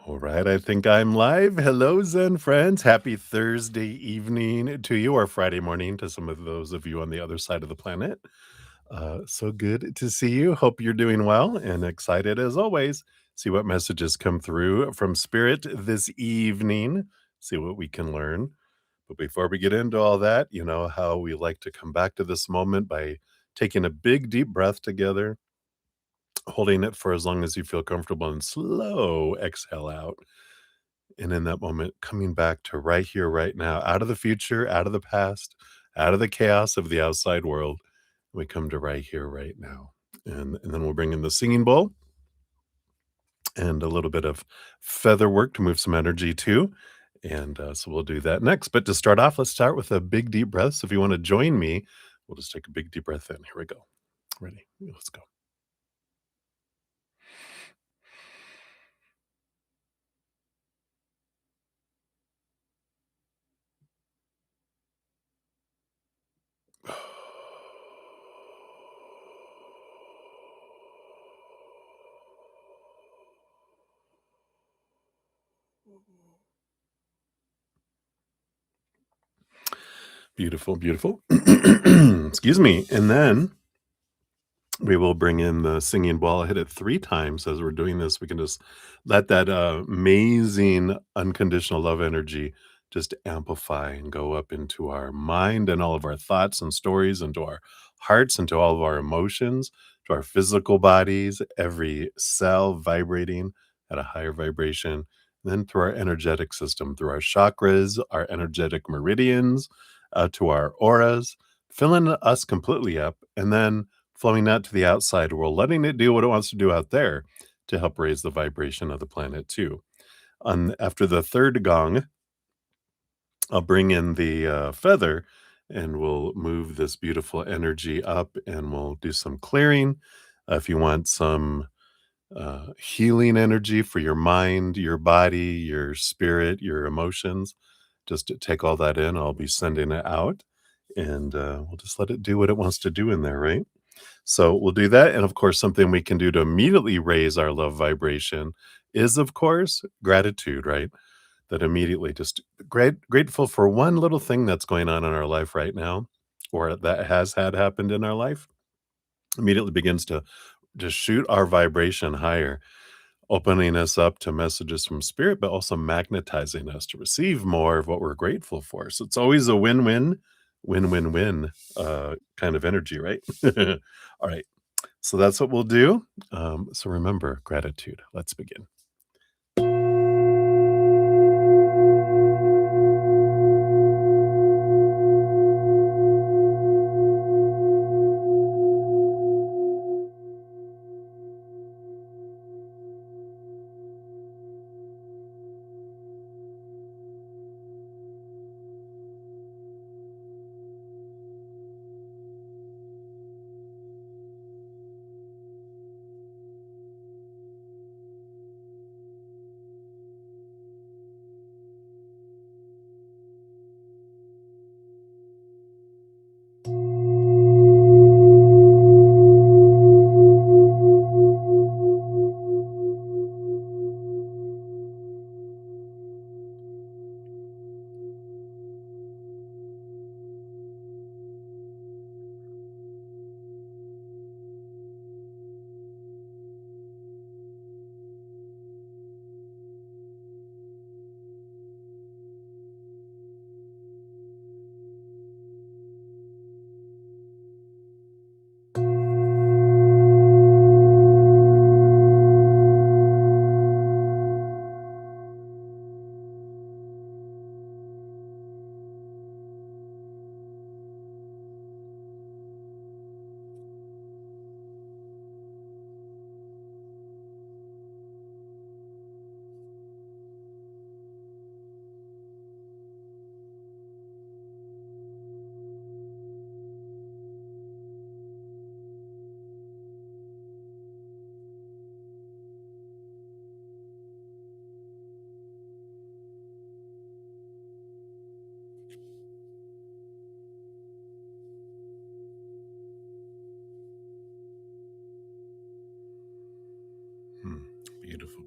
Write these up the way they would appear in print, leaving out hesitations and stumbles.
All right, I think I'm live. Hello, Zen friends. Happy Thursday evening to you, or Friday morning to some of those of you on the other side of the planet. So good to see you. Hope you're doing well and excited as always. See what messages come through from Spirit this evening. See what we can learn. But before we get into all that, you know how we like to come back to this moment by taking a big, deep breath together, holding it for as long as you feel comfortable, and slow exhale out. And in that moment, coming back to right here, right now, out of the future, out of the past, out of the chaos of the outside world, we come to right here, right now. And then we'll bring in the singing bowl and a little bit of feather work to move some energy too. And so we'll do that next. But to start off, let's start with a big deep breath. So if you want to join me, we'll just take a big deep breath in. Here we go. Ready? Let's go. Beautiful, beautiful. Excuse me. And then we will bring in the singing bowl. Hit it 3 times as we're doing this. We can just let that, amazing unconditional love energy just amplify and go up into our mind and all of our thoughts and stories, into our hearts, into all of our emotions, to our physical bodies, every cell vibrating at a higher vibration, then through our energetic system, through our chakras, our energetic meridians, to our auras, filling us completely up, and then flowing out to the outside world, letting it do what it wants to do out there to help raise the vibration of the planet too. After the third gong, I'll bring in the feather and we'll move this beautiful energy up and we'll do some clearing. If you want some healing energy for your mind, your body, your spirit, your emotions, just to take all that in. I'll be sending it out and we'll just let it do what it wants to do in there, right? So we'll do that. And of course, something we can do to immediately raise our love vibration is, of course, gratitude, right? That immediately just grateful for one little thing that's going on in our life right now, or that has had happened in our life, immediately begins to just shoot our vibration higher, opening us up to messages from spirit, but also magnetizing us to receive more of what we're grateful for. So it's always a win-win, win-win-win kind of energy, right? All right. So that's what we'll do. So remember gratitude. Let's begin.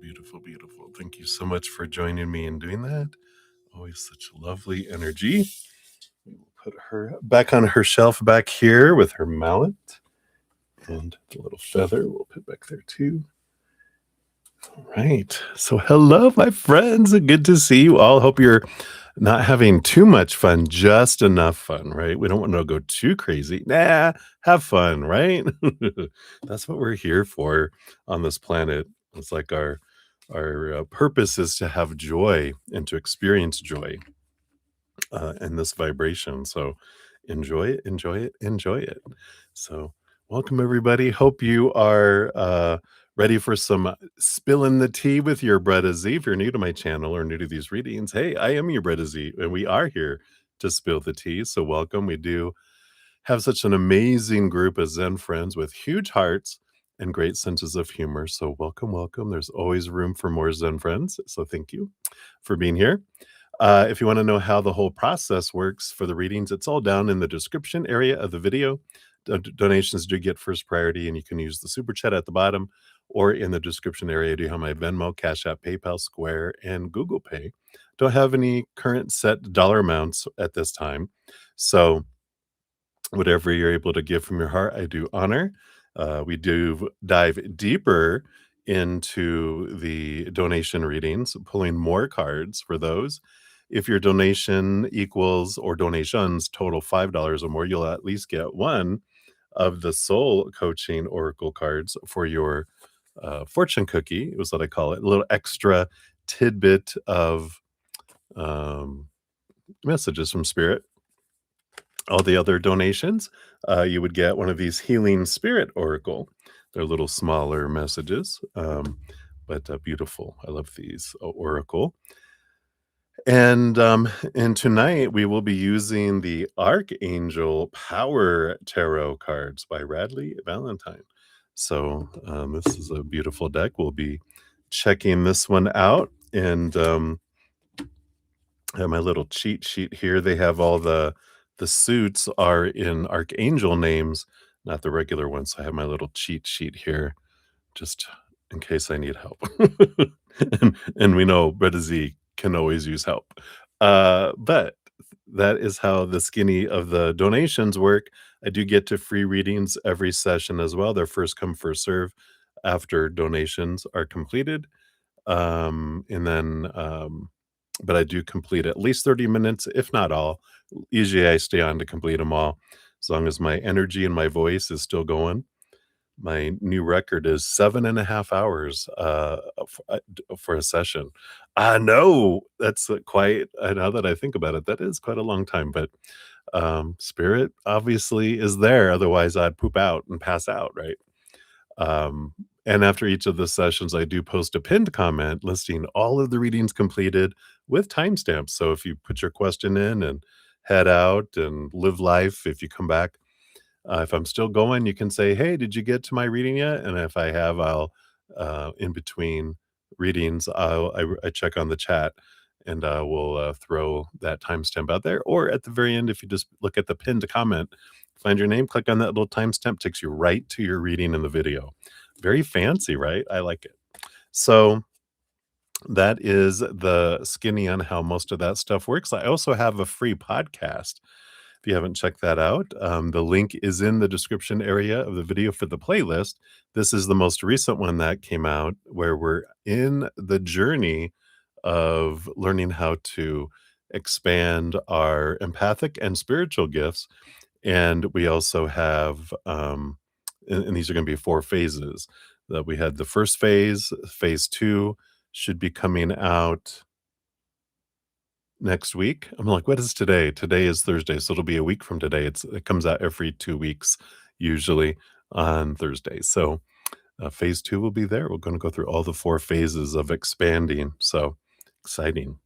beautiful, beautiful. Thank you so much for joining me in doing that. Always such lovely energy. We will put her back on her shelf back here with her mallet. And the little feather we'll put back there too. All right. So, hello, my friends. Good to see you all. Hope you're not having too much fun, just enough fun, right? We don't want to go too crazy. Nah, have fun, right? That's what we're here for on this planet. It's like our purpose is to have joy and to experience joy and this vibration. So enjoy it, enjoy it, enjoy it. So welcome everybody. Hope you are ready for some spilling the tea with your bruddaZEN. If you're new to my channel or new to these readings, hey, I am your bruddaZEN, and we are here to spill the tea. So welcome. We do have such an amazing group of Zen friends with huge hearts and great senses of humor. So welcome, welcome. There's always room for more Zen friends. So thank you for being here. If you want to know how the whole process works for the readings, it's all down in the description area of the video. Donations do get first priority, and you can use the super chat at the bottom, or in the description area, I do have my Venmo, Cash App, PayPal, Square, and Google Pay. Don't have any current set dollar amounts at this time. So whatever you're able to give from your heart, I do honor. We do dive deeper into the donation readings, pulling more cards for those. If your donation equals or donations total $5 or more, you'll at least get one of the soul coaching oracle cards for your fortune cookie, is what I call it. A little extra tidbit of um, messages from spirit. All the other donations, you would get one of these healing spirit oracle. They're little smaller messages, but beautiful. I love these oracle. And tonight we will be using the Archangel Power Tarot cards by Radley Valentine. So this is a beautiful deck. We'll be checking this one out, and I have my little cheat sheet here. They have all the suits are in archangel names, not the regular ones. So I have my little cheat sheet here just in case I need help. and we know bruddaZEN can always use help. But that is how the skinny of the donations work. I do get to free readings every session as well. They're first come, first serve after donations are completed. And then but I do complete at least 30 minutes, if not all. Usually I stay on to complete them all, as long as my energy and my voice is still going. My new record is 7.5 hours for a session. I know that's quite, now that I think about it, that is quite a long time, but spirit obviously is there. Otherwise I'd poop out and pass out, right? And after each of the sessions, I do post a pinned comment listing all of the readings completed with timestamps. So if you put your question in and head out and live life, if you come back, if I'm still going, you can say, "Hey, did you get to my reading yet?" And if I have, I'll in between readings, I check on the chat, and we'll throw that timestamp out there. Or at the very end, if you just look at the pinned comment, find your name, click on that little timestamp, takes you right to your reading in the video. Very fancy, right? I like it. So that is the skinny on how most of that stuff works. I also have a free podcast. If you haven't checked that out, the link is in the description area of the video for the playlist. This is the most recent one that came out, where we're in the journey of learning how to expand our empathic and spiritual gifts. And we also have, and these are going to be 4 phases. That we had the first phase, phase 2 should be coming out next week. I'm like, what is today? Today is Thursday, so it'll be a week from today. It comes out every 2 weeks, usually on Thursday. So phase 2 will be there. We're going to go through all the 4 phases of expanding. So exciting.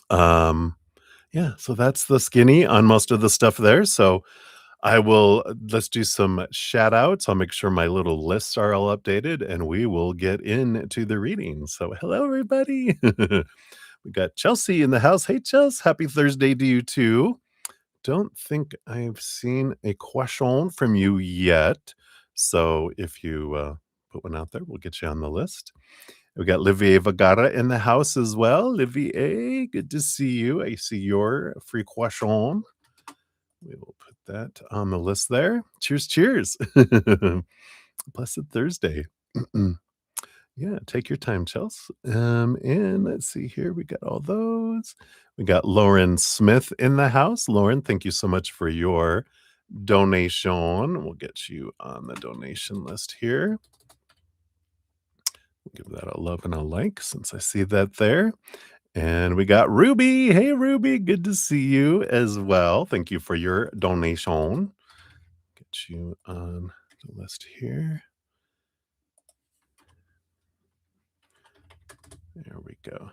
Yeah, so that's the skinny on most of the stuff there. So let's do some shout outs. I'll make sure my little lists are all updated, and we will get into the reading. So hello, everybody. We got Chelsea in the house. Hey, Chelsea, happy Thursday to you too. Don't think I've seen a question from you yet. So if you put one out there, we'll get you on the list. We got Livier Vagara in the house as well. Livier, good to see you. I see your free croissant. We will put that on the list there. Cheers, cheers. Blessed Thursday. Yeah, take your time, Chels. And let's see here. We got all those. We got Lauren Smith in the house. Lauren, thank you so much for your donation. We'll get you on the donation list here. Give that a love and a like since I see that there. And we got Ruby. Hey, Ruby. Good to see you as well. Thank you for your donation. Get you on the list here. There we go.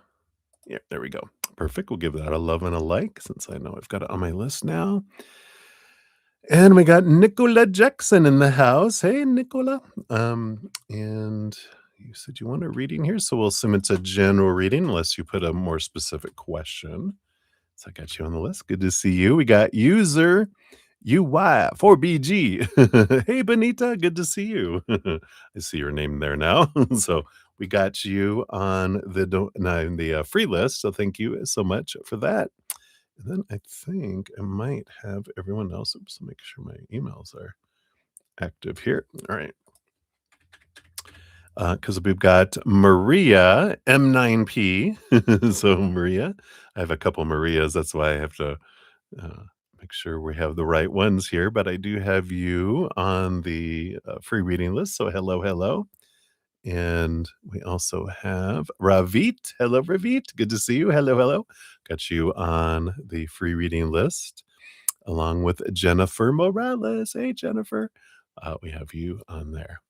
Yeah, there we go. Perfect. We'll give that a love and a like since I know I've got it on my list now. And we got Nicola Jackson in the house. Hey, Nicola. And you said you want a reading here, so we'll assume it's a general reading unless you put a more specific question. So I got you on the list. Good to see you. We got user UY4BG. Hey, Benita. Good to see you. I see your name there now. So we got you on the free list. So thank you so much for that. And then I think I might have everyone else. Oops, make sure my emails are active here. All right. Because we've got Maria M9P. So Maria, I have a couple Marias. That's why I have to uh, make sure we have the right ones here. But I do have you on the free reading list. So hello, hello. And we also have Ravit. Hello, Ravit. Good to see you. Hello, hello. Got you on the free reading list along with Jennifer Morales. Hey, Jennifer. We have you on there.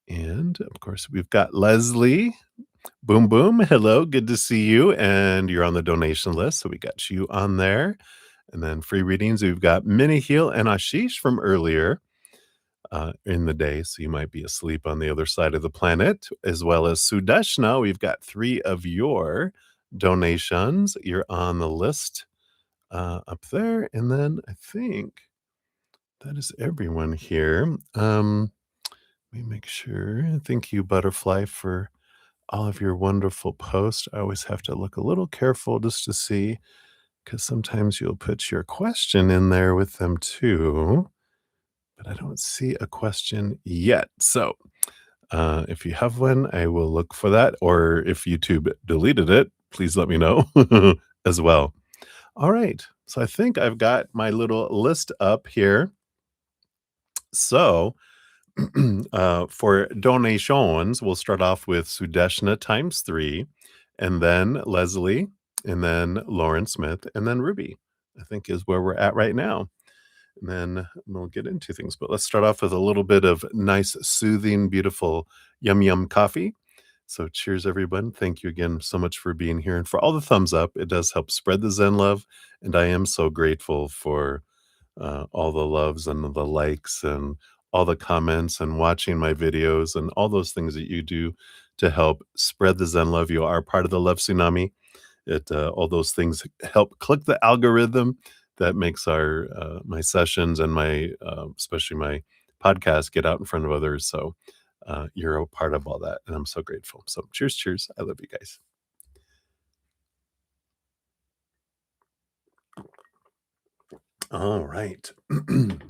And of course, we've got Leslie. Boom, boom. Hello. Good to see you. And you're on the donation list. So we got you on there. And then free readings, we've got Minnie Heel and Ashish from earlier in the day, so you might be asleep on the other side of the planet, as well as Sudeshna. We've got 3 of your donations. You're on the list up there, and then I think that is everyone here. Let me make sure. Thank you, Butterfly, for all of your wonderful posts. I always have to look a little careful just to see, because sometimes you'll put your question in there with them too. But I don't see a question yet. So if you have one, I will look for that. Or if YouTube deleted it, please let me know as well. All right. So I think I've got my little list up here. So for donations, we'll start off with Sudeshna times 3, and then Leslie, and then Lauren Smith, and then Ruby, I think is where we're at right now. And then we'll get into things. But let's start off with a little bit of nice, soothing, beautiful, yum, yum coffee. So cheers, everyone. Thank you again so much for being here and for all the thumbs up. It does help spread the Zen love. And I am so grateful for all the loves and the likes and all the comments and watching my videos and all those things that you do to help spread the Zen love. You are part of the love tsunami. All those things help click the algorithm that makes our my sessions and my especially my podcast get out in front of others. So you're a part of all that, and I'm so grateful. So cheers, cheers. I love you guys. All right.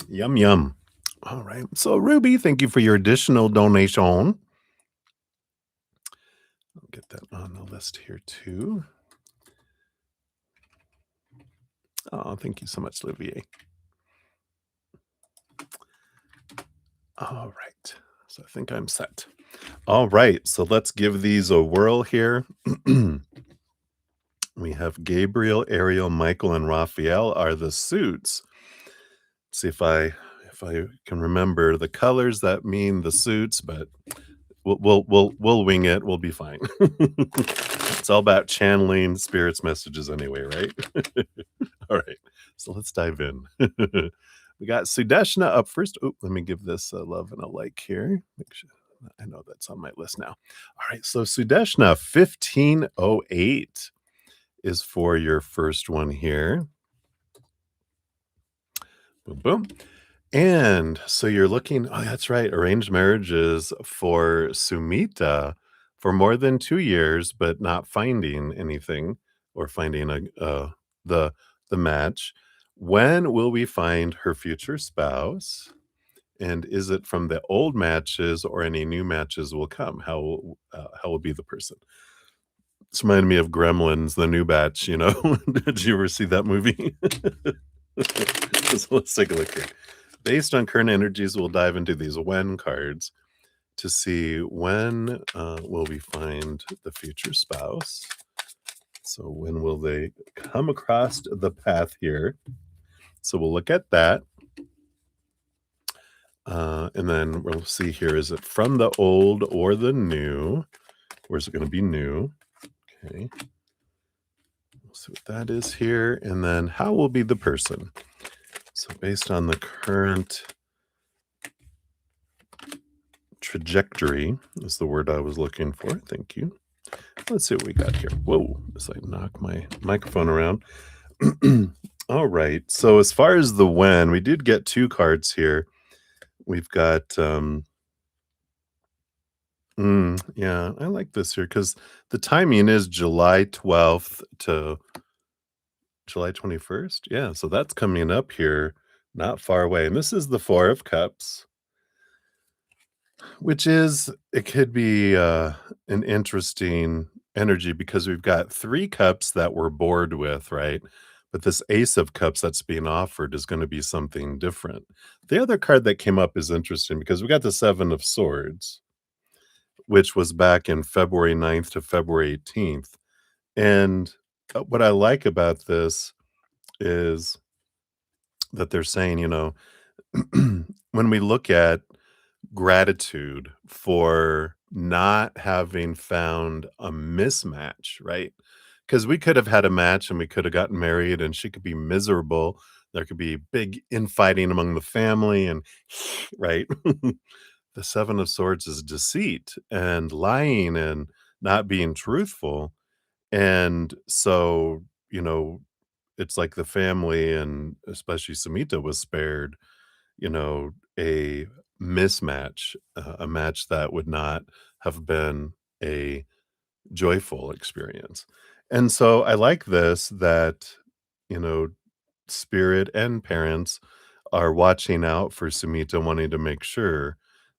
Yum, yum. All right. So Ruby, thank you for your additional donation. I'll get that on the list here too. Oh, thank you so much, Olivier. All right. So I think I'm set. All right. So let's give these a whirl here. We have Gabriel, Ariel, Michael, and Raphael are the suits. See if I can remember the colors that mean the suits, but we'll wing it. We'll be fine. It's all about channeling spirits messages anyway, right? All right. So let's dive in. We got Sudeshna up first. Oh, let me give this a love and a like here. Make sure I know that's on my list now. All right. So Sudeshna 1508 is for your first one here. Boom, boom. And so you're looking, oh, that's right. Arranged marriage is for Sumita for more than 2 years, but not finding anything or finding the the match. When will we find her future spouse? And is it from the old matches or any new matches will come? How will be the person? This reminded me of Gremlins, the new batch, you know? Did you ever see that movie? So let's take a look here. Based on current energies, we'll dive into these when cards to see when will we find the future spouse. So when will they come across the path here? So we'll look at that. And then we'll see here, is it from the old or the new? Or is it going to be new? Okay. We'll see what that is here. And then how will be the person? So based on the current trajectory is the word I was looking for. Thank you. Let's see what we got here. Whoa, as I knock my microphone around. All right. So as far as the when, we did get 2 cards here. We've got yeah, I like this here because the timing is July 12th to July 21st. Yeah, so that's coming up here not far away. And this is the 4 of Cups, which is it could be an interesting energy because we've got 3 cups that we're bored with, right? But this Ace of Cups that's being offered is going to be something different. The other card that came up is interesting because we got the 7 of Swords, which was back in February 9th to February 18th. And what I like about this is that they're saying, you know, when we look at gratitude for not having found a mismatch, right? Because we could have had a match and we could have gotten married and she could be miserable. There could be big infighting among the family and right. The 7 of Swords is deceit and lying and not being truthful. And so, you know, it's like the family and especially Samita was spared, you know, a mismatch, a match that would not have been a joyful experience. And so I like this that, you know, spirit and parents are watching out for Sumita, wanting to make sure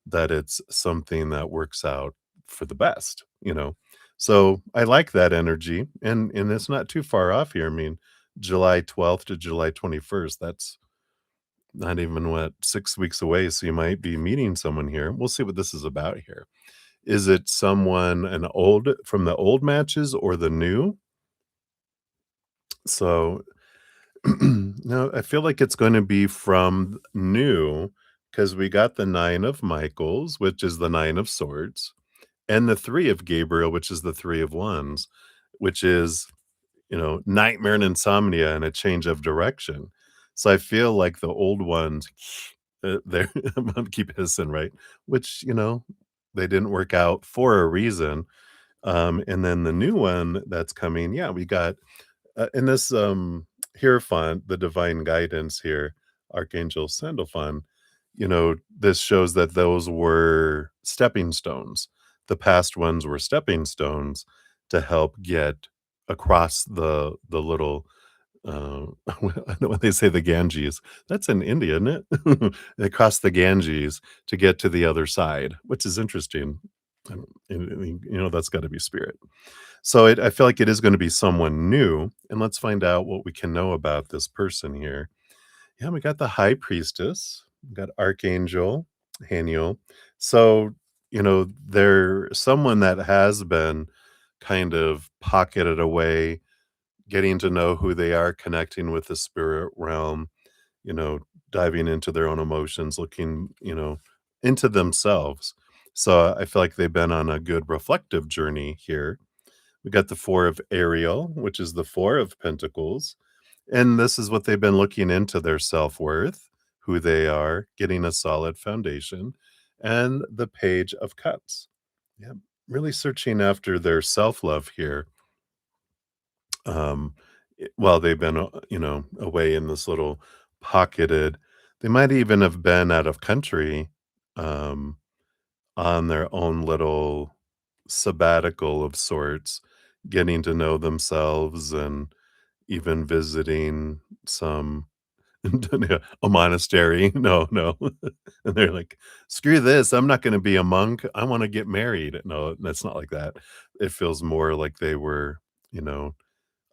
that it's something that works out for the best, you know? So I like that energy and it's not too far off here. I mean, July 12th to July 21st, that's not even what 6 weeks away, so you might be meeting someone here. We'll see what this is about here. Is it someone an old from the old matches or the new? So no, I feel like it's gonna be from new because we got the 9 of Michaels, which is the 9 of Swords, and the 3 of Gabriel, which is the 3 of Wands, which is, you know, nightmare and insomnia and a change of direction. So I feel like the old ones, they're I'm gonna keep hissing, right? Which, you know, they didn't work out for a reason. And then the new one that's coming, yeah, we got in this Hierophant, the divine guidance here, Archangel Sandalphon, you know, this shows that those were stepping stones. The past ones were stepping stones to help get across the little I know when they say the Ganges, that's in India, isn't it? Across the Ganges to get to the other side, which is interesting. You know, that's got to be spirit. So I feel like it is going to be someone new, and let's find out what we can know about this person here. Yeah, we got the High Priestess, we got Archangel Haniel. So you know, they're someone that has been kind of pocketed away, getting to know who they are, connecting with the spirit realm, you know, diving into their own emotions, looking, you know, into themselves. So I feel like they've been on a good reflective journey here. We got the 4 of Ariel, which is the 4 of Pentacles. And this is what they've been looking into their self worth, who they are, getting a solid foundation, and the Page of Cups. Yeah, really searching after their self love here. Um, while they've been, you know, away in this little pocketed, they might even have been out of country um, on their own little sabbatical of sorts, getting to know themselves and even visiting some a monastery. No, no. And they're like, "Screw this, I'm not gonna be a monk, I wanna get married." No, that's not like that. It feels more like they were, you know,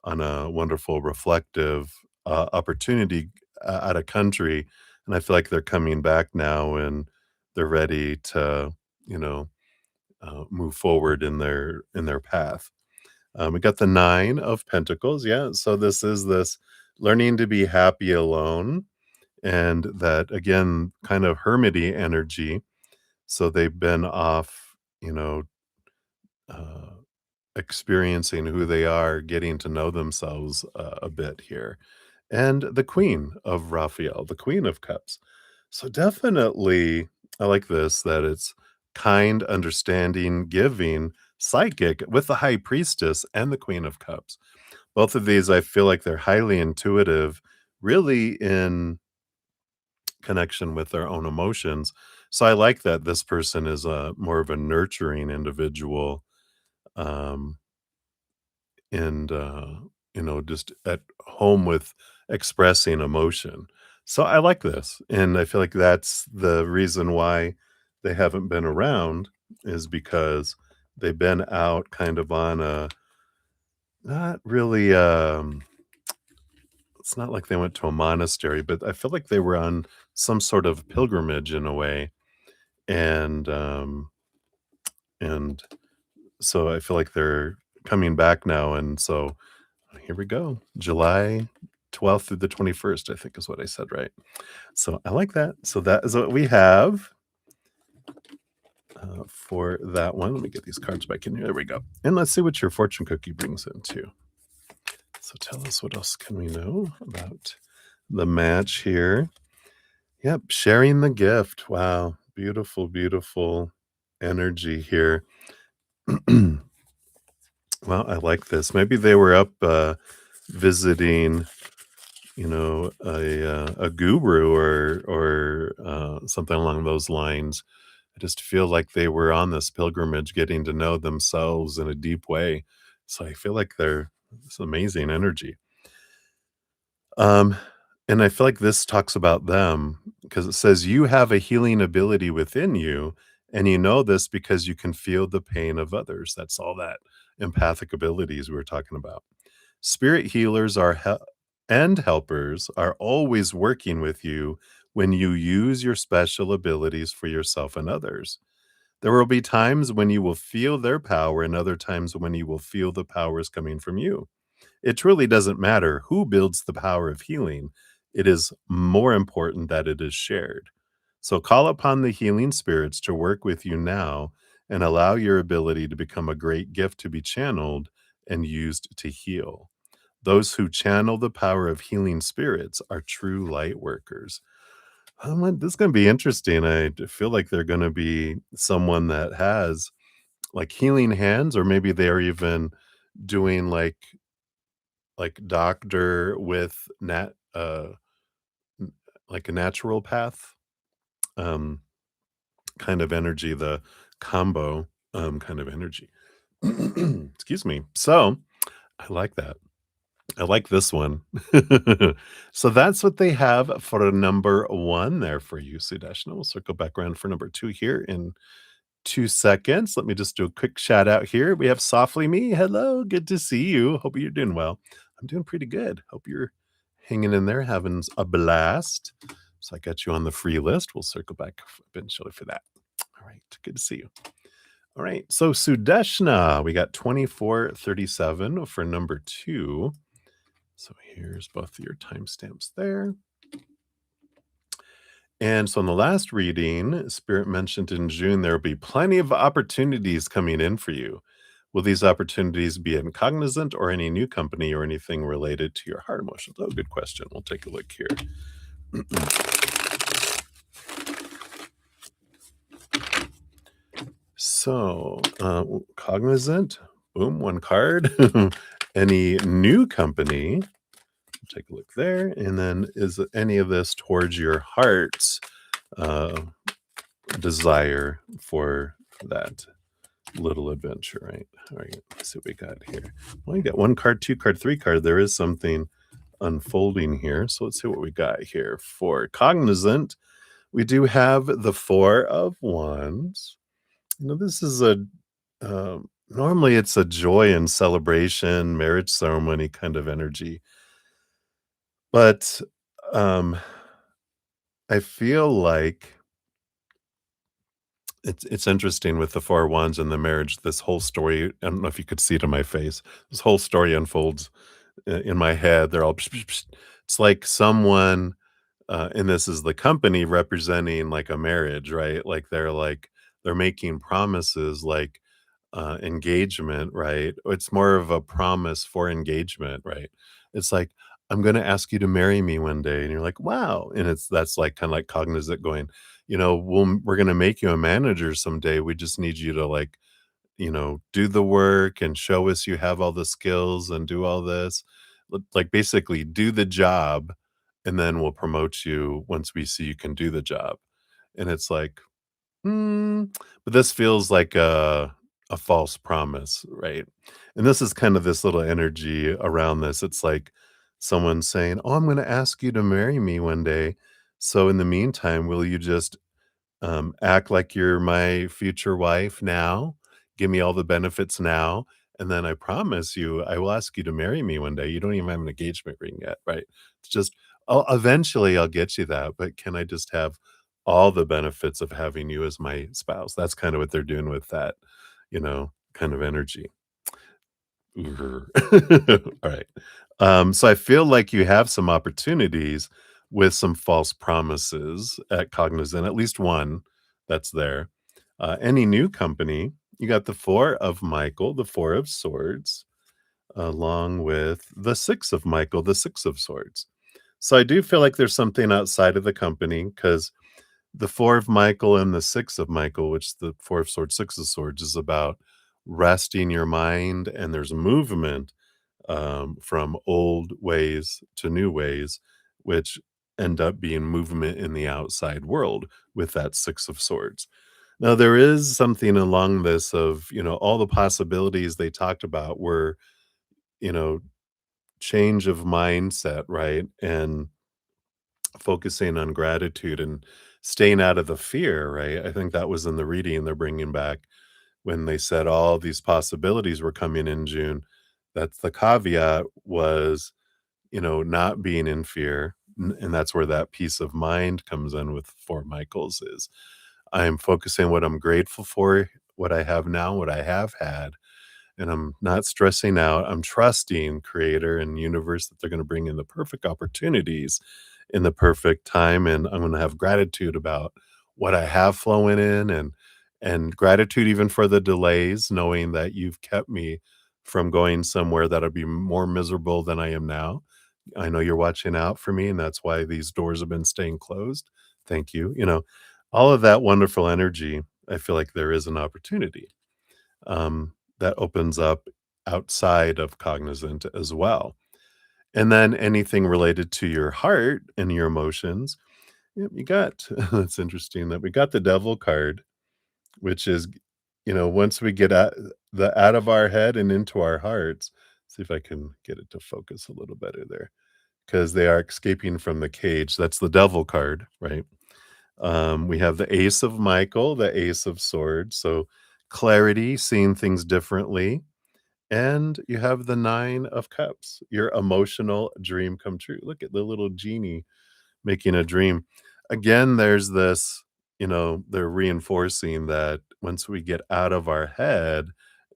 on a wonderful reflective, opportunity, at a country, and I feel like they're coming back now, and they're ready to, you know, move forward in their path. We got the 9 of Pentacles, yeah, so this learning to be happy alone, and that, again, kind of hermity energy, so they've been off, uh, experiencing who they are, getting to know themselves a bit here. And the Queen of Raphael, the Queen of Cups. So definitely, I like this that it's kind, understanding, giving, psychic with the High Priestess and the Queen of Cups. Both of these, I feel like they're highly intuitive, really in connection with their own emotions. So I like that this person is a more of a nurturing individual. Um, and just at home with expressing emotion. So I like this, and I feel like that's the reason why they haven't been around, is because they've been out kind of on a not really it's not like they went to a monastery, but I feel like they were on some sort of pilgrimage in a way. And um and so I feel like they're coming back now, and so here we go. July 12th through the 21st, I think is what I said, right? So I like that. So that is what we have for that one. Let me get these cards back in here. There we go. And let's see what your fortune cookie brings in too. So tell us, what else can we know about the match here? Yep, sharing the gift. Wow. Beautiful, beautiful energy here. Well, I like this. Maybe they were up visiting, a guru or something along those lines. I just feel like they were on this pilgrimage, getting to know themselves in a deep way. So I feel like they're this amazing energy. Um, and I feel like this talks about them because it says you have a healing ability within you, and you know this because you can feel the pain of others. That's all that empathic abilities we were talking about. Spirit healers and helpers are always working with you when you use your special abilities for yourself and others. There will be times when you will feel their power and other times when you will feel the powers coming from you. It truly doesn't matter who builds the power of healing. It is more important that it is shared. So call upon the healing spirits to work with you now and allow your ability to become a great gift to be channeled and used to heal. Those who channel the power of healing spirits are true light workers. This is going to be interesting. Feel like they're going to be someone that has like healing hands, or maybe they're even doing like doctor with like a natural path um kind of energy, the combo kind of energy. Excuse me. So I like that. I like this one. So that's what they have for number one there for you, Sudeshna. We'll circle back around for number two here in 2 seconds. Let me just do a quick shout out here. We have Softly Me. Hello, good to see you. Hope you're doing well. I'm doing pretty good. Hope you're hanging in there, having a blast. So I got you on the free list. We'll circle back eventually for that. All right, good to see you. All right, so Sudeshna, we got 2437 for number two. So here's both of your timestamps there. And so in the last reading, Spirit mentioned in June there will be plenty of opportunities coming in for you. Will these opportunities be in Cognizant or any new company or anything related to your heart emotions? Oh, good question. We'll take a look here. So, Cognizant, boom, one card. Any new company? Take a look there. And then is any of this towards your heart's desire for that? Little adventure, right? All right, let's see what we got here. Well, you got 1 card, 2 card, 3 card. There is something unfolding here. So let's see what we got here. For cognizant, we do have the 4 of wands. This is a normally it's a joy and celebration, marriage ceremony kind of energy. But um I feel like it's interesting with the 4 of wands and the marriage. This whole story, I don't know if you could see it in my face. This whole story unfolds in my head. They're all psh, psh, psh. It's like someone and this is the company representing like a marriage, right? Like they're making promises like engagement, right? It's more of a promise for engagement, right? It's like, I'm going to ask you to marry me one day. And you're like, wow. And that's like kind of like cognizant going, we're going to make you a manager someday. We just need you to like, do the work and show us you have all the skills and do all this. Like basically do the job and then we'll promote you once we see you can do the job. And it's like, but this feels like a false promise, right? And this is kind of this little energy around this. It's like someone saying, "Oh, I'm gonna ask you to marry me one day. So in the meantime, will you just act like you're my future wife now, give me all the benefits now, and then I promise you I will ask you to marry me one day. You don't even have an engagement ring yet, right? It's just eventually I'll get you that, but can I just have all the benefits of having you as my spouse? That's kind of what they're doing with that, kind of energy. All right. So I feel like you have some opportunities with some false promises at Cognizant, at least one that's there. Any new company, you got the 4 of Michael, the 4 of Swords, along with the 6 of Michael, the 6 of Swords. So I do feel like there's something outside of the company because the 4 of Michael and the 6 of Michael, which the 4 of Swords, 6 of Swords is about resting your mind, and there's movement from old ways to new ways, which end up being movement in the outside world with that 6 of Swords. Now, there is something along this of, all the possibilities they talked about were, you know, change of mindset, right? And focusing on gratitude and staying out of the fear, right? I think that was in the reading they're bringing back when they said all these possibilities were coming in June. That's the caveat was, not being in fear. And that's where that peace of mind comes in with Fort Michaels is I'm focusing what I'm grateful for, what I have now, what I have had, and I'm not stressing out. I'm trusting creator and universe that they're going to bring in the perfect opportunities in the perfect time, and I'm going to have gratitude about what I have flowing in and gratitude even for the delays, knowing that you've kept me from going somewhere that'll be more miserable than I am now. I know you're watching out for me, and that's why these doors have been staying closed. Thank you. All of that wonderful energy, I feel like there is an opportunity that opens up outside of cognizant as well. And then anything related to your heart and your emotions, yep, you got that's interesting that we got the devil card, which is, once we get out of our head and into our hearts, see if I can get it to focus a little better there because they are escaping from the cage. That's the devil card, right? We have the ace of Michael, the ace of swords. So clarity, seeing things differently. And you have the 9 of cups, your emotional dream come true. Look at the little genie making a dream. Again, there's this, they're reinforcing that once we get out of our head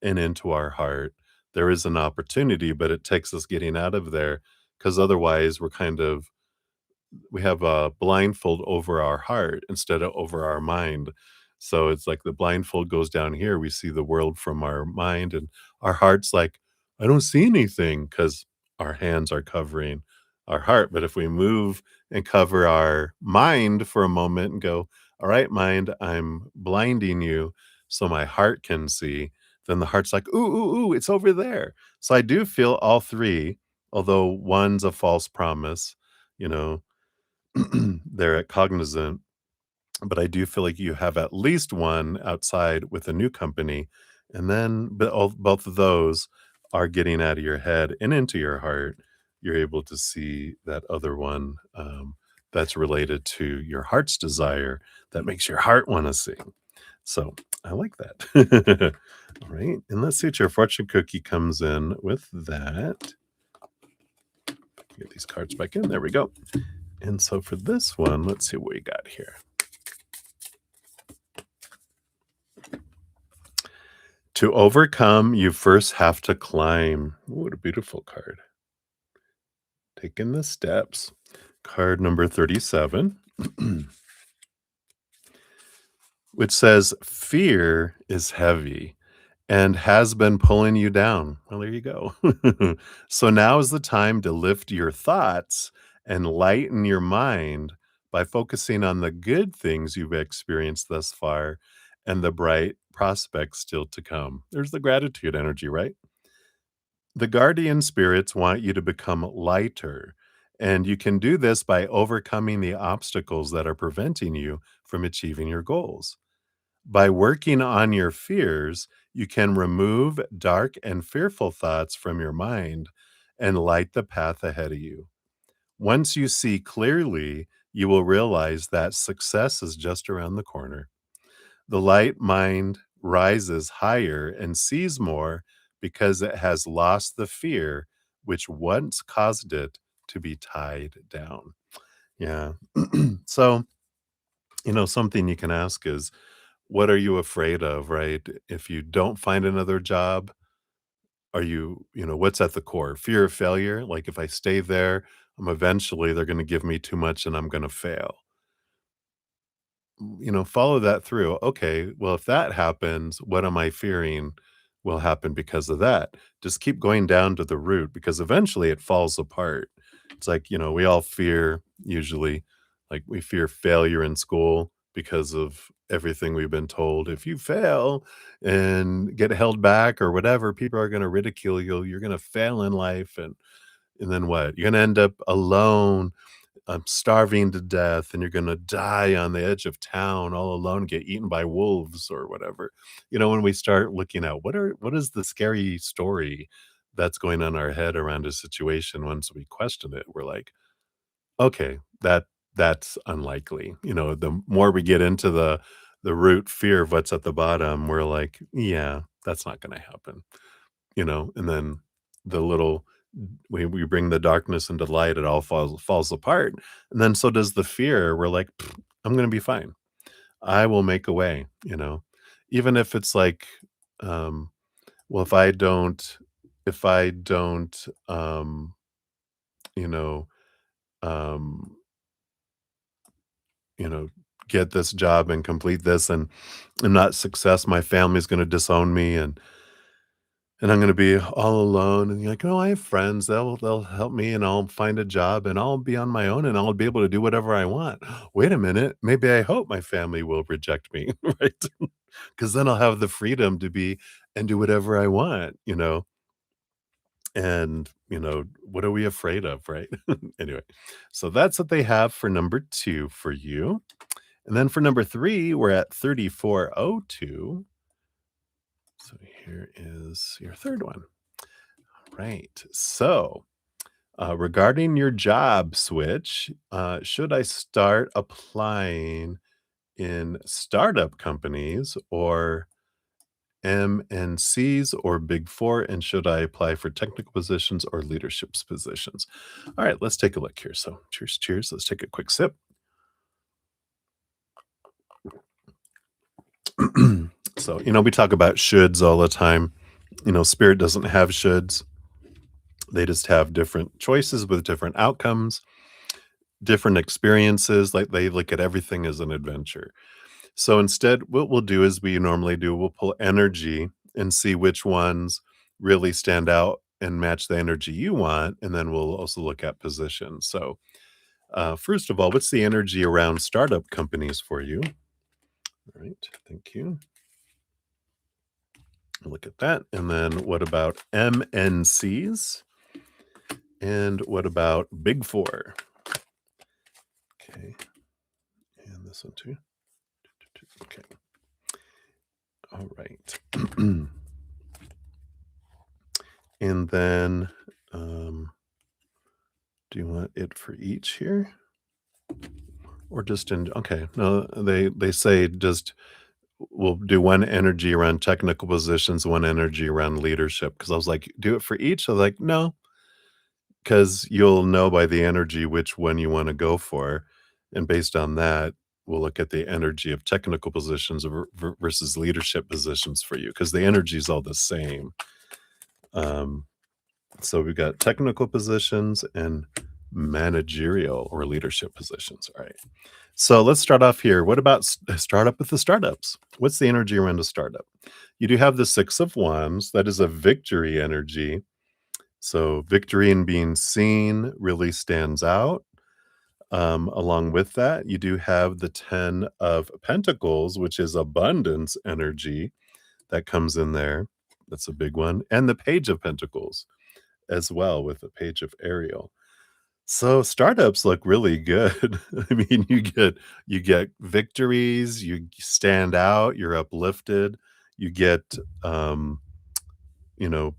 and into our heart, there is an opportunity, but it takes us getting out of there because otherwise we have a blindfold over our heart instead of over our mind. So it's like the blindfold goes down here. We see the world from our mind, and our heart's like, I don't see anything because our hands are covering our heart. But if we move and cover our mind for a moment and go, all right, mind, I'm blinding you so my heart can see, then the heart's like, ooh, ooh, ooh, it's over there. So I do feel all three, although one's a false promise, you know, there at Cognizant, but I do feel like you have at least one outside with a new company, And then both of those are getting out of your head and into your heart. You're able to see that other one, that's related to your heart's desire that makes your heart wanna sing. So, I like that. Alright, and let's see what your fortune cookie comes in with that. Get these cards back in, there we go. And so for this one, let's see what we got here. To overcome, you first have to climb. Ooh, what a beautiful card. Taking the steps. Card number 37, which says, fear is heavy and has been pulling you down. Well, there you go. So now is the time to lift your thoughts and lighten your mind by focusing on the good things you've experienced thus far and the bright prospects still to come. There's the gratitude energy, right? The guardian spirits want you to become lighter, and you can do this by overcoming the obstacles that are preventing you from achieving your goals. By working on your fears, you can remove dark and fearful thoughts from your mind and light the path ahead of you. Once you see clearly, you will realize that success is just around the corner. The light mind rises higher and sees more because it has lost the fear which once caused it to be tied down. Yeah. So, something you can ask is, what are you afraid of, right? If you don't find another job, what's at the core? Fear of failure? Like if I stay there, they're going to give me too much and I'm going to fail. Follow that through. Okay, well, if that happens, what am I fearing will happen because of that? Just keep going down to the root because eventually it falls apart. It's like, we all fear usually, like we fear failure in school because of everything we've been told. If you fail and get held back or whatever, people are going to ridicule you. You're going to fail in life. And then what? You're going to end up alone, starving to death, and you're gonna die on the edge of town all alone, get eaten by wolves or whatever. When we start looking at what is the scary story that's going on in our head around a situation, once we question it, we're like, "Okay, that's unlikely." The more we get into the root fear of what's at the bottom, we're like, "Yeah, that's not gonna happen." And then the little we bring the darkness into light, it all falls apart, and then so does the fear. We're like, "Pfft, I'm gonna be fine. I will make a way," even if it's like, um, well, if I don't, you know, um, you know, get this job and complete this and not success, my family's gonna disown me and I'm gonna be all alone, and you're like, "Oh, I have friends, they'll help me, and I'll find a job, and I'll be on my own, and I'll be able to do whatever I want." Wait a minute, maybe I hope my family will reject me, right? Because then I'll have the freedom to be and do whatever I want, and, what are we afraid of, right? Anyway, so that's what they have for number 2 for you, and then for number 3, we're at 3402. So here is your 3rd one. Right, so regarding your job switch, should I start applying in startup companies or MNCs or Big Four? And should I apply for technical positions or leadership positions? All right, let's take a look here. So, cheers, cheers. Let's take a quick sip. So, we talk about shoulds all the time. Spirit doesn't have shoulds, they just have different choices with different outcomes, different experiences. Like they look at everything as an adventure. So instead, what we'll do is we normally do, we'll pull energy and see which ones really stand out and match the energy you want. And then we'll also look at positions. So, first of all, what's the energy around startup companies for you? All right. Thank you. Look at that. And then what about MNCs? And what about Big Four? Okay. And this one too. Okay. All right. And then, do you want it for each here? Or just in okay, no, they say just we'll do one energy around technical positions, one energy around leadership. Because I was like, "Do it for each?" I was like, "No, because 'cause you'll know by the energy which one you wanna go for, and based on that, we'll look at the energy of technical positions versus leadership positions for you because the energy is all the same." Um, so we've got technical positions and managerial or leadership positions, alright. So let's start off here. What about start up with the startups? What's the energy around a startup? You do have the 6 of Wands. That is a victory energy. So victory and being seen really stands out. Along with that, you do have the 10 of Pentacles, which is abundance energy that comes in there. That's a big one. And the Page of Pentacles as well with the Page of Ariel. So startups look really good. I mean, you get victories, you stand out, you're uplifted, you get you know,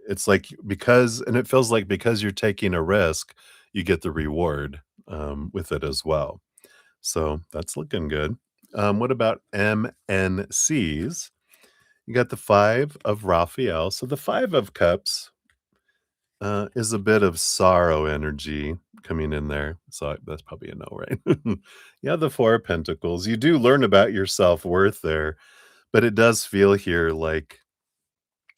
it's like because and it feels like because you're taking a risk, you get the reward with it as well. So that's looking good. What about MNCs? You got the 5 of Raphael. So the 5 of Cups is a bit of sorrow energy coming in there, so that's probably a no, right? Yeah, the 4 of Pentacles, you do learn about your self-worth there, but it does feel here like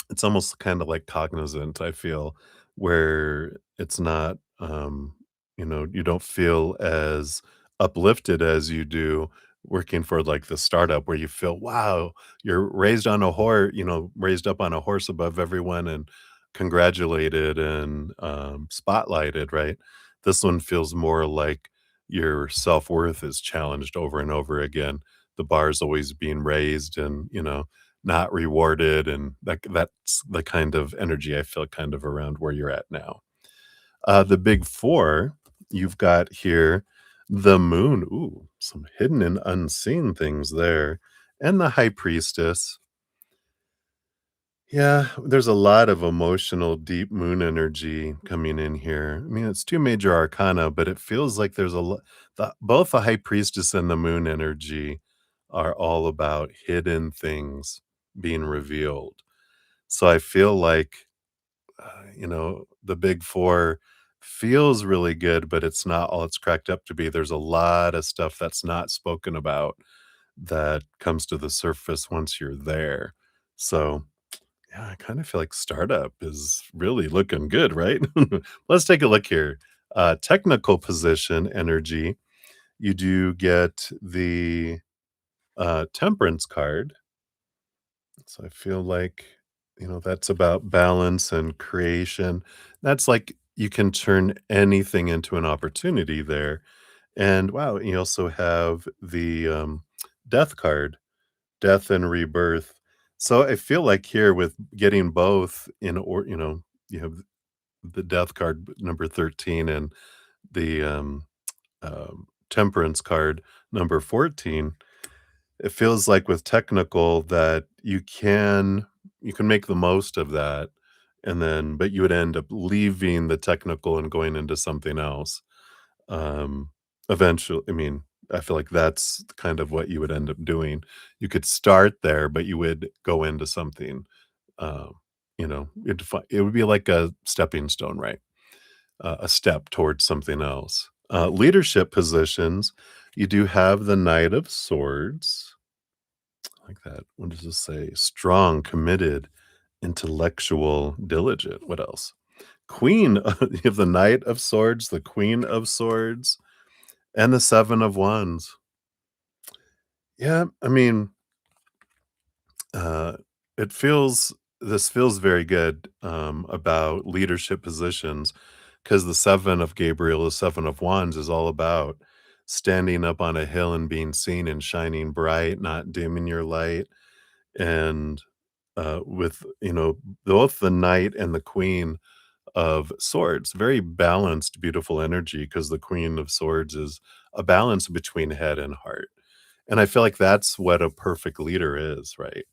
it's almost kinda like cognizant, I feel, where it's not, you don't feel as uplifted as you do working for, like, the startup where you feel, "Wow, you're raised up on a horse above everyone and congratulated and, spotlighted," right? This one feels more like your self-worth is challenged over and over again. The bar is always being raised and, not rewarded, and that's the kind of energy I feel kind of around where you're at now. The big 4, you've got here the moon. Ooh, some hidden and unseen things there, and the high priestess. Yeah, there's a lot of emotional, deep moon energy coming in here. I mean, it's 2 major arcana, but it feels like there's a lot. Both the high priestess and the moon energy are all about hidden things being revealed. So I feel like, the big 4 feels really good, but it's not all it's cracked up to be. There's a lot of stuff that's not spoken about that comes to the surface once you're there. So yeah, I kind of feel like startup is really looking good, right? Let's take a look here. Technical position energy. You do get the temperance card. So I feel like, that's about balance and creation. That's like you can turn anything into an opportunity there. And wow, you also have the death card, death and rebirth. So I feel like here with getting both you have the death card number 13 and the temperance card number 14. It feels like with technical that you can make the most of that, and then but you would end up leaving the technical and going into something else. Um, eventually, I mean, I feel like that's kind of what you would end up doing. You could start there, but you would go into something, um, it would be like a stepping stone, right? A step towards something else. Leadership positions, you do have the Knight of Swords. I like that. What does this say? Strong, committed, intellectual, diligent. What else? Queen, you have the Knight of Swords, the Queen of Swords, and the 7 of Wands. Yeah, I mean, uh, this feels very good, about leadership positions, because the 7 of Gabriel, the 7 of Wands is all about standing up on a hill and being seen and shining bright, not dimming your light, and, with, both the Knight and the Queen of Swords, very balanced, beautiful energy, because the Queen of Swords is a balance between head and heart. And I feel like that's what a perfect leader is, right?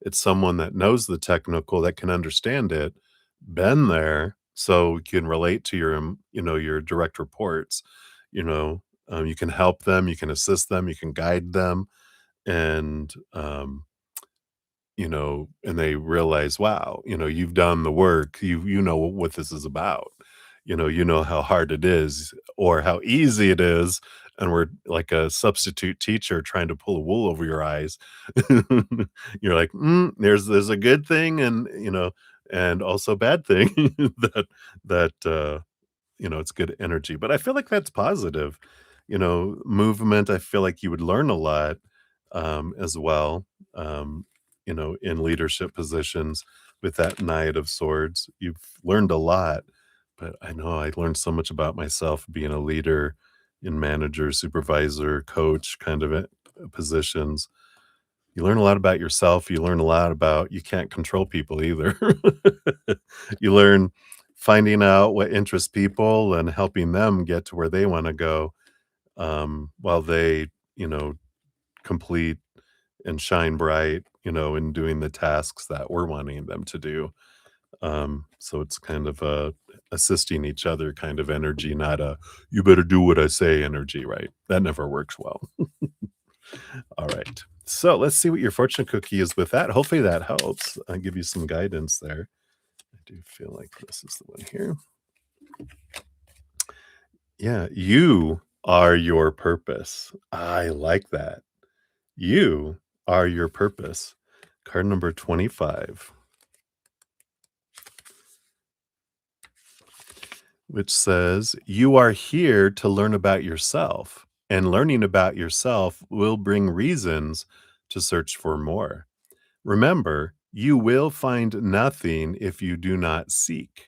It's someone that knows the technical, that can understand it, been there, so you can relate to your, your direct reports, you know, you can help them, you can assist them, you can guide them, and, and they realize, wow, you've done the work. You know what this is about. You know how hard it is or how easy it is. And we're like a substitute teacher trying to pull a wool over your eyes. You're like, there's a good thing and and also bad thing that it's good energy. But I feel like that's positive. Movement, I feel like you would learn a lot, as well, in leadership positions with that Knight of Swords. You've learned a lot, but I know I learned so much about myself being a leader in manager, supervisor, coach kind of positions. You learn a lot about yourself. You learn a lot about you can't control people either. You learn finding out what interests people and helping them get to where they want to go, while they, complete and shine bright, in doing the tasks that we're wanting them to do. So it's kind of a assisting each other kind of energy, not a you better do what I say energy, right? That never works well. All right. So let's see what your fortune cookie is with that. Hopefully that helps. I'll give you some guidance there. I do feel like this is the one here. Yeah, you are your purpose. I like that. You are your purpose. Card number 25, which says, you are here to learn about yourself, and learning about yourself will bring reasons to search for more. Remember, you will find nothing if you do not seek.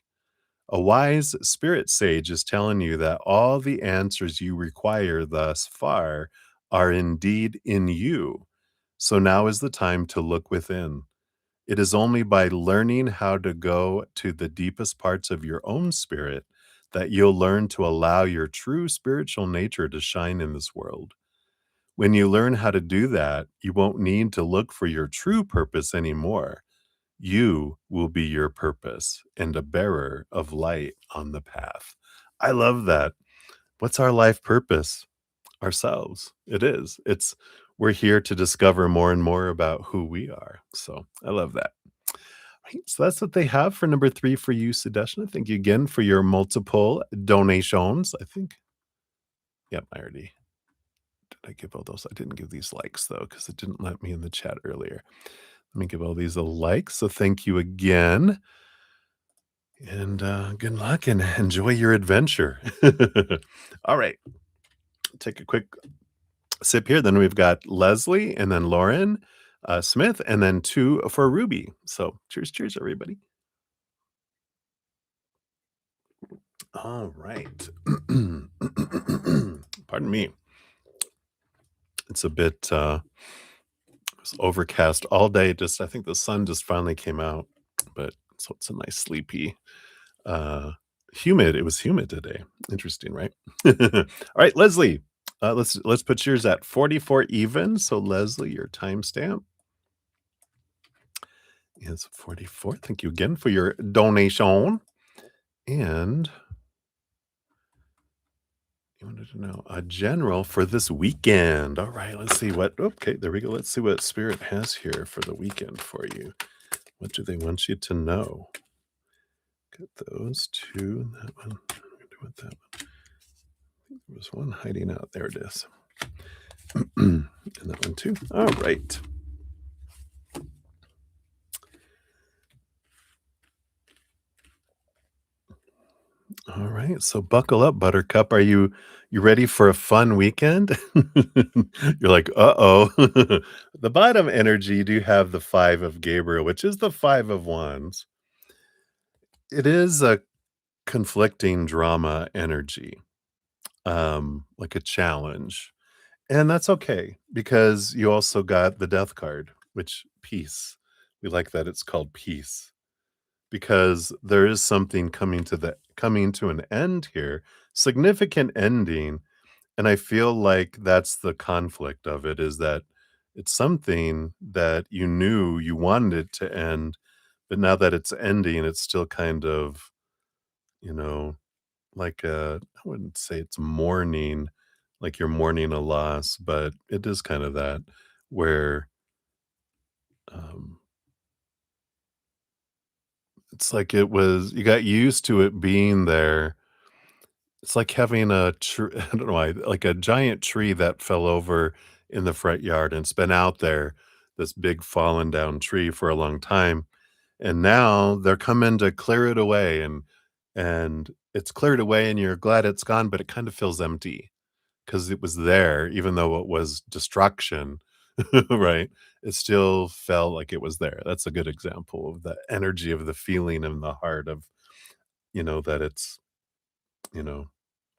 A wise spirit sage is telling you that all the answers you require thus far are indeed in you. So now is the time to look within. It is only by learning how to go to the deepest parts of your own spirit that you'll learn to allow your true spiritual nature to shine in this world. When you learn how to do that, you won't need to look for your true purpose anymore. You will be your purpose and a bearer of light on the path. I love that. What's our life purpose? Ourselves. It is. We're here to discover more and more about who we are. So I love that. Right. So that's what they have for number 3 for you, Sudeshna. Thank you again for your multiple donations. I think, yep, I already did I give all those? I didn't give these likes though, because it didn't let me in the chat earlier. Let me give all these a like. So thank you again. And good luck and enjoy your adventure. All right. Take a quick sip here. Then we've got Leslie and then Lauren Smith and then 2 for Ruby. So cheers, cheers, everybody. All right. Pardon me. It's a bit it's overcast all day. Just I think the sun just finally came out, but so it's a nice sleepy humid. It was humid today. Interesting, right? All right, Leslie. Let's put yours at 44 even. So Leslie, your timestamp is 44. Thank you again for your donation. And you wanted to know a general for this weekend. All right, let's see what. Okay, there we go. Let's see what Spirit has here for the weekend for you. What do they want you to know? Get those two. That one. I'm gonna do with that one. There was one hiding out. There it is. And that one too. All right. All right. So buckle up, Buttercup. Are you ready for a fun weekend? You're like, uh-oh. The bottom energy, you do have the 5 of Gabriel, which is the 5 of Wands. It is a conflicting drama energy, like a challenge. And that's okay because you also got the Death card, which peace. We like that it's called peace because there is something coming to an end here, significant ending. And I feel like that's the conflict of it is that it's something that you knew you wanted it to end, but now that it's ending, it's still kind of, you know, like I wouldn't say it's mourning, like you're mourning a loss, but it is kind of that where um, it's like it was you got used to it being there. It's like having a tree I don't know why, like a giant tree that fell over in the front yard, and it's been out there, this big fallen down tree for a long time, and now they're coming to clear it away, and it's cleared away, and you're glad it's gone, but it kind of feels empty because it was there, even though it was destruction, right? It still felt like it was there. That's a good example of the energy of the feeling in the heart of, that it's, you know,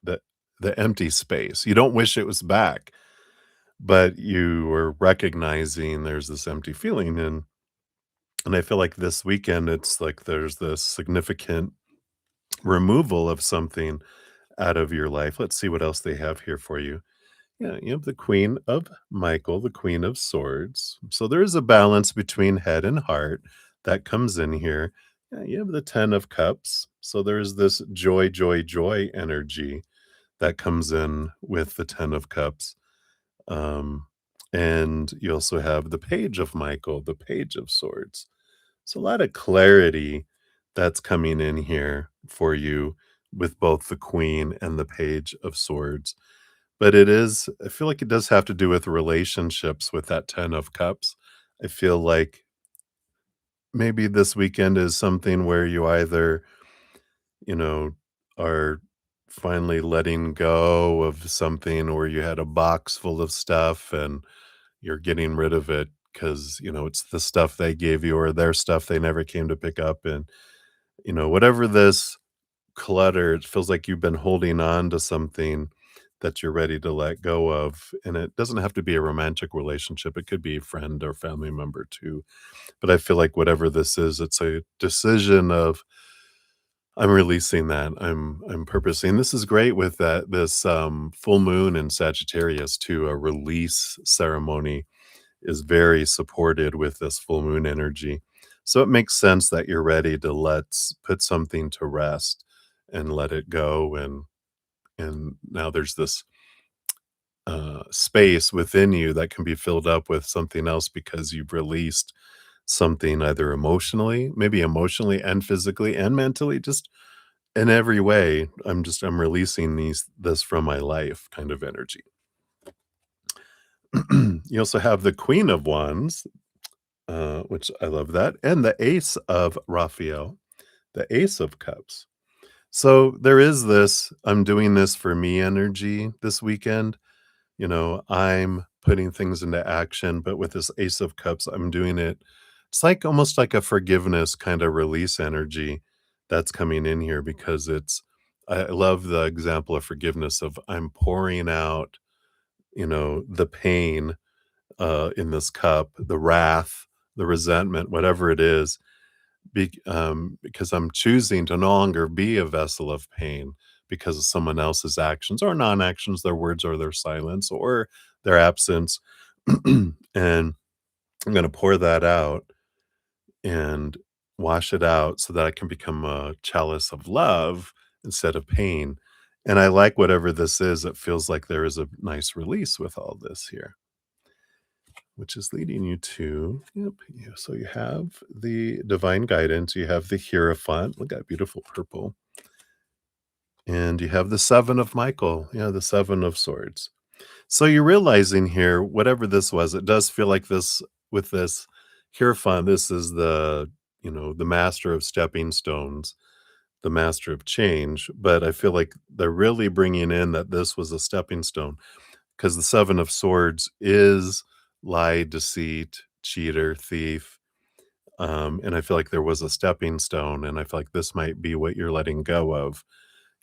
the the empty space. You don't wish it was back, but you were recognizing there's this empty feeling, and I feel like this weekend, it's like there's this significant removal of something out of your life. Let's see what else they have here for you. Yeah, you have the Queen of Michael, the Queen of Swords. So there is a balance between head and heart that comes in here. Yeah, you have the Ten of Cups. So there's this joy, joy, joy energy that comes in with the Ten of Cups. Um, and you also have the Page of Michael, the Page of Swords. So a lot of clarity that's coming in here for you with both the Queen and the Page of Swords. But I feel like it does have to do with relationships with that 10 of cups. I feel like maybe this weekend is something where you either, you know, are finally letting go of something, or you had a box full of stuff and you're getting rid of it because, it's the stuff they gave you or their stuff they never came to pick up. And, whatever this clutter, it feels like you've been holding on to something that you're ready to let go of, and it doesn't have to be a romantic relationship, it could be a friend or family member too, but I feel like whatever this is, it's a decision of, "I'm releasing that, I'm purposing." This is great with full moon in Sagittarius too. A release ceremony is very supported with this full moon energy. So it makes sense that you're ready to put something to rest and let it go, and now there's this space within you that can be filled up with something else because you've released something either emotionally, maybe emotionally and physically and mentally, just in every way. I'm releasing this from my life kind of energy. You also have the Queen of Wands, which I love that, and the Ace of Raphael, the Ace of Cups. So there is this I'm doing this for me energy this weekend. I'm putting things into action, but with this Ace of Cups, I'm doing it. It's like almost like a forgiveness kind of release energy that's coming in here because I love the example of forgiveness of I'm pouring out, the pain in this cup, the wrath, the resentment, whatever it is, because I'm choosing to no longer be a vessel of pain because of someone else's actions or non-actions, their words or their silence or their absence. And I'm going to pour that out and wash it out so that I can become a chalice of love instead of pain. And I like whatever this is. It feels like there is a nice release with all this here, which is leading you to, yep. So you have the divine guidance, you have the Hierophant, look at that beautiful purple, and you have the Seven of Michael, yeah, the Seven of Swords. So you're realizing here, whatever this was, it does feel like this with this Hierophant, this is the master of stepping stones, the master of change. But I feel like they're really bringing in that this was a stepping stone because the Seven of Swords is lie, deceit, cheater, thief. And I feel like there was a stepping stone, and I feel like this might be what you're letting go of.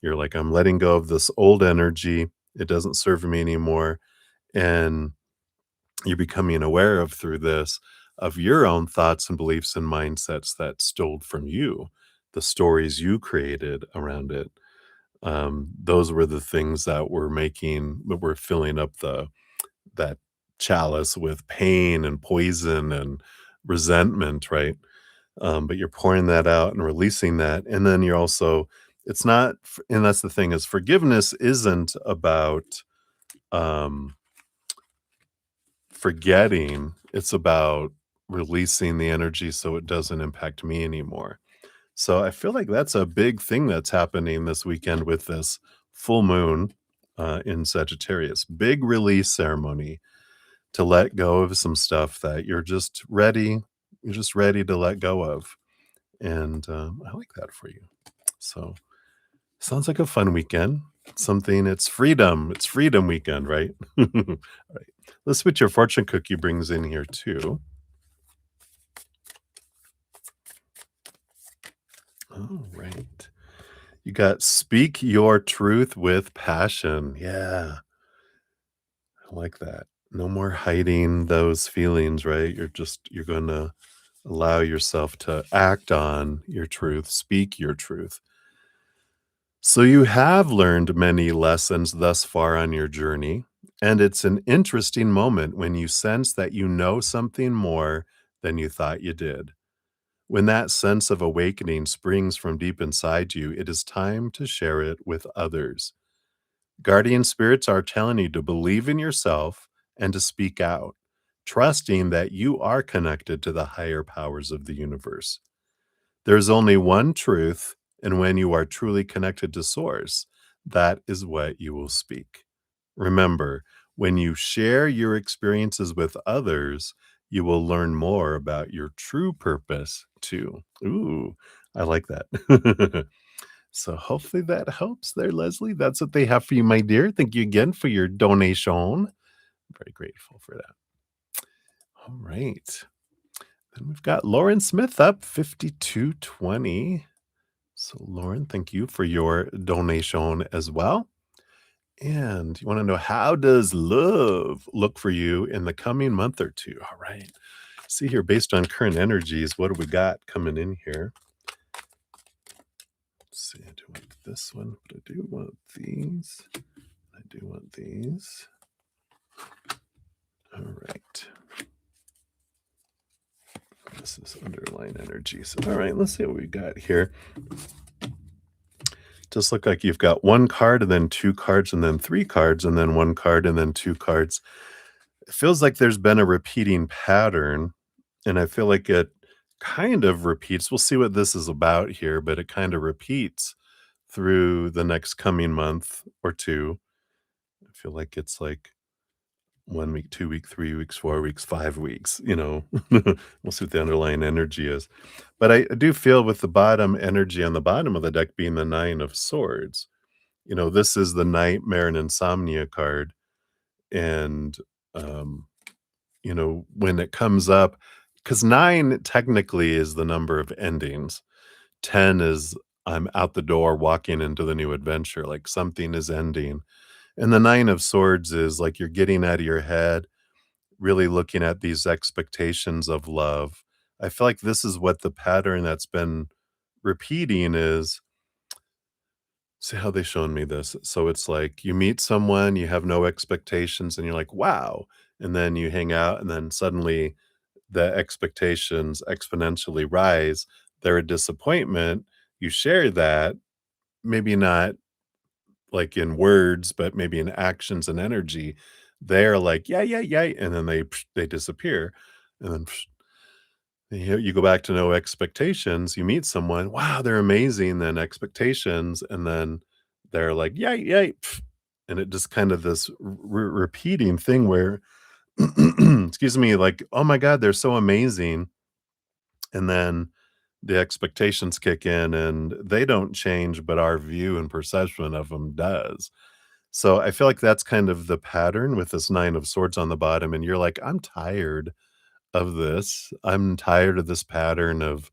You're like, I'm letting go of this old energy. It doesn't serve me anymore. And you're becoming aware of through this of your own thoughts and beliefs and mindsets that stole from you, the stories you created around it. Those were the things that were filling up that chalice with pain and poison and resentment, right? but you're pouring that out and releasing that, and then you're also it's not f and that's the thing is forgiveness isn't about, um, forgetting, it's about releasing the energy so it doesn't impact me anymore. So I feel like that's a big thing that's happening this weekend with this full moon, in Sagittarius. Big release ceremony to let go of some stuff that you're just ready to let go of, and, I like that for you. So, sounds like a fun weekend. Something it's freedom weekend, right? Alright. Let's see what your fortune cookie brings in here too. Alright. You got speak your truth with passion. Yeah, I like that. No more hiding those feelings, right? You're gonna allow yourself to act on your truth, speak your truth. So you have learned many lessons thus far on your journey, and it's an interesting moment when you sense that you know something more than you thought you did. When that sense of awakening springs from deep inside you, it is time to share it with others. Guardian spirits are telling you to believe in yourself and to speak out, trusting that you are connected to the higher powers of the universe. There's only one truth, and when you are truly connected to Source, that is what you will speak. Remember, when you share your experiences with others, you will learn more about your true purpose too. Ooh, I like that. So hopefully that helps there, Leslie. That's what they have for you, my dear. Thank you again for your donation. Very grateful for that. All right. Then we've got Lauren Smith up 5220. So, Lauren, thank you for your donation as well. And you want to know how does love look for you in the coming month or two? All right. See here, based on current energies, what do we got coming in here? Let's see, I do want this one, but I do want these. I do want these. All right. This is underlying energy. So, all right, let's see what we got here. Just look like you've got one card and then two cards and then three cards and then one card and then two cards. It feels like there's been a repeating pattern, and I feel like it kind of repeats. We'll see what this is about here, but it kind of repeats through the next coming month or two. I feel like it's like 1 week, 2 week, 3 weeks, 4 weeks, 5 weeks, we'll see what the underlying energy is. But I do feel with the bottom energy on the bottom of the deck being the Nine of Swords, this is the nightmare and insomnia card. And, um, when it comes up, because nine technically is the number of endings, 10 is I'm out the door walking into the new adventure, like something is ending. And the Nine of Swords is like you're getting out of your head, really looking at these expectations of love. I feel like this is what the pattern that's been repeating is. See how they shown me this. So it's like you meet someone, you have no expectations, and you're like, wow. And then you hang out, and then suddenly the expectations exponentially rise. They're a disappointment. You share that, maybe not like in words, but maybe in actions and energy. They're like, yeah, yeah, yeah. And then they disappear. And then you go back to no expectations. You meet someone, wow, they're amazing. Then expectations, and then they're like, yay, yay, and it just kind of this repeating thing where, excuse me, like, oh my god, they're so amazing, and then the expectations kick in, and they don't change, but our view and perception of them does. So I feel like that's kind of the pattern with this Nine of Swords on the bottom, and you're like, I'm tired of this. I'm tired of this pattern of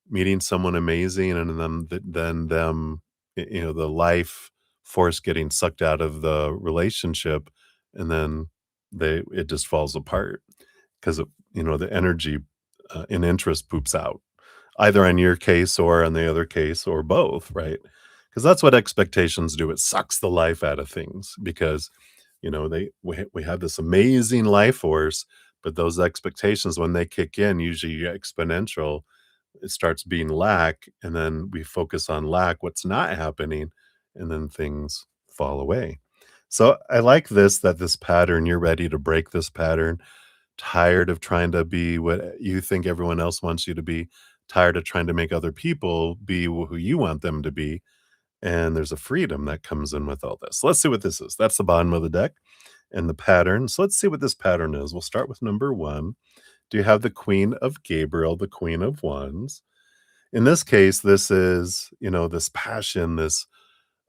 meeting someone amazing and then them, the life force getting sucked out of the relationship, and then it just falls apart because the energy and interest poops out, either on your case or on the other case or both, right? Because that's what expectations do. It sucks the life out of things because, we have this amazing life force, but those expectations, when they kick in, usually exponential, it starts being lack, and then we focus on lack, what's not happening, and then things fall away. So I like this, that this pattern, you're ready to break this pattern, tired of trying to be what you think everyone else wants you to be, tired of trying to make other people be who you want them to be. And there's a freedom that comes in with all this. Let's see what this is. That's the bottom of the deck and the pattern. So let's see what this pattern is. We'll start with number one. Do you have the Queen of Gabriel, the Queen of Wands? In this case, this is, this passion, this,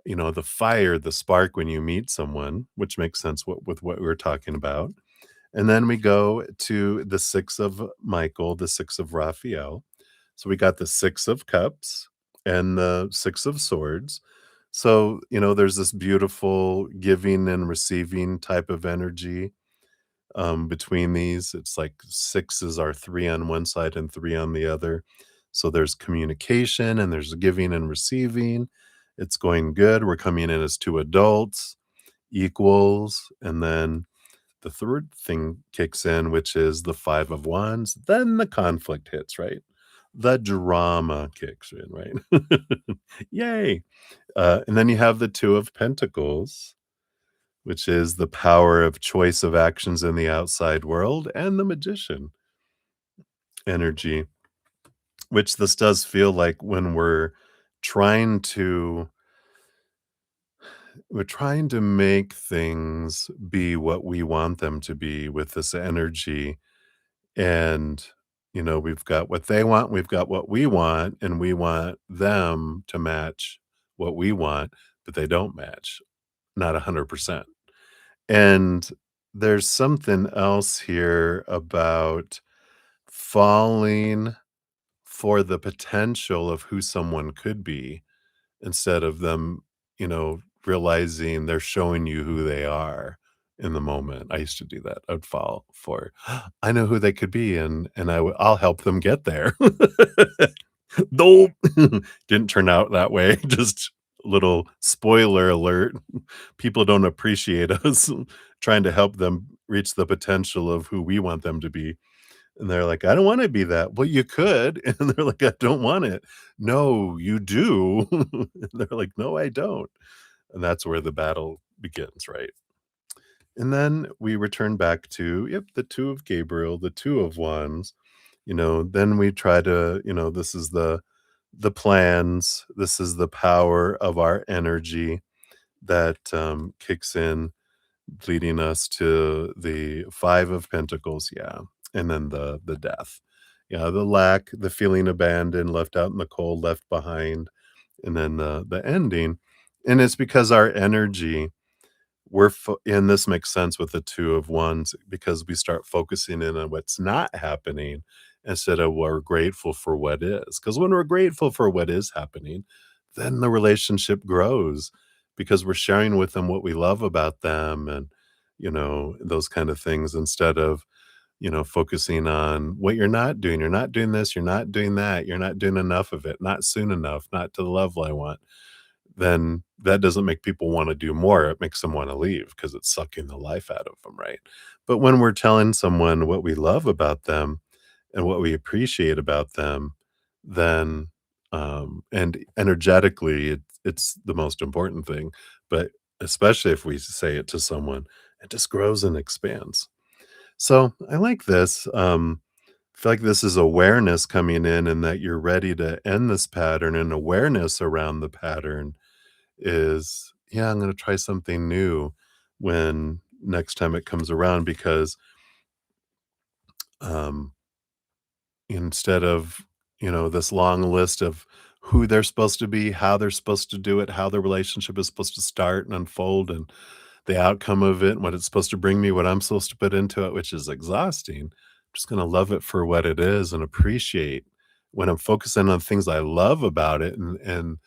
the fire, the spark when you meet someone, which makes sense with what we were talking about. And then we go to the Six of Michael, the Six of Raphael. So we got the Six of Cups and the Six of Swords. So, there's this beautiful giving and receiving type of energy between these. It's like sixes are three on one side and three on the other. So there's communication and there's giving and receiving. It's going good. We're coming in as two adults, equals, and then the third thing kicks in, which is the Five of Wands. Then the conflict hits, right? The drama kicks in, right? Yay. And then you have the Two of Pentacles, which is the power of choice of actions in the outside world, and the Magician energy, which this does feel like when trying to we're trying to make things be what we want them to be with this energy. And, we've got what they want, we've got what we want, and we want them to match what we want, but they don't match, not 100%. And there's something else here about falling for the potential of who someone could be instead of them, realizing they're showing you who they are in the moment. I used to do that. I'd fall for, I know who they could be, and I'll help them get there. Nope, didn't turn out that way. Just a little spoiler alert. People don't appreciate us trying to help them reach the potential of who we want them to be. And they're like, "I don't wanna be that." "Well, you could." And they're like, "I don't want it." "No, you do." And they're like, "No, I don't." And that's where the battle begins, right? And then we return back to, yep, the Two of Gabriel, the Two of Wands. Then we try to, this is the plans, this is the power of our energy that, kicks in, leading us to the Five of Pentacles, yeah, and then the death. Yeah, the lack, the feeling abandoned, left out in the cold, left behind, and then the ending. And it's because our energy, and this makes sense with the Two of Wands, because we start focusing in on what's not happening instead of we're grateful for what is. Because when we're grateful for what is happening, then the relationship grows because we're sharing with them what we love about them, and those kind of things, instead of focusing on what you're not doing. You're not doing this, you're not doing that, you're not doing enough of it, not soon enough, not to the level I want. Then that doesn't make people wanna do more, it makes them wanna leave because it's sucking the life out of them, right? But when we're telling someone what we love about them and what we appreciate about them, then, and energetically, it's the most important thing, but especially if we say it to someone, it just grows and expands. So, I like this, I feel like this is awareness coming in, and that you're ready to end this pattern, and awareness around the pattern is, yeah, I'm gonna try something new when next time it comes around, because, um, instead of, this long list of who they're supposed to be, how they're supposed to do it, how the relationship is supposed to start and unfold, and the outcome of it, and what it's supposed to bring me, what I'm supposed to put into it, which is exhausting. I'm just gonna love it for what it is and appreciate when I'm focusing on things I love about it, and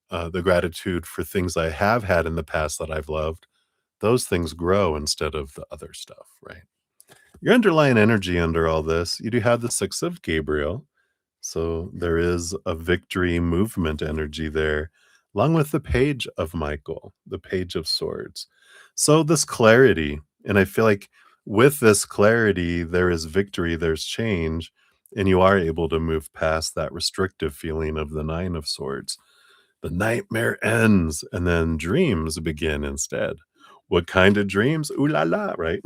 the gratitude for things I have had in the past that I've loved. Those things grow instead of the other stuff, right? Your underlying energy under all this, you do have the Six of Gabriel, so there is a victory movement energy there, along with the Page of Michael, the Page of Swords. So this clarity, and I feel like with this clarity, there is victory, there's change, and you are able to move past that restrictive feeling of the 9 of swords. The nightmare ends, and then dreams begin instead. What kind of dreams? Ooh la la, right?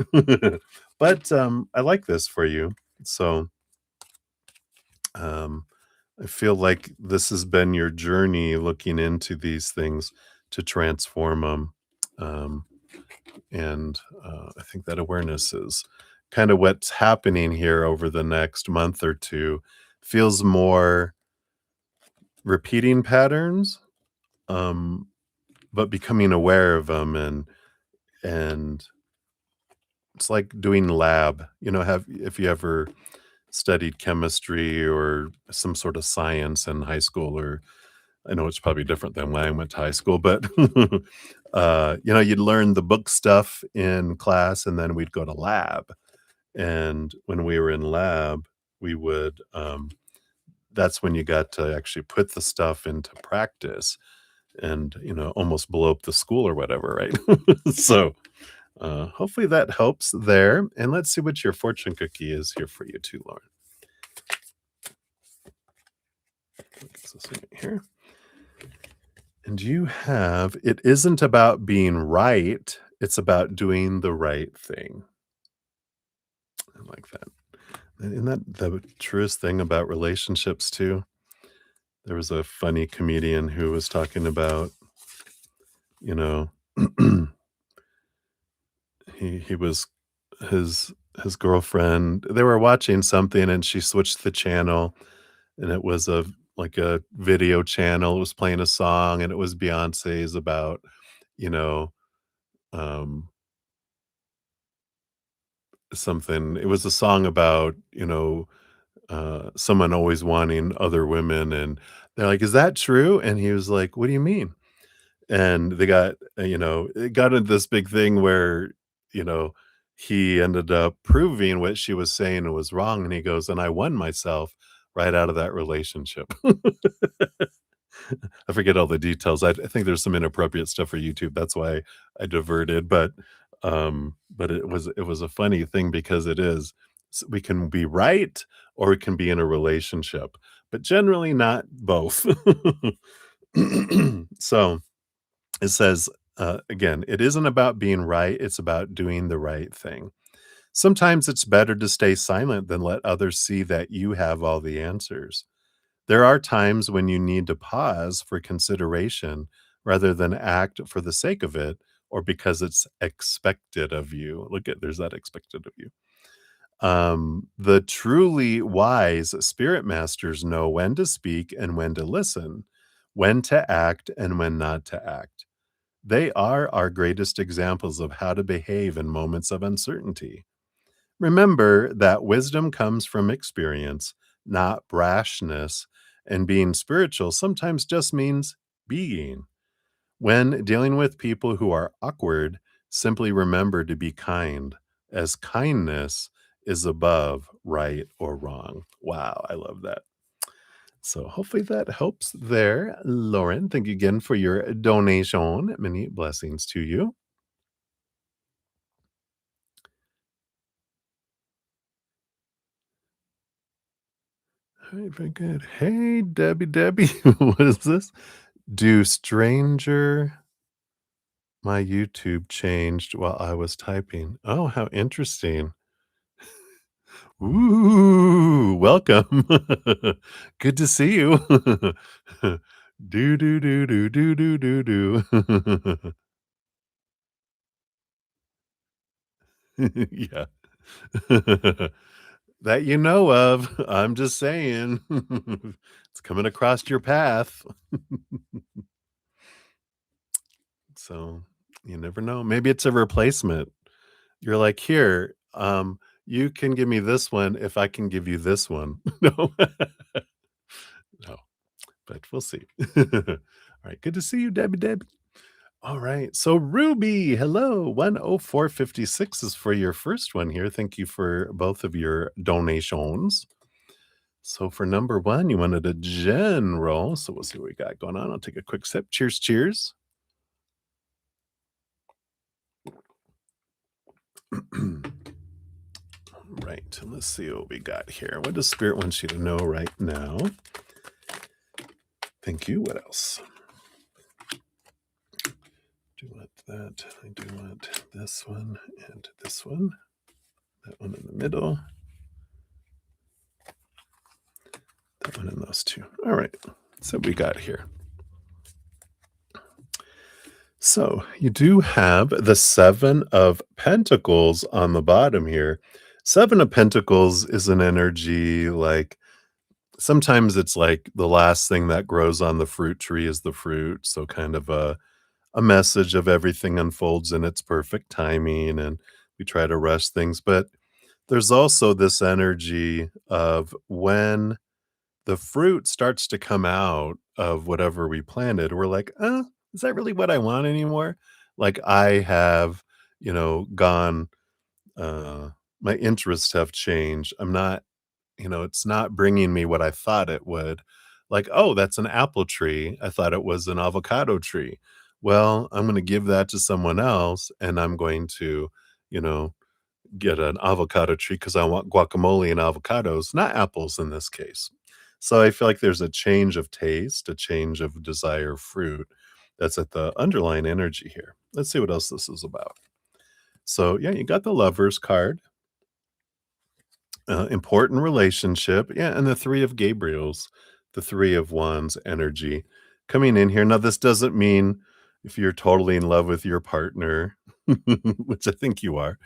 But, I like this for you. So, um, I feel like this has been your journey looking into these things to transform them. Um, and I think that awareness is kind of what's happening here over the next month or two. Feels more repeating patterns, um, but becoming aware of them, and it's like doing lab. Have if you ever studied chemistry or some sort of science in high school, or I know it's probably different than when I went to high school, but you'd learn the book stuff in class, and then we'd go to lab. And when we were in lab, we would that's when you got to actually put the stuff into practice and, almost blow up the school or whatever, right? So, hopefully that helps there. And let's see what your fortune cookie is here for you too, Lauren. What's this one here? And you have, it isn't about being right, it's about doing the right thing. I like that. And isn't that the truest thing about relationships too? There was a funny comedian who was talking about, you know, he was his girlfriend, they were watching something and she switched the channel, and it was like a video channel. It was playing a song, and it was Beyonce's about, you know, um, something. It was a song about, someone always wanting other women, and they're like, "Is that true?" And he was like, "What do you mean?" And they got, it got into this big thing where, you know, he ended up proving what she was saying was wrong, and he goes, "And I won myself right out of that relationship." I forget all the details. I think there's some inappropriate stuff for YouTube. That's why I diverted, but it was a funny thing because it is we can be right or we can be in a relationship, but generally not both. So it says, again, it isn't about being right, it's about doing the right thing. Sometimes it's better to stay silent than let others see that you have all the answers. There are times when you need to pause for consideration rather than act for the sake of it or because it's expected of you. Look at, there's that expected of you. The truly wise spirit masters know when to speak and when to listen, when to act and when not to act. They are our greatest examples of how to behave in moments of uncertainty. Remember that wisdom comes from experience, not brashness, and being spiritual sometimes just means being. When dealing with people who are awkward, simply remember to be kind, as kindness is above right or wrong. Wow, I love that. So hopefully that helps there, Lauren. Thank you again for your donation. Many blessings to you. All right, very good. Hey, Debbie, Debbie, what is this? Do stranger my YouTube changed while I was typing. Oh, how interesting. Ooh, welcome. Good to see you. Do, do, do, do, do, do, do, do. Yeah. That you know of. I'm just saying. It's coming across your path. So, you never know. Maybe it's a replacement. You're like, "Here, you can give me this one if I can give you this one." No. No, but we'll see. Alright, good to see you, Debbie Debbie. Alright, so Ruby, hello, 10456 is for your first one here. Thank you for both of your donations. So for number 1, you wanted a general, so we'll see what we got going on. I'll take a quick sip. Cheers, cheers. right, and let's see what we got here. What does Spirit want you to know right now? Thank you. What else? Do want that. I do want this one and this one. That one in the middle. That one and those two. All right. So we got here. So you do have the Seven of Pentacles on the bottom here. Seven of Pentacles is an energy like sometimes it's like the last thing that grows on the fruit tree is the fruit. So kind of a message of everything unfolds in its perfect timing and we try to rush things. But there's also this energy of when the fruit starts to come out of whatever we planted, we're like, is that really what I want anymore? Like I have, gone, uh, my interests have changed. I'm not, it's not bringing me what I thought it would. Like, oh, that's an apple tree. I thought it was an avocado tree. Well, I'm going to give that to someone else and I'm going to, you know, get an avocado tree because I want guacamole and avocados, not apples in this case. So I feel like there's a change of taste, a change of desire of fruit that's at the underlying energy here. Let's see what else this is about. So, yeah, you got the Lovers card, important relationship. Yeah, and the Three of Gabriels, the Three of Wands energy coming in here. Now, this doesn't mean if you're totally in love with your partner, which I think you are,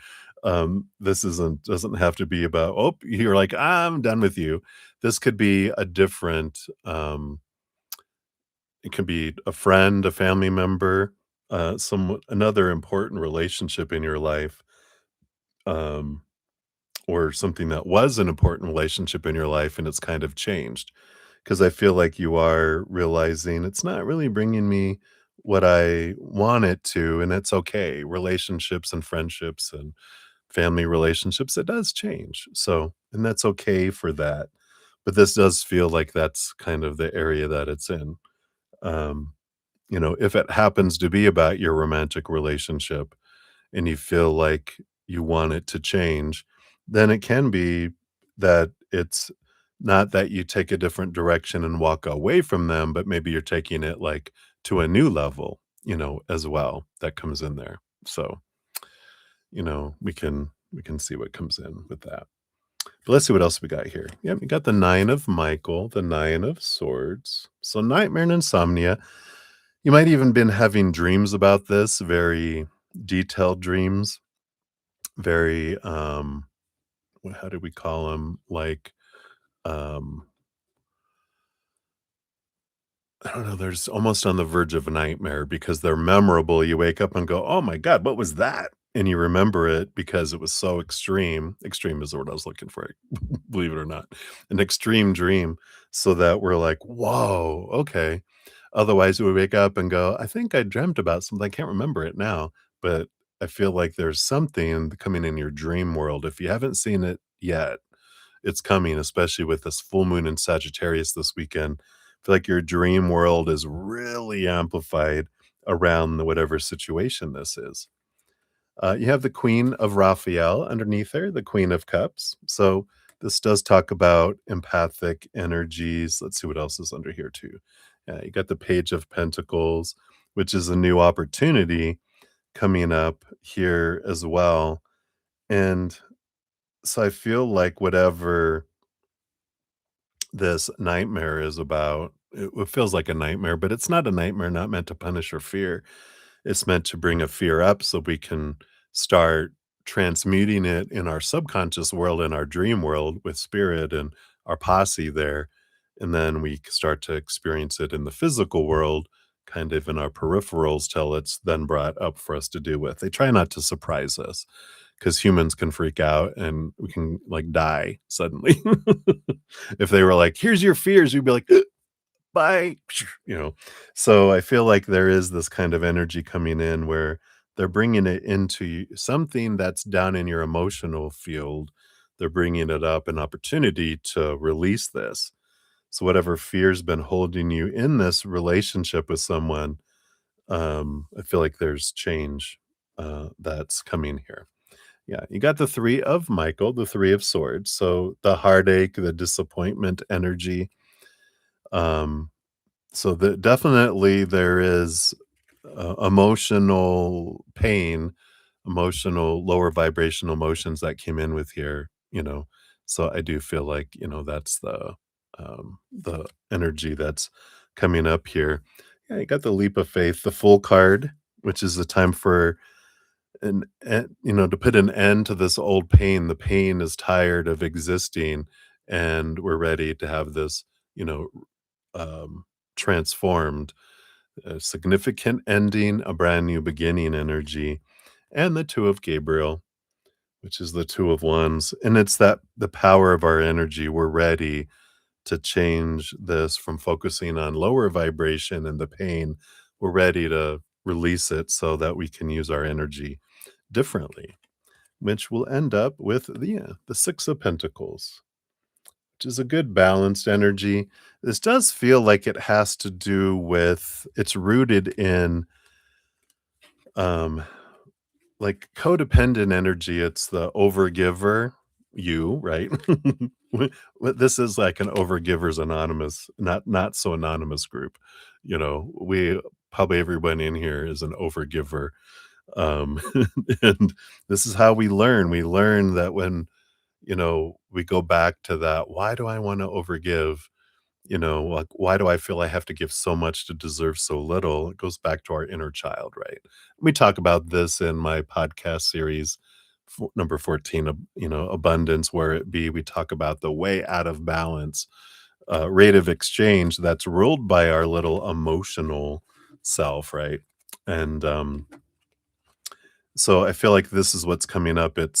this doesn't have to be about, oh, you're like, I'm done with you. This could be a different, it can be a friend, a family member, another important relationship in your life, um, or something that was an important relationship in your life and it's kind of changed. Because I feel like you are realizing it's not really bringing me what I want it to, and it's okay. Relationships and friendships and family relationships, it does change. So, and that's okay for that. But this does feel like that's kind of the area that it's in. Um, if it happens to be about your romantic relationship and you feel like you want it to change, then it can be that it's not that you take a different direction and walk away from them, but maybe you're taking it like to a new level, as well that comes in there. So, we can see what comes in with that. But let's see what else we got here. Yep, we got the Nine of Michael, the Nine of Swords. So nightmare and insomnia. You might even been having dreams about this, very detailed dreams, very how do we call them? Like um I don't know, there's almost on the verge of a nightmare because they're memorable. You wake up and go, "Oh my god, what was that?" And you remember it because it was so extreme. Extreme is the word I was looking for, believe it or not. An extreme dream, so that we're like, "Whoa, okay." Otherwise, we wake up and go, "I think I dreamt about something. I can't remember it now." But I feel like there's something coming in your dream world. If you haven't seen it yet, it's coming, especially with this full moon in Sagittarius this weekend. I feel like your dream world is really amplified around whatever situation this is. You have the Queen of Raphael underneath there, the Queen of Cups. So this does talk about empathic energies. Let's see what else is under here too. You got the Page of Pentacles, which is a new opportunity coming up here as well. And so I feel like whatever this nightmare is about, it feels like a nightmare, but it's not a nightmare, not meant to punish or fear. It's meant to bring a fear up so we can start transmuting it in our subconscious world, in our dream world with spirit and our posse there. And then we start to experience it in the physical world, kind of in our peripherals, till it's then brought up for us to deal with. They try not to surprise us because humans can freak out and we can like die suddenly. If they were like, here's your fears, we'd be like, bye, so I feel like there is this kind of energy coming in where they're bringing it into something that's down in your emotional field. They're bringing it up, an opportunity to release this. So whatever fear's been holding you in this relationship with someone, I feel like there's change that's coming here. Yeah, you got the 3 of Michael, the 3 of swords, so the heartache, the disappointment energy, um, so definitely there is, emotional pain, emotional lower vibrational emotions that came in with here, so I do feel like, that's the energy that's coming up here. Yeah, you got the leap of faith, the full card, which is the time for to put an end to this old pain. The pain is tired of existing, and we're ready to have this, you know, um, transformed, a significant ending, a brand new beginning energy, and the two of Gabriel, which is the two of wands, and it's that the power of our energy. We're ready to change this from focusing on lower vibration and the pain. We're ready to release it so that we can use our energy differently, which will end up with the 6 of Pentacles, which is a good balanced energy. This does feel like it has to do with it's rooted in, um, like, codependent energy. It's the overgiver, you, right? This is like an Overgivers Anonymous, not so anonymous group. We probably everyone in here is an overgiver. Um, and this is how we learn. We learn that when, we go back to that, why do I want to overgive? Like, why do I feel I have to give so much to deserve so little? It goes back to our inner child, right? We talk about this in my podcast series, number 14, abundance, where it be. We talk about the way out of balance, rate of exchange that's ruled by our little emotional self, right? And, so I feel like this is what's coming up. It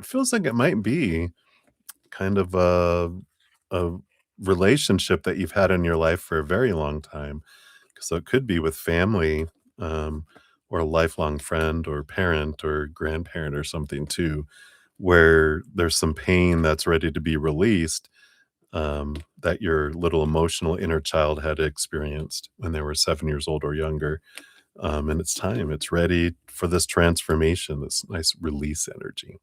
feels like it might be kind of a relationship that you've had in your life for a very long time. So it could be with family, um, or a lifelong friend or parent or grandparent or something too, where there's some pain that's ready to be released, that your little emotional inner child had experienced when they were 7 years old or younger. And it's time. It's ready for this transformation, this nice release energy.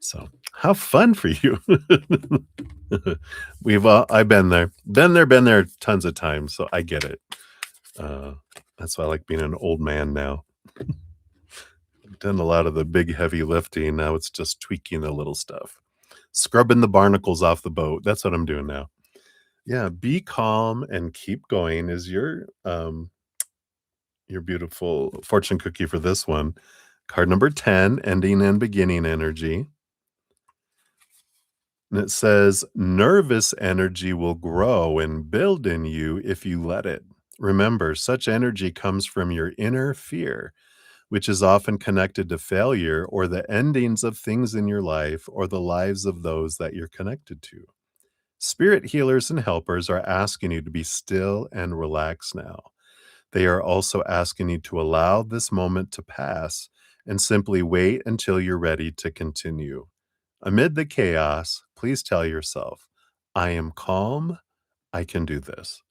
So, how fun for you. I've been there tons of times, so I get it. Uh, that's why I like being an old man now. I've done a lot of the big heavy lifting, now it's just tweaking the little stuff. Scrubbing the barnacles off the boat, that's what I'm doing now. Yeah, be calm and keep going is your beautiful fortune cookie for this one. Card number 10, ending and beginning energy. And it says, nervous energy will grow and build in you if you let it. Remember, such energy comes from your inner fear, which is often connected to failure or the endings of things in your life or the lives of those that you're connected to. Spirit healers and helpers are asking you to be still and relax now. They are also asking you to allow this moment to pass and simply wait until you're ready to continue. Amid the chaos, please tell yourself, I am calm, I can do this.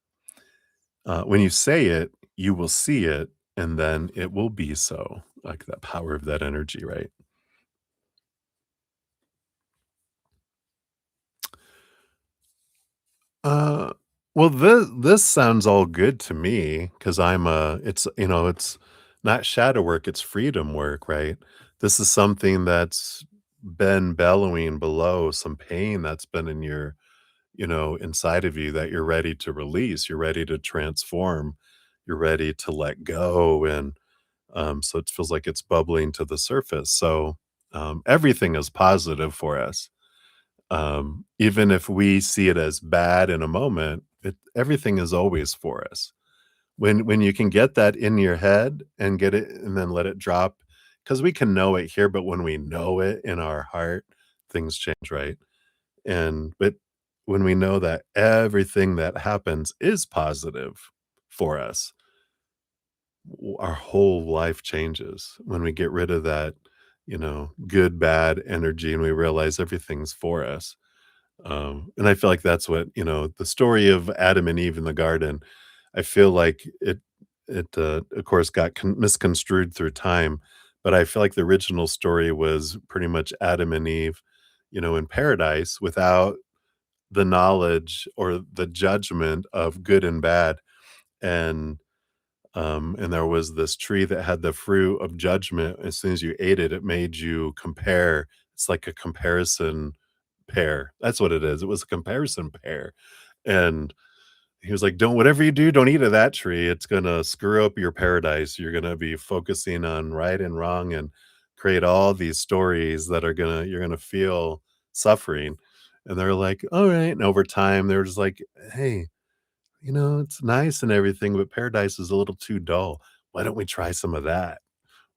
When you say it, you will see it, and then it will be so. Like the power of that energy, right? Uh, well, this sounds all good to me because it's not shadow work, it's freedom work, right? This is something that's been bellowing below, some pain that's been in inside of you that you're ready to release, you're ready to transform, you're ready to let go. And so it feels like it's bubbling to the surface. So everything is positive for us. Even if we see it as bad in a moment, everything is always for us. When you can get that in your head and get it and then let it drop, because we can know it here, but when we know it in our heart, things change, right? But when we know that everything that happens is positive for us, our whole life changes when we get rid of that, good, bad energy and we realize everything's for us. And I feel like that's what, the story of Adam and Eve in the garden, I feel like it of course, got misconstrued through time, but I feel like the original story was pretty much Adam and Eve, in paradise without the knowledge or the judgment of good and bad, and and there was this tree that had the fruit of judgment. As soon as you ate it, it made you compare. It's like a comparison pear. That's what it is. It was a comparison pear. And he was like, "Don't whatever you do, don't eat of that tree. It's gonna screw up your paradise. You're gonna be focusing on right and wrong and create all these stories that are gonna you're gonna feel suffering." And they're like, "All right." And over time, they're just like, "Hey, it's nice and everything, but paradise is a little too dull. Why don't we try some of that?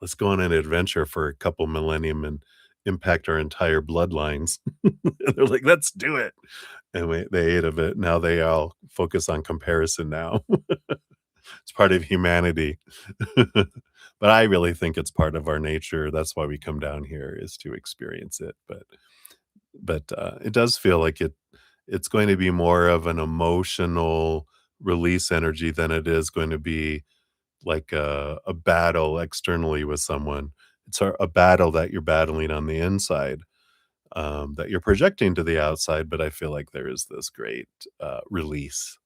Let's go on an adventure for a couple millennium and impact our entire bloodlines." And they're like, "Let's do it." And they ate of it. Now they all focus on comparison now. It's part of humanity. But I really think it's part of our nature. That's why we come down here is to experience it. But it does feel like it's going to be more of an emotional release energy than it is going to be like a battle externally with someone. It's a battle that you're battling on the inside, that you're projecting to the outside, but I feel like there is this great, release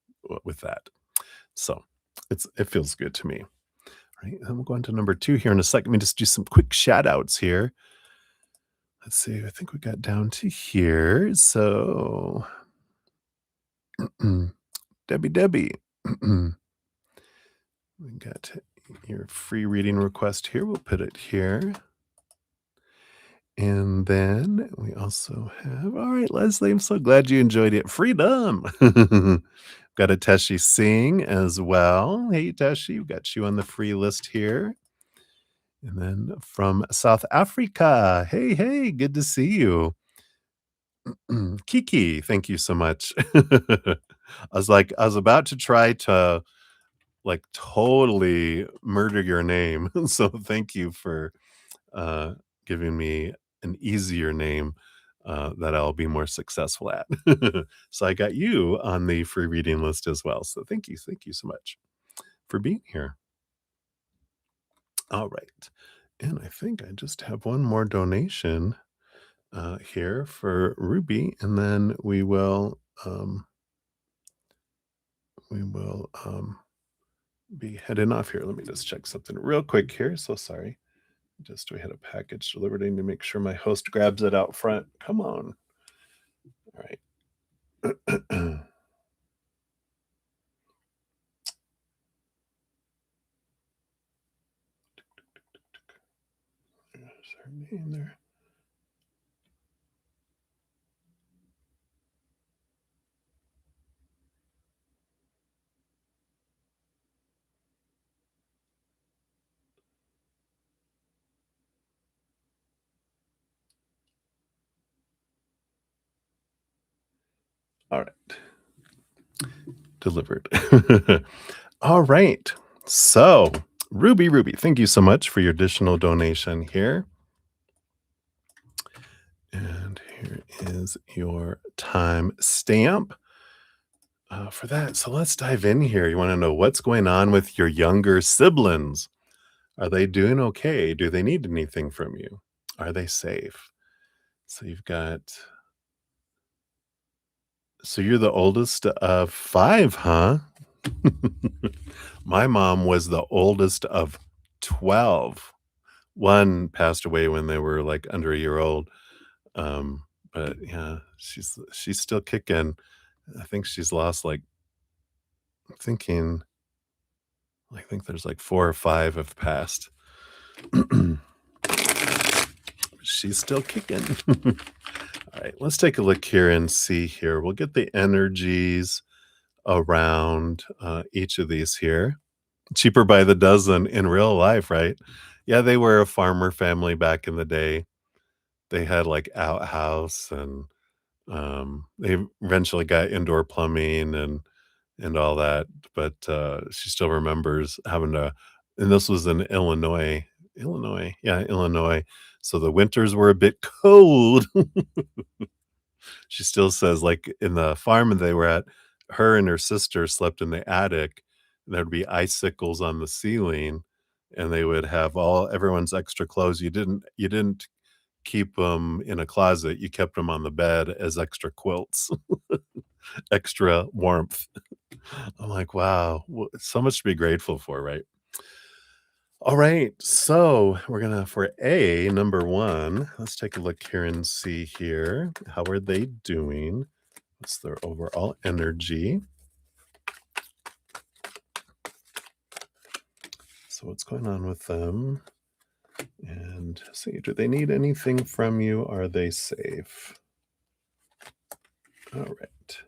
with that. So, it feels good to me, right? And we'll go on to number 2 here in a second. Let me just do some quick shout outs here. Let's see, I think we got down to here. So, Debbie. We got your free reading request here. We'll put it here. And then we also have, all right, Leslie, I'm so glad you enjoyed it. Freedom. Got a Teshi Singh as well. Hey, Teshi, we got you on the free list here. And then from South Africa, hey, good to see you. Kiki, thank you so much. I was about to try to like totally murder your name. So thank you for uh, giving me an easier name that I'll be more successful at. So I got you on the free reading list as well. So thank you so much for being here. All right, and I think I just have one more donation here for Ruby, and then we will be heading off here. Let me just check something real quick here. So sorry. Just we had a package delivered. I need to make sure my host grabs it out front. Come on. All right. There's her name there. All right. Delivered. All right. So, Ruby, thank you so much for your additional donation here. And here is your time stamp for that. So let's dive in here. You want to know what's going on with your younger siblings? Are they doing okay? Do they need anything from you? Are they safe? So so you're the oldest of 5, huh? My mom was the oldest of 12. One passed away when they were, like, under a year old, but yeah, she's still kicking. I think she's lost, like I'm thinking I think there's, like, 4 or 5 have passed. She's still kicking. All right, let's take a look here and see here. We'll get the energies around, each of these here. Cheaper by the dozen in real life, right? Yeah, they were a farmer family back in the day. They had, like, outhouse and, they eventually got indoor plumbing and all that, but, she still remembers having to and this was in Illinois. Illinois, yeah, Illinois. So the winters were a bit cold. She still says, like, in the farm they were at, her and her sister slept in the attic, and there'd be icicles on the ceiling, and they would have all everyone's extra clothes. You didn't keep them in a closet, you kept them on the bed as extra quilts, extra warmth. I'm like, "Wow, so much to be grateful for," right? All right, so we're gonna for A, number 1, let's take a look here and see here. How are they doing? What's their overall energy? So what's going on with them? And see, do they need anything from you? Are they safe? All right.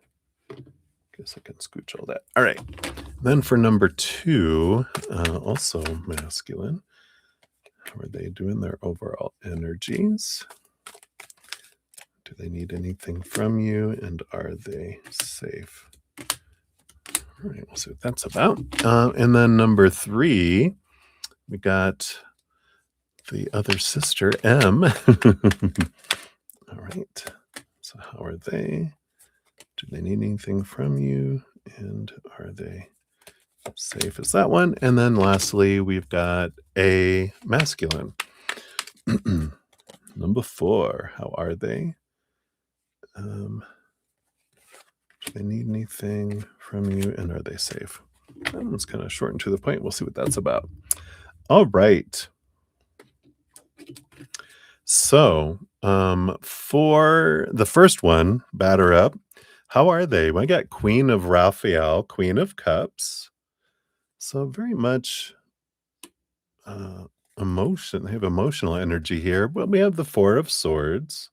Guess I can scooch all that. All right. Then for number 2, also masculine. How are they doing their overall energies? Do they need anything from you? And are they safe? All right, we'll see what that's about. And then number 3, we got the other sister, M. All right. So how are they? Do they need anything from you? And are they safe? Is that one? And then lastly, we've got A, masculine. Number 4, how are they? Do they need anything from you? And are they safe? That one's kind of short and to the point. We'll see what that's about. All right. So, for the first one, batter up. How are they? Well, I got Queen of Raphael, Queen of Cups. So very much emotion. They have emotional energy here. Well, we have the Four of Swords,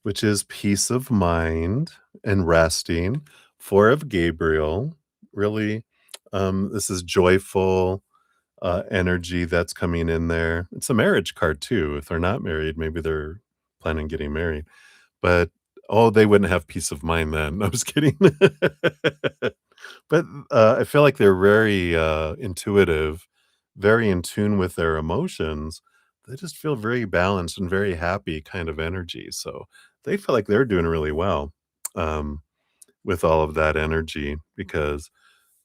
which is peace of mind and resting. Four of Gabriel, really, this is joyful energy that's coming in there. It's a marriage card too. If they're not married, maybe they're planning on getting married. But oh, they wouldn't have peace of mind then. I was kidding. But I feel like they're very intuitive, very in tune with their emotions. They just feel very balanced and very happy kind of energy. So they feel like they're doing really well um, with all of that energy because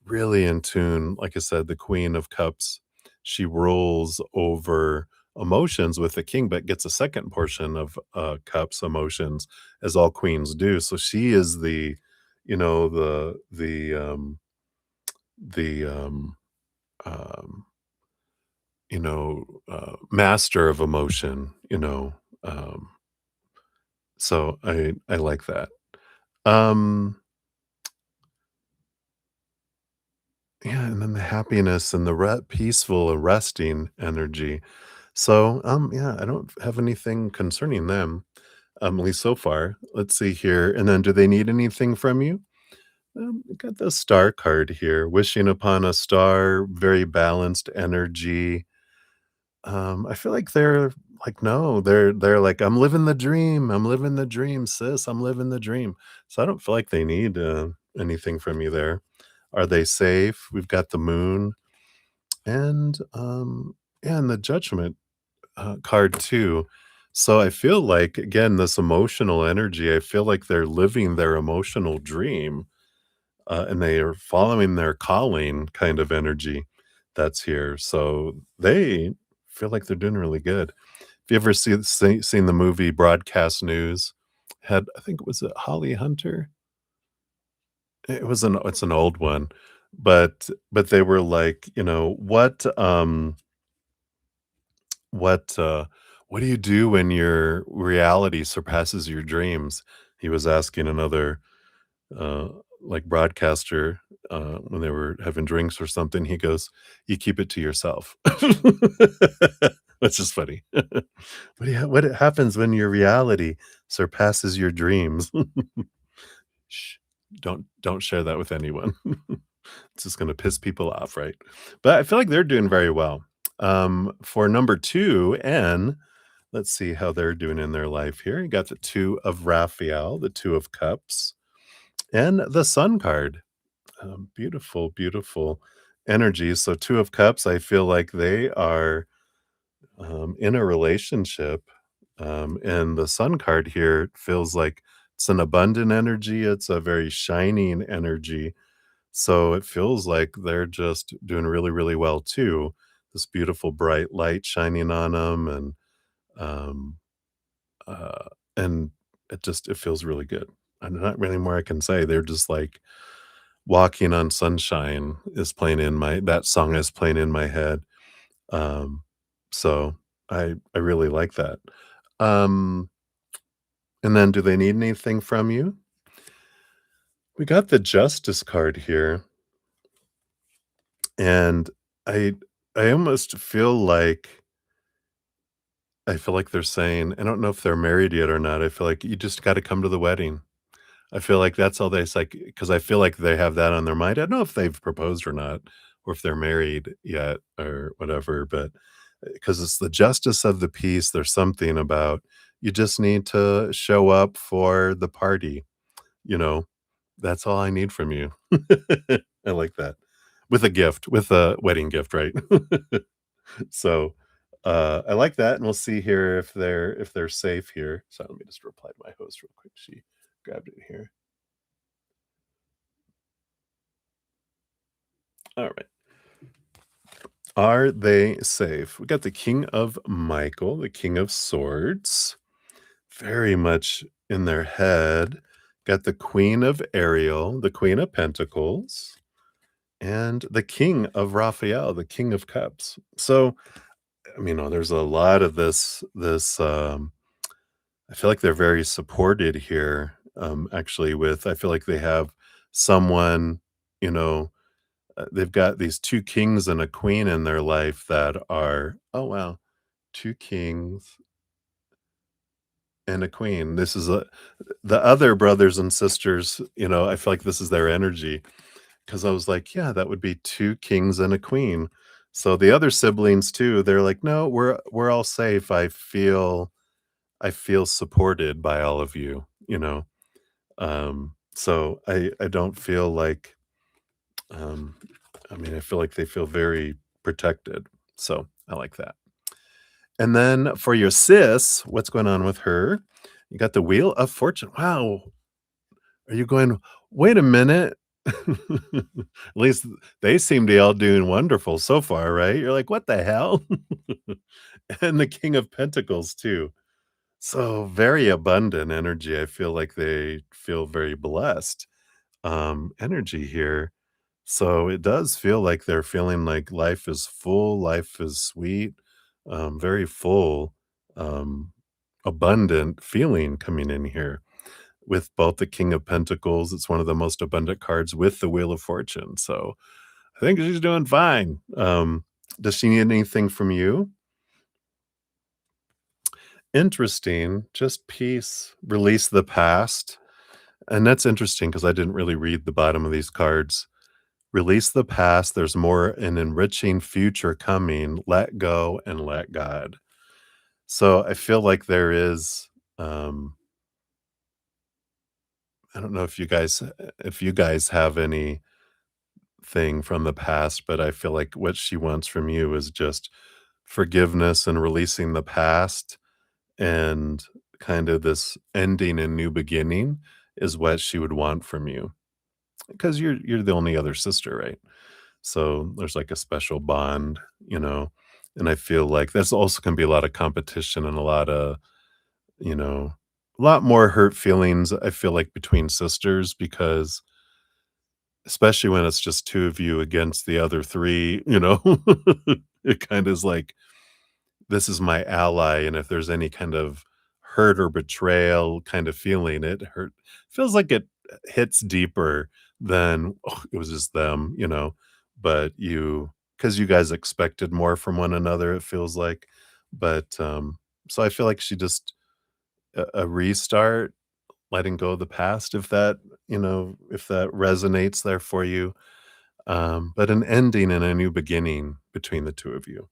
really in tune. Like I said, the Queen of Cups, she rules over emotions with the king, but gets a second portion of cups emotions, as all queens do. So she is the, you know, the um, master of emotion. So I like that. Um, Yeah, and then the happiness and the peaceful and resting energy. So, yeah, I don't have anything concerning them, at least so far. Let's see here. And then, do they need anything from you? We got the star card here, wishing upon a star, very balanced energy. I feel like they're like, no, they're like, I'm living the dream. I'm living the dream, sis. I'm living the dream. So I don't feel like they need anything from you there. Are they safe? We've got the moon and yeah, and the judgment card too. So I feel like again, this emotional energy, I feel like they're living their emotional dream and they are following their calling kind of energy that's here. So they feel like they're doing really good. If you ever seen the movie Broadcast News, had I think it was Holly Hunter. It's an old one, but they were like, what, what do you do when your reality surpasses your dreams? He was asking another, uh, like, broadcaster, when they were having drinks or something. He goes, "You keep it to yourself." Which is funny. What happens when your reality surpasses your dreams? Shh, don't share that with anyone. It's just gonna piss people off, right? But I feel like they're doing very well. For number 2, N, let's see how they're doing in their life here. You got the 2 of Raphael, the 2 of Cups, and the Sun card. Beautiful, beautiful energy. So 2 of Cups, I feel like they are, in a relationship, and the Sun card here feels like it's an abundant energy, it's a very shining energy. So it feels like they're just doing really, really well too. this beautiful bright light shining on them, um, uh, and it feels really good. And not really more I can say. They're just like "Walking on Sunshine" is playing in my that song is playing in my head. Um, so I really like that. Um, and then do they need anything from you? We got the Justice card here, and I I almost feel like they're saying I don't know if they're married yet or not. I feel like you just gotta come to the wedding. I feel like that's all they it's like because I feel like they have that on their mind. I don't know if they've proposed or not, or if they're married yet or whatever, but because it's the justice of the peace, there's something about you just need to show up for the party, you know? That's all I need from you. I like that. With a gift, with a wedding gift, right? So, I like that, and we'll see here if they're safe here. So let me just reply to my host real quick. She grabbed it here. Alright. Are they safe? We got the King of Michael, the King of Swords, very much in their head. Got the Queen of Ariel, the Queen of Pentacles, and the King of Raphael, the King of Cups. So, I mean, there's a lot of this, I feel like they're very supported here, actually I feel like they have someone, you know, they've got these 2 kings and a queen in their life that are oh, wow, 2 kings and a queen. This is the other brothers and sisters, I feel like this is their energy. 'Cause I was like, "Yeah, that would be 2 kings and a queen." So the other siblings too, they're like, "No, we're all safe. I feel supported by all of you," you know? So I don't feel like, um I mean, I feel like they feel very protected. So I like that. And then for your sis, what's going on with her? You got the Wheel of Fortune. Wow. Are you going, "Wait a minute." At least they seem to be all doing wonderful so far, right? You're like, "What the hell?" And the King of Pentacles too. So, very abundant energy. I feel like they feel very blessed, energy here. So, it does feel like they're feeling like life is full, life is sweet, very full, um, abundant feeling coming in here with both the King of Pentacles. It's one of the most abundant cards with the Wheel of Fortune. So I think she's doing fine. Does she need anything from you? Interesting. Just peace, release the past. And that's interesting because I didn't really read the bottom of these cards. Release the past. There's more an enriching future coming. Let go and let God. So I feel like there is um I don't know if you guys have any thing from the past, but I feel like what she wants from you is just forgiveness and releasing the past and kind of this ending and new beginning is what she would want from you because you're the only other sister, right? So there's like a special bond, you know. And I feel like there's also going to be a lot of competition and a lot of, you know, a lot more hurt feelings, I feel like, between sisters because especially when it's just 2 of you against the other 3, you know? It kinda is like, "This is my ally, and if there's any kind of hurt or betrayal kind of feeling, it feels like it hits deeper than, "Oh, it was just them," you know? But because you guys expected more from one another, it feels like. But, so I feel like she just a restart, letting go of the past, if that resonates there for you. But an ending and a new beginning between the 2 of you,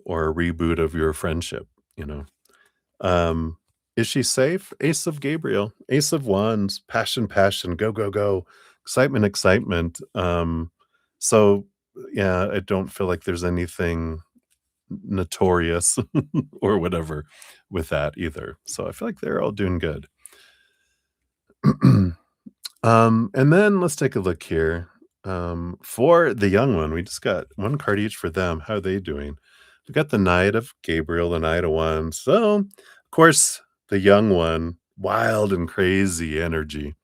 or a reboot of your friendship, you know? Um, is she safe? Ace of Gabriel, Ace of Wands, passion, passion, go, go, go, excitement, excitement. So, yeah, I don't feel like there's anything notorious or whatever with that either. So I feel like they're all doing good. And then let's take a look here. For the young one, we just got 1 card each for them. How are they doing? We got the Knight of Gabriel, the Knight of Wands. So, of course, the young one, wild and crazy energy.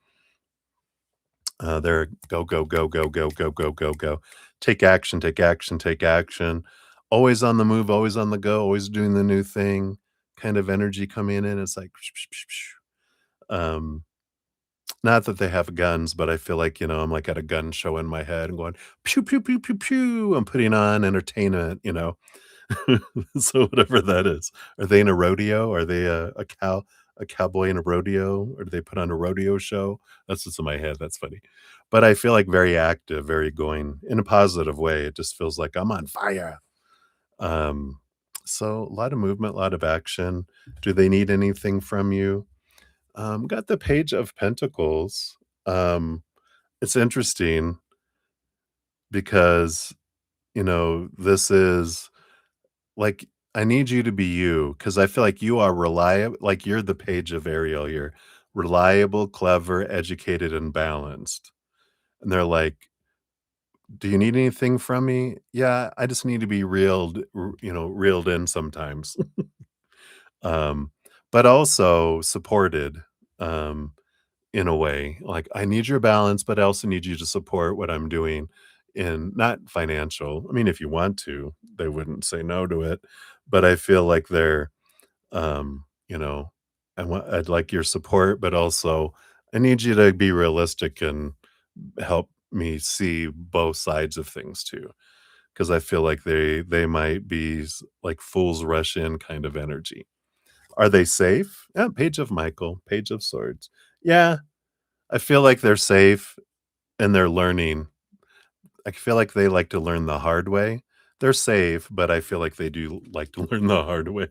They're go, go, go, go, go, go, go, go, go. Take action, take action, take action. Always on the move, always on the go, always doing the new thing kind of energy coming in. It's like, um, not that they have guns, but I feel like, I'm like at a gun show in my head and going, pew, pew, pew, pew, pew. I'm putting on entertainment. So whatever that is. Are they in a rodeo? Are they a cowboy in a rodeo? Or do they put on a rodeo show? That's what's in my head. That's funny. But I feel like very active, very going in a positive way. It just feels like I'm on fire. Um, so a lot of movement, a lot of action. Do they need anything from you? Got the Page of Pentacles. It's interesting because, this is like, I need you to be you because I feel like you are reliable. Like you're the Page of Ariel. You're reliable, clever, educated, and balanced. And they're like, do you need anything from me? Yeah, I just need to be reeled in sometimes. um, but also supported. Um, In a way, like, I need your balance, but I also need you to support what I'm doing in not financial. I mean, if you want to, they wouldn't say no to it, but I feel like they're, you know, I'd like your support, but also I need you to be realistic and help me see both sides of things too, because I feel like they might be like fools rush in kind of energy. Are they safe? Yeah, Page of Michael, Page of Swords. Yeah, I feel like they're safe and they're learning. I feel like they like to learn the hard way. They're safe, but I feel like they do like to learn the hard way.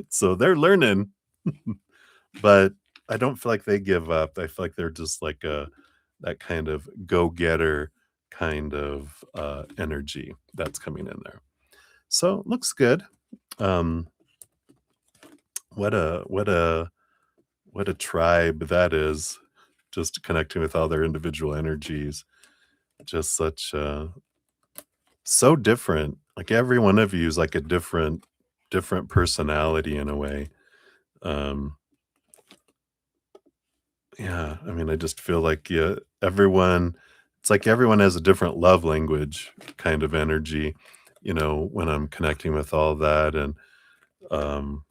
So they're learning, but I don't feel like they give up. I feel like they're just like that kind of go-getter kind of energy that's coming in there. So looks good. Um, what a tribe that is. Just connecting with all their individual energies. Just such, so different. Like, every one of you is like a different personality in a way. Um, yeah, I mean, I just feel like, yeah, everyone it's like everyone has a different love language kind of energy, when I'm connecting with all that, and,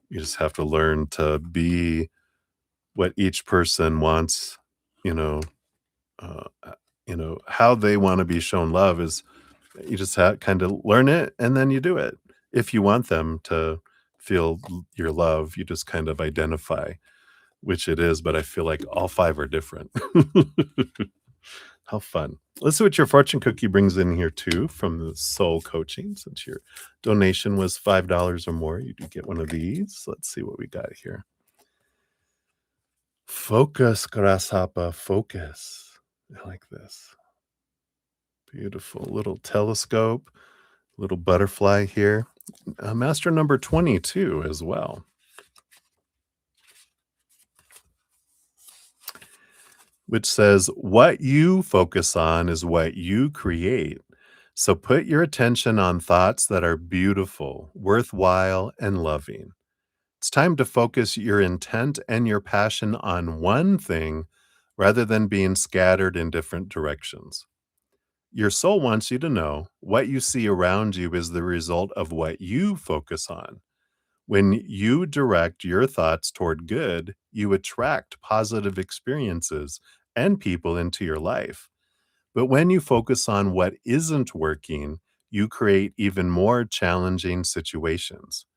you just have to learn to be what each person wants, you know, how they wanna be shown love is you just kinda learn it, and then you do it. If you want them to feel your love, you just kind of identify which it is, but I feel like all 5 are different. How fun. Let's see what your fortune cookie brings in here too from the soul coaching. Since your donation was $5 or more, you do get one of these. Let's see what we got here. Focus, grasshopper, focus. I like this. Beautiful little telescope, little butterfly here. Master number 22 as well, which says, what you focus on is what you create. So put your attention on thoughts that are beautiful, worthwhile, and loving. It's time to focus your intent and your passion on one thing rather than being scattered in different directions. Your soul wants you to know what you see around you is the result of what you focus on. When you direct your thoughts toward good, you attract positive experiences and people into your life. But when you focus on what isn't working, you create even more challenging situations.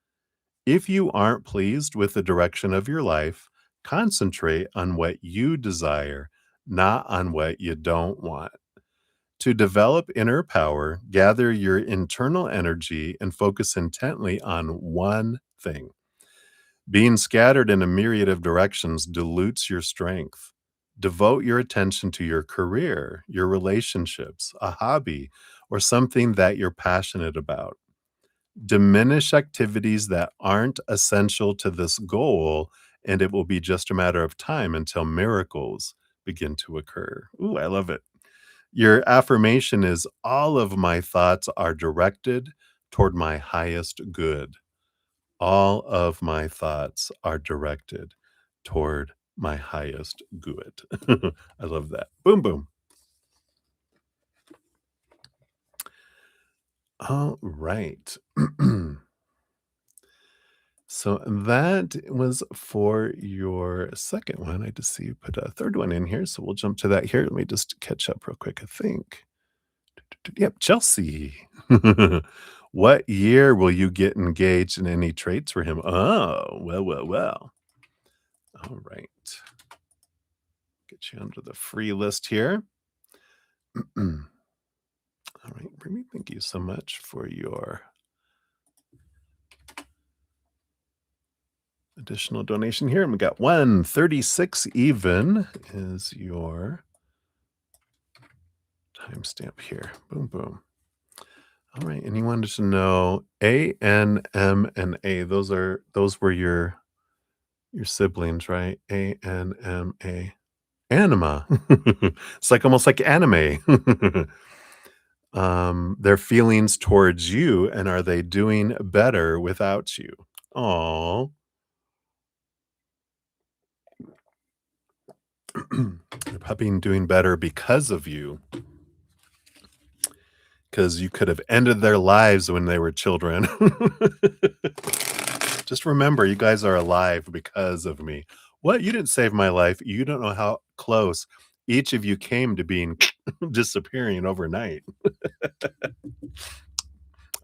If you aren't pleased with the direction of your life, concentrate on what you desire, not on what you don't want. To develop inner power, gather your internal energy and focus intently on one thing. Being scattered in a myriad of directions dilutes your strength. Devote your attention to your career, your relationships, a hobby, or something that you're passionate about. Diminish activities that aren't essential to this goal, and it will be just a matter of time until miracles begin to occur. Ooh, I love it. Your affirmation is, "All of my thoughts are directed toward my highest good. All of my thoughts are directed toward my highest good." I love that. Boom, boom. All right. So that was for your second one. I just see you put a third one in here, so we'll jump to that here. Let me just catch up real quick, I think. Yep, Chelsea. What year will you get engaged and any traits for him? Oh, well, well, well. All right. Get you onto the free list here. All right, Brittany, thank you so much for your additional donation here. And we got 136 even is your timestamp here. Boom, boom. All right, and you wanted to know A, N, M, and A. Those were your siblings, right? A, N, M, A. Anima. It's like almost like anime. Their feelings towards you, and are they doing better without you? Oh, they're probably doing better because of you, because you could have ended their lives when they were children. Just remember, you guys are alive because of me. What? You didn't save my life. You don't know how close each of you came to being disappearing overnight.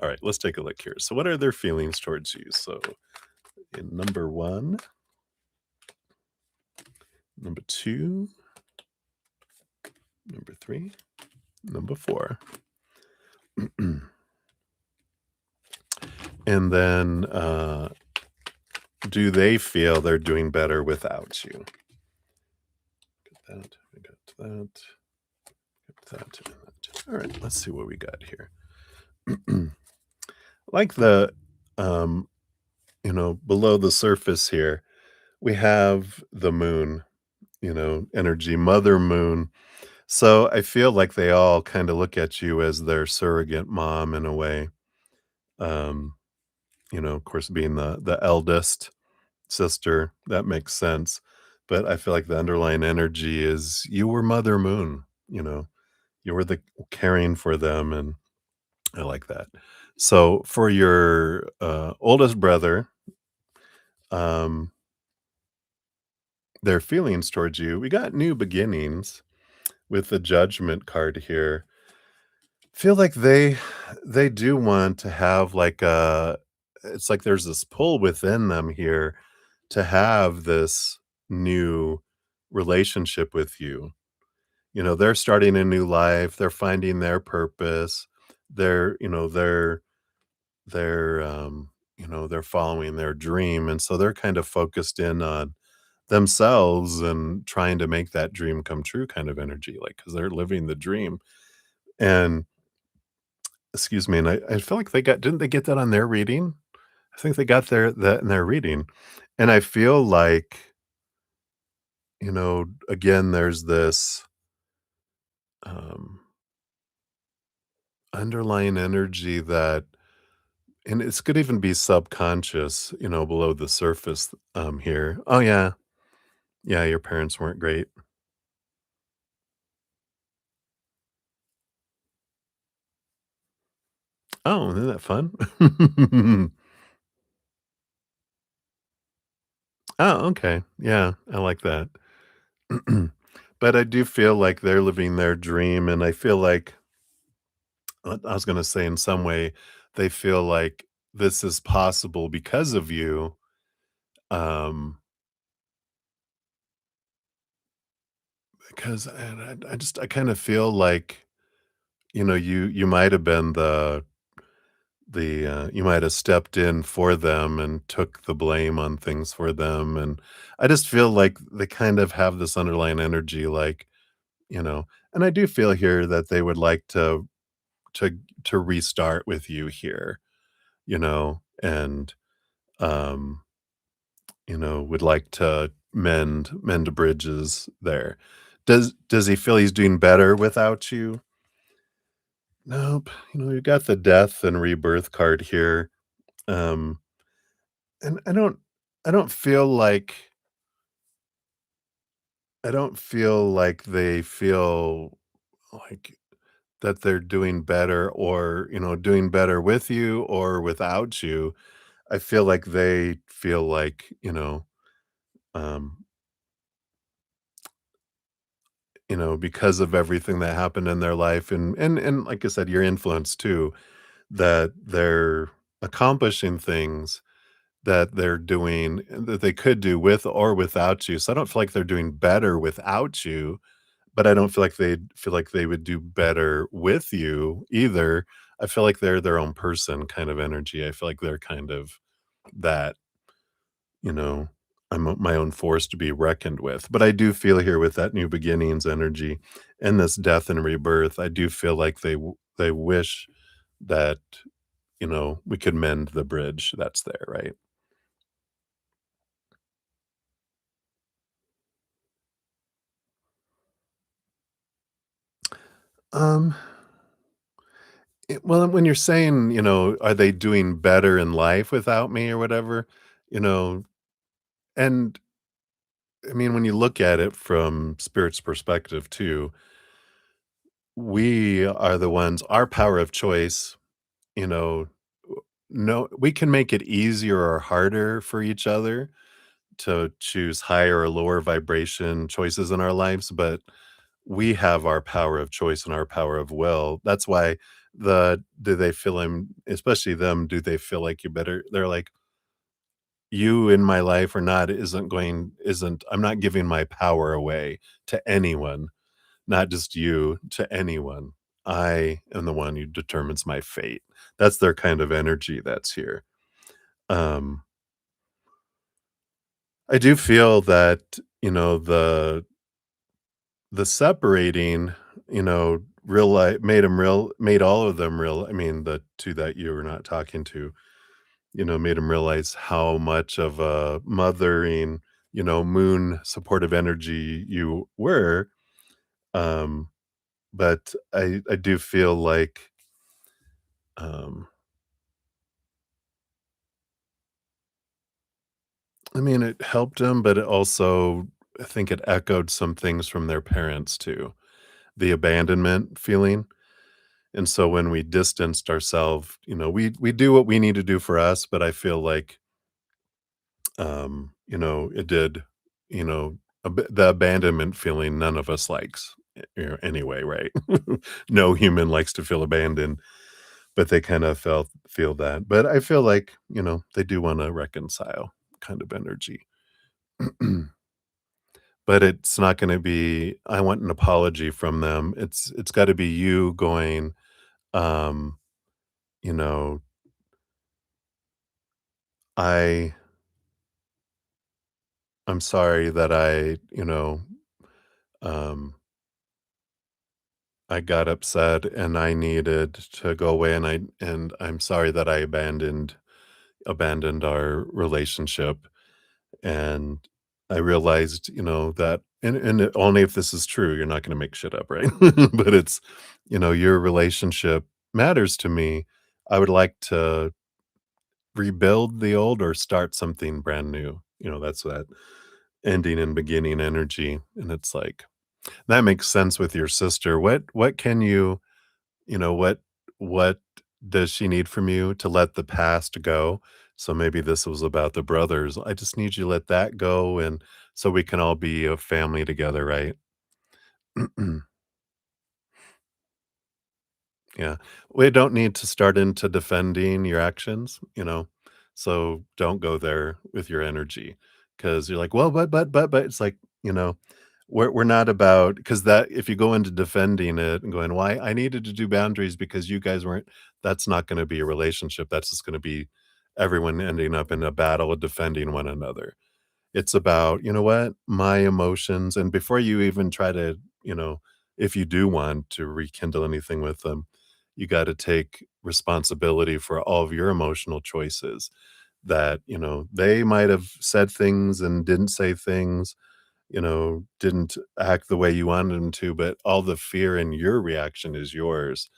All right, let's take a look here. So, what are their feelings towards you? So, in number one, number two, number three, number four. And then, do they feel they're doing better without you? Got that. I got that. Got that. And that. All right, let's see what we got here. Like the, um, below the surface here, we have the moon, energy, Mother Moon. So I feel like they all kind of look at you as their surrogate mom in a way. Um, of course, being the eldest sister, that makes sense. But I feel like the underlying energy is you were Mother Moon, you were the caring for them, and I like that. So for your oldest brother, um, their feelings towards you, we got new beginnings with the judgment card here. Feel like they do want to have like a it's like there's this pull within them here to have this new relationship with you. They're starting a new life, they're finding their purpose. They're following their dream, and so they're kind of focused in on themselves and trying to make that dream come true kind of energy, like, because 'cause they're living the dream. And excuse me, and I feel like didn't they get that on their reading? I think they got that in their reading, and I feel like, again, there's this, um, underlying energy that and this could even be subconscious, below the surface, here. Oh, yeah. Yeah, your parents weren't great. Oh, isn't that fun? Oh, okay. Yeah, I like that. But I do feel like they're living their dream, and I feel like I was gonna say in some way, they feel like this is possible because of you, um, because I just I kinda feel like, you might have been you might have stepped in for them and took the blame on things for them, and I just feel like they kind of have this underlying energy, like, you know and I do feel here that they would like to to restart with you here, and, um, would like to mend bridges there. Does he feel he's doing better without you? Nope. You got the death and rebirth card here. Um, and I don't feel like they feel like that they're doing better or, doing better with you or without you. I feel like they feel like, um, because of everything that happened in their life and like I said, your influence too, that they're accomplishing things that they're doing that they could do with or without you. So I don't feel like they're doing better without you, but I don't feel like they would do better with you either. I feel like they're their own person kind of energy. I feel like they're kind of that, you know, my own force to be reckoned with. But I do feel here with that new beginnings energy and this death and rebirth, I do feel like they wish that, we could mend the bridge that's there, right? Um, well, when you're saying, are they doing better in life without me or whatever, you know, and I mean, when you look at it from spirit's perspective too, we are the ones, our power of choice, you know, no, we can make it easier or harder for each other to choose higher or lower vibration choices in our lives, but we have our power of choice and our power of will. That's why do they feel him, especially them, do they feel like you better? They're like, you in my life or not isn't, I'm not giving my power away to anyone, not just you, to anyone. I am the one who determines my fate. That's their kind of energy that's here. Um, I do feel that, the separating, real life made all of them real. I mean, the 2 that you were not talking to, made them realize how much of a mothering, moon supportive energy you were. Um, but I do feel like, um, I mean, it helped them, but it also I think it echoed some things from their parents too, the abandonment feeling. And so when we distanced ourselves, we do what we need to do for us, but I feel like, it did, you know, the abandonment feeling none of us likes, anyway, right? No human likes to feel abandoned, but they kind of feel that. But I feel like, they do want to reconcile kind of energy. But it's not going to be, I want an apology from them. It's got to be you going, um, you know, I I'm sorry that um, I got upset and I needed to go away and I'm sorry that I abandoned our relationship. And I realized, that only if this is true, you're not gonna make shit up, right? But it's, your relationship matters to me. I would like to rebuild the old or start something brand new. That's that ending and beginning energy. And it's like that makes sense with your sister. What can what does she need from you to let the past go? So maybe this was about the brothers. I just need you to let that go and so we can all be a family together, right? Yeah. We don't need to start into defending your actions, so don't go there with your energy because you're like, well, but it's like, we're not about because that if you go into defending it and going, why I needed to do boundaries because you guys weren't, that's not going to be a relationship. That's just going to be everyone ending up in a battle of defending one another. It's about, you know what, my emotions, and before you even try to, if you do want to rekindle anything with them, you gotta take responsibility for all of your emotional choices that, they might have said things and didn't say things, didn't act the way you wanted them to, but all the fear in your reaction is yours,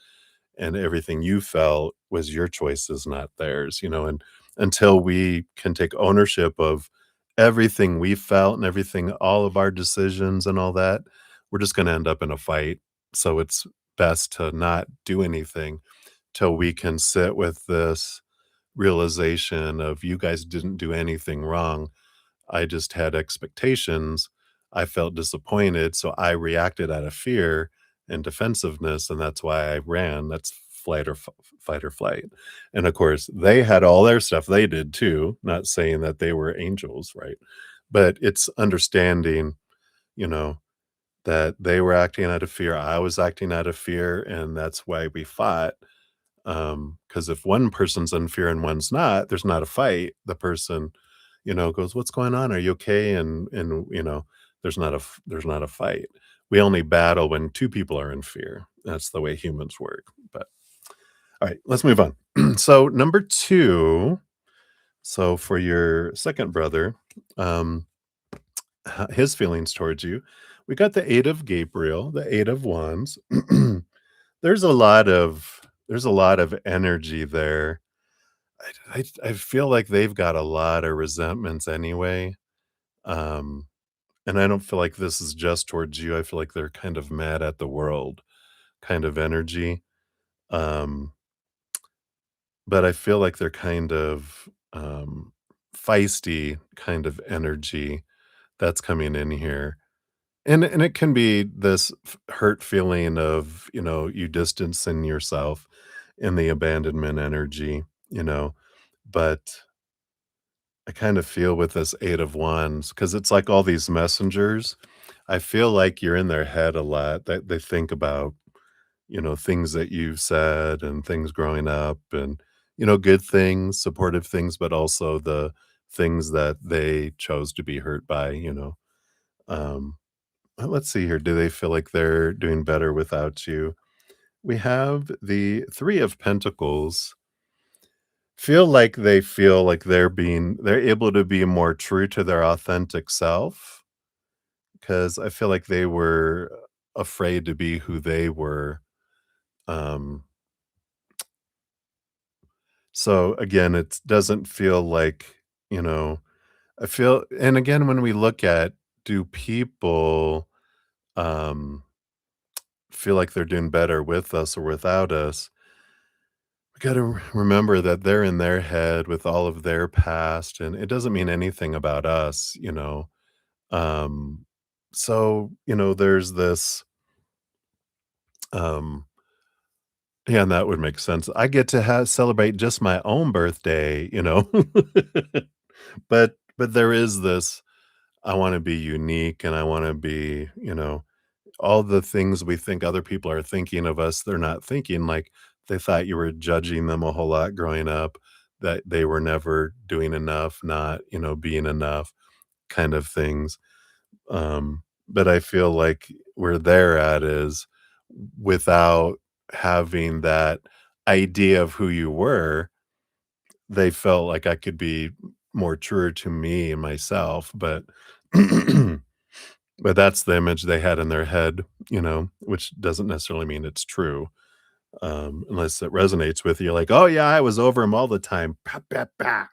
and everything you felt was your choices, not theirs, and until we can take ownership of everything we felt and everything, all of our decisions and all that, we're just gonna end up in a fight. So it's best to not do anything till we can sit with this realization of you guys didn't do anything wrong. I just had expectations. I felt disappointed, so I reacted out of fear and defensiveness, and that's why I ran. That's fight or flight. And of course, they had all their stuff they did too, not saying that they were angels, right? But it's understanding, you know, that they were acting out of fear, I was acting out of fear, and that's why we fought. Because if one person's in fear and one's not, there's not a fight. The person, goes, "What's going on? Are you okay?" And there's not a fight. We only battle when 2 people are in fear. That's the way humans work. But all right, let's move on. So number 2, so for your second brother, um, his feelings towards you, we got the 8 of Gabriel, the 8 of Wands. There's a lot of energy there. I feel like they've got a lot of resentments anyway, um, and I don't feel like this is just towards you. I feel like they're kind of mad at the world kind of energy, um, but I feel like they're kind of, feisty kind of energy that's coming in here. And it can be this hurt feeling of, you distancing yourself in the abandonment energy, but I kind of feel with this 8 of Wands, because it's like all these messengers, I feel like you're in their head a lot, that they think about, things that you've said and things growing up and, good things, supportive things, but also the things that they chose to be hurt by. Um, let's see here. Do they feel like they're doing better without you? We have the 3 of Pentacles. Feel like they're able to be more true to their authentic self, because I feel like they were afraid to be who they were. Um, so again, it doesn't feel like, you know, I feel, and again, when we look at, do people um feel like they're doing better with us or without us? We got to remember that they're in their head with all of their past, and it doesn't mean anything about us. Um, so, there's this, um, yeah, and that would make sense. I get to have celebrate just my own birthday. But there is this, I want to be unique and I want to be, all the things we think other people are thinking of us, they're not thinking. Like, they thought you were judging them a whole lot growing up, that they were never doing enough, not, being enough kind of things. But I feel like where they're at is, without having that idea of who you were, they felt like I could be more truer to me and myself, but but that's the image they had in their head, which doesn't necessarily mean it's true, unless it resonates with you, like, "Oh, yeah, I was over him all the time. Pa, pa, pa.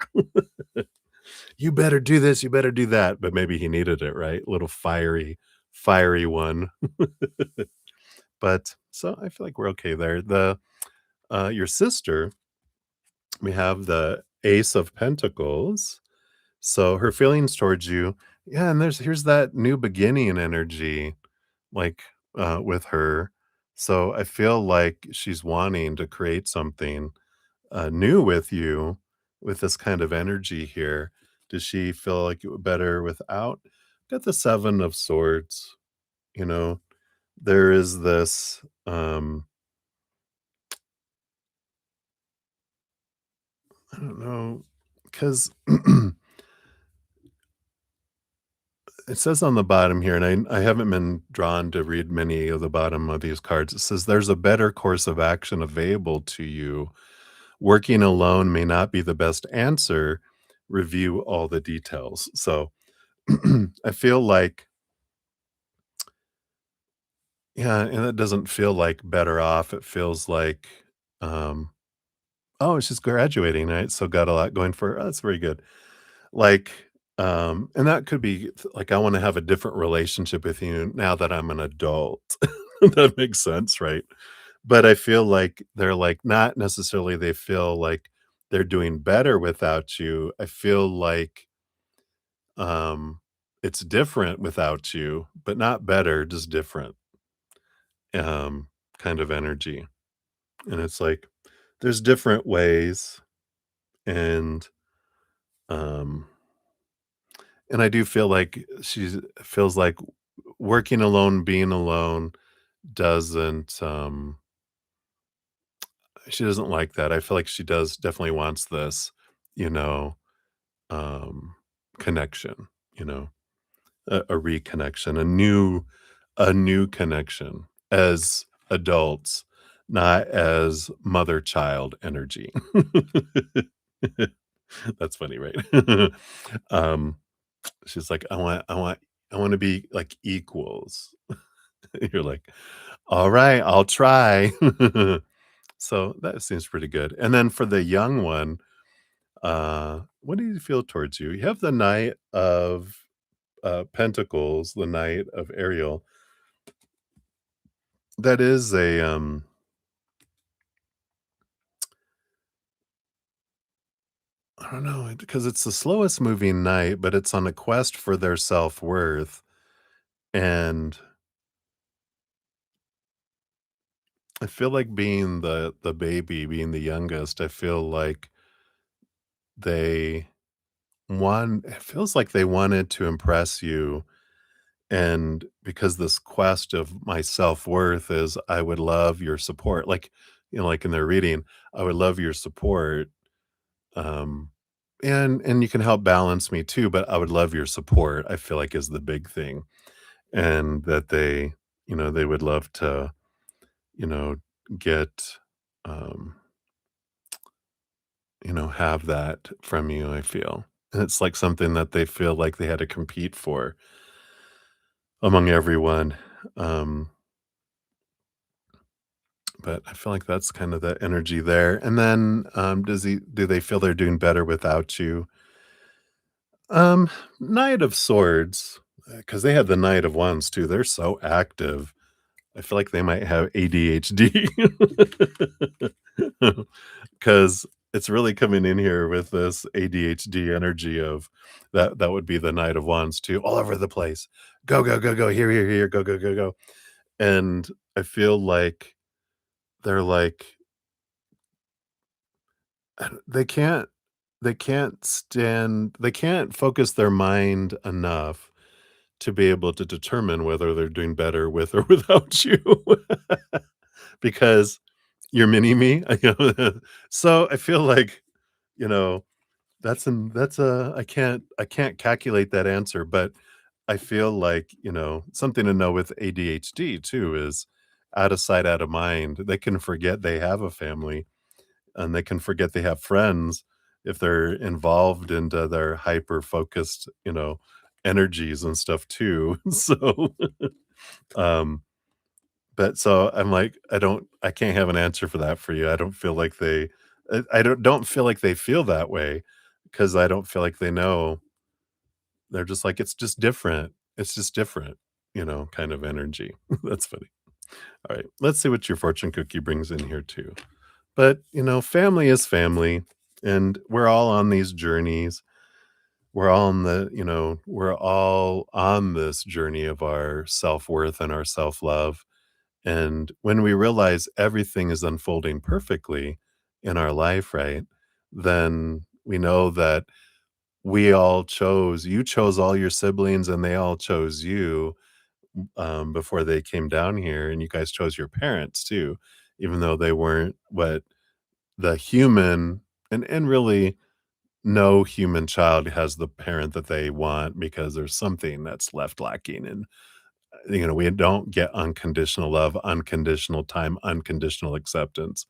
You better do this, you better do that," but maybe he needed it, right? Little fiery one. But so I feel like we're okay there. Your sister, we have the Ace of Pentacles. So her feelings towards you, yeah, and here's that new beginning energy, like, with her. So I feel like she's wanting to create something, new with you, with this kind of energy here. Does she feel like it would better without? Got the 7 of Swords, you know, there is this, I don't know, because it says on the bottom here, and I haven't been drawn to read many of the bottom of these cards. It says, "There's a better course of action available to you. Working alone may not be the best answer. Review all the details." So I feel like Yeah, and it doesn't feel like better off, it feels like, um, "Oh, she's graduating, right? So got a lot going for her. Oh, that's very good." Like, and that could be like, I wanna have a different relationship with you now that I'm an adult. That makes sense, right? But I feel like they're, like, not necessarily they feel like they're doing better without you. I feel like, um, it's different without you, but not better, just different, um, kind of energy. And it's like, there's different ways, and, um and I do feel like she feels like working alone, being alone doesn't, she doesn't like that. I feel like she does definitely wants this, you know, um, connection, you know, a reconnection, a new connection as adults, not as mother-child energy. That's funny, right? Um, she's like, "I wanna be like equals." You're like, "Alright, I'll try." So, that seems pretty good. And then for the young one, what do you feel towards you? You have the Knight of, Pentacles, the Knight of Ariel. That is I don't know, because it's the slowest moving knight, but it's on a quest for their self-worth, and I feel like being the baby, being the youngest, I feel like they it feels like they wanted to impress you, and because this quest of my self-worth is, "I would love your support," like, like in their reading, "I would love your support, um, and you can help balance me too, but I would love your support," I feel like is the big thing, and that they would love to, you know, get, um have that from you, I feel. And it's like something that they feel like they had to compete for among everyone. Um, but I feel like that's kind of the energy there. And then do they feel they're doing better without you? Knight of Swords, because they have the Knight of Wands too. They're so active. I feel like they might have ADHD. Because it's really coming in here with this ADHD energy of that would be the Knight of Wands too, all over the place. Go, go, go, go, here, here, here, go, go, go, go. And I feel like they're like they can't they can't focus their mind enough to be able to determine whether they're doing better with or without you. Because you're mini me. So I feel like, you know, that's a I can't calculate that answer, but I feel like, something to know with ADHD too is out of sight, out of mind. They can forget they have a family, and they can forget they have friends if they're involved into their hyper focused, energies and stuff too. So, um, but so I'm like, I can't have an answer for that for you. I don't feel like I don't feel like they feel that way, because I don't feel like they know. They're just like, "It's just different. It's just different," kind of energy. That's funny. Alright, let's see what your fortune cookie brings in here too. But, family is family, and we're all on these journeys. We're all on this journey of our self-worth and our self-love. And when we realize everything is unfolding perfectly in our life, right, then we know that you chose all your siblings and they all chose you, before they came down here, and you guys chose your parents too, even though they weren't what the human and really no human child has the parent that they want, because there's something that's left lacking. And we don't get unconditional love, unconditional time, unconditional acceptance.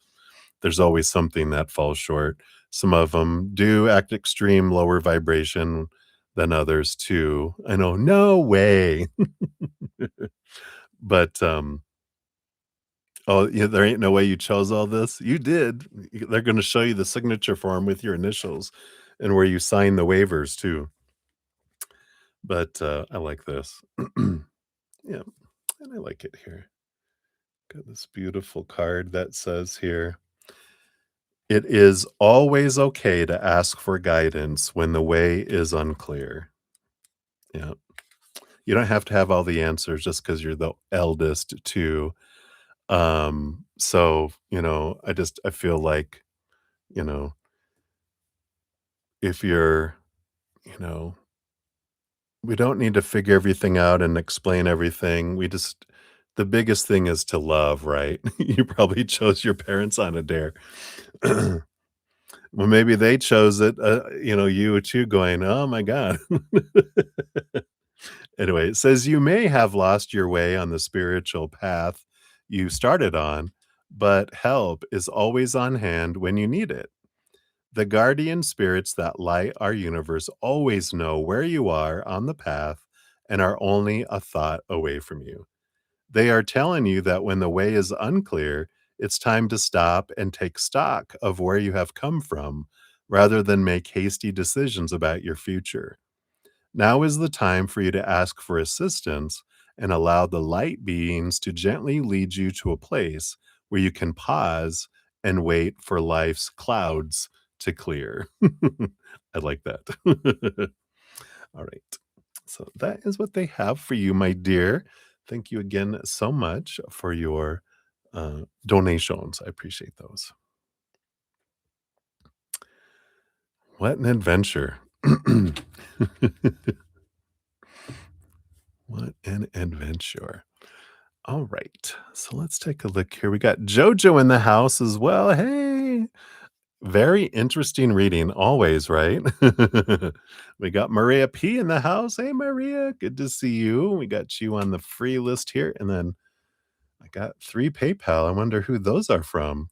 There's always something that falls short. Some of them do act extreme, lower vibration than others too. I know, no way. But, Oh, yeah, there ain't no way you chose all this? You did. They're gonna show you the signature form with your initials and where you sign the waivers too. But, I like this. Yeah, and I like it here. Got this beautiful card that says here, "It is always okay to ask for guidance when the way is unclear." Yeah. You don't have to have all the answers just because 'cause you're the eldest too. So, I feel like, you know, if you're, you know, we don't need to figure everything out and explain everything. The biggest thing is to love, right? You probably chose your parents on a dare. Well, maybe they chose it, you too going, "Oh my god." Anyway, it says, "You may have lost your way on the spiritual path you started on, but help is always on hand when you need it. The guardian spirits that light our universe always know where you are on the path and are only a thought away from you. They are telling you that when the way is unclear, it's time to stop and take stock of where you have come from rather than make hasty decisions about your future. Now is the time for you to ask for assistance and allow the light beings to gently lead you to a place where you can pause and wait for life's clouds to clear." I like that. All right. So that is what they have for you, my dear. Thank you again so much for your donations. I appreciate those. What an adventure. What an adventure. All right. So let's take a look here. We got JoJo in the house as well. Hey. Very interesting reading always, right? We got Maria P in the house. Hey, Maria. Good to see you. We got you on the free list here. And then I got 3 PayPal. I wonder who those are from.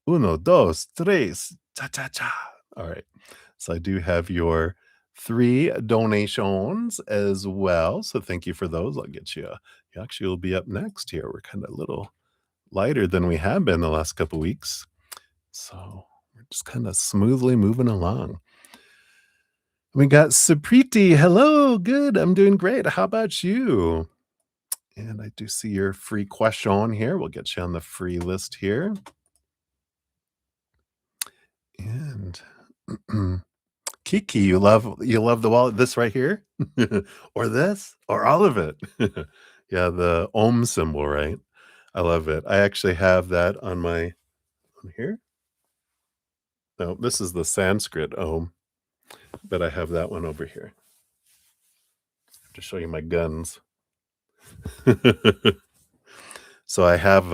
Uno, dos, tres. Cha, cha, cha. All right. So I do have your 3 donations as well. So thank you for those. I'll get you. You actually will be up next here. We're kind of a little lighter than we have been the last couple weeks. So we're just kind of smoothly moving along. We got Supriti. Hello. Good. I'm doing great. How about you? And I do see your free question here. We'll get you on the free list here. And Kiki, you love the wallet. This right here, or this, or all of it. Yeah, the Om symbol, right? I love it. I actually have that on here. No, this is the Sanskrit Om, but I have that one over here to show you my guns. So I have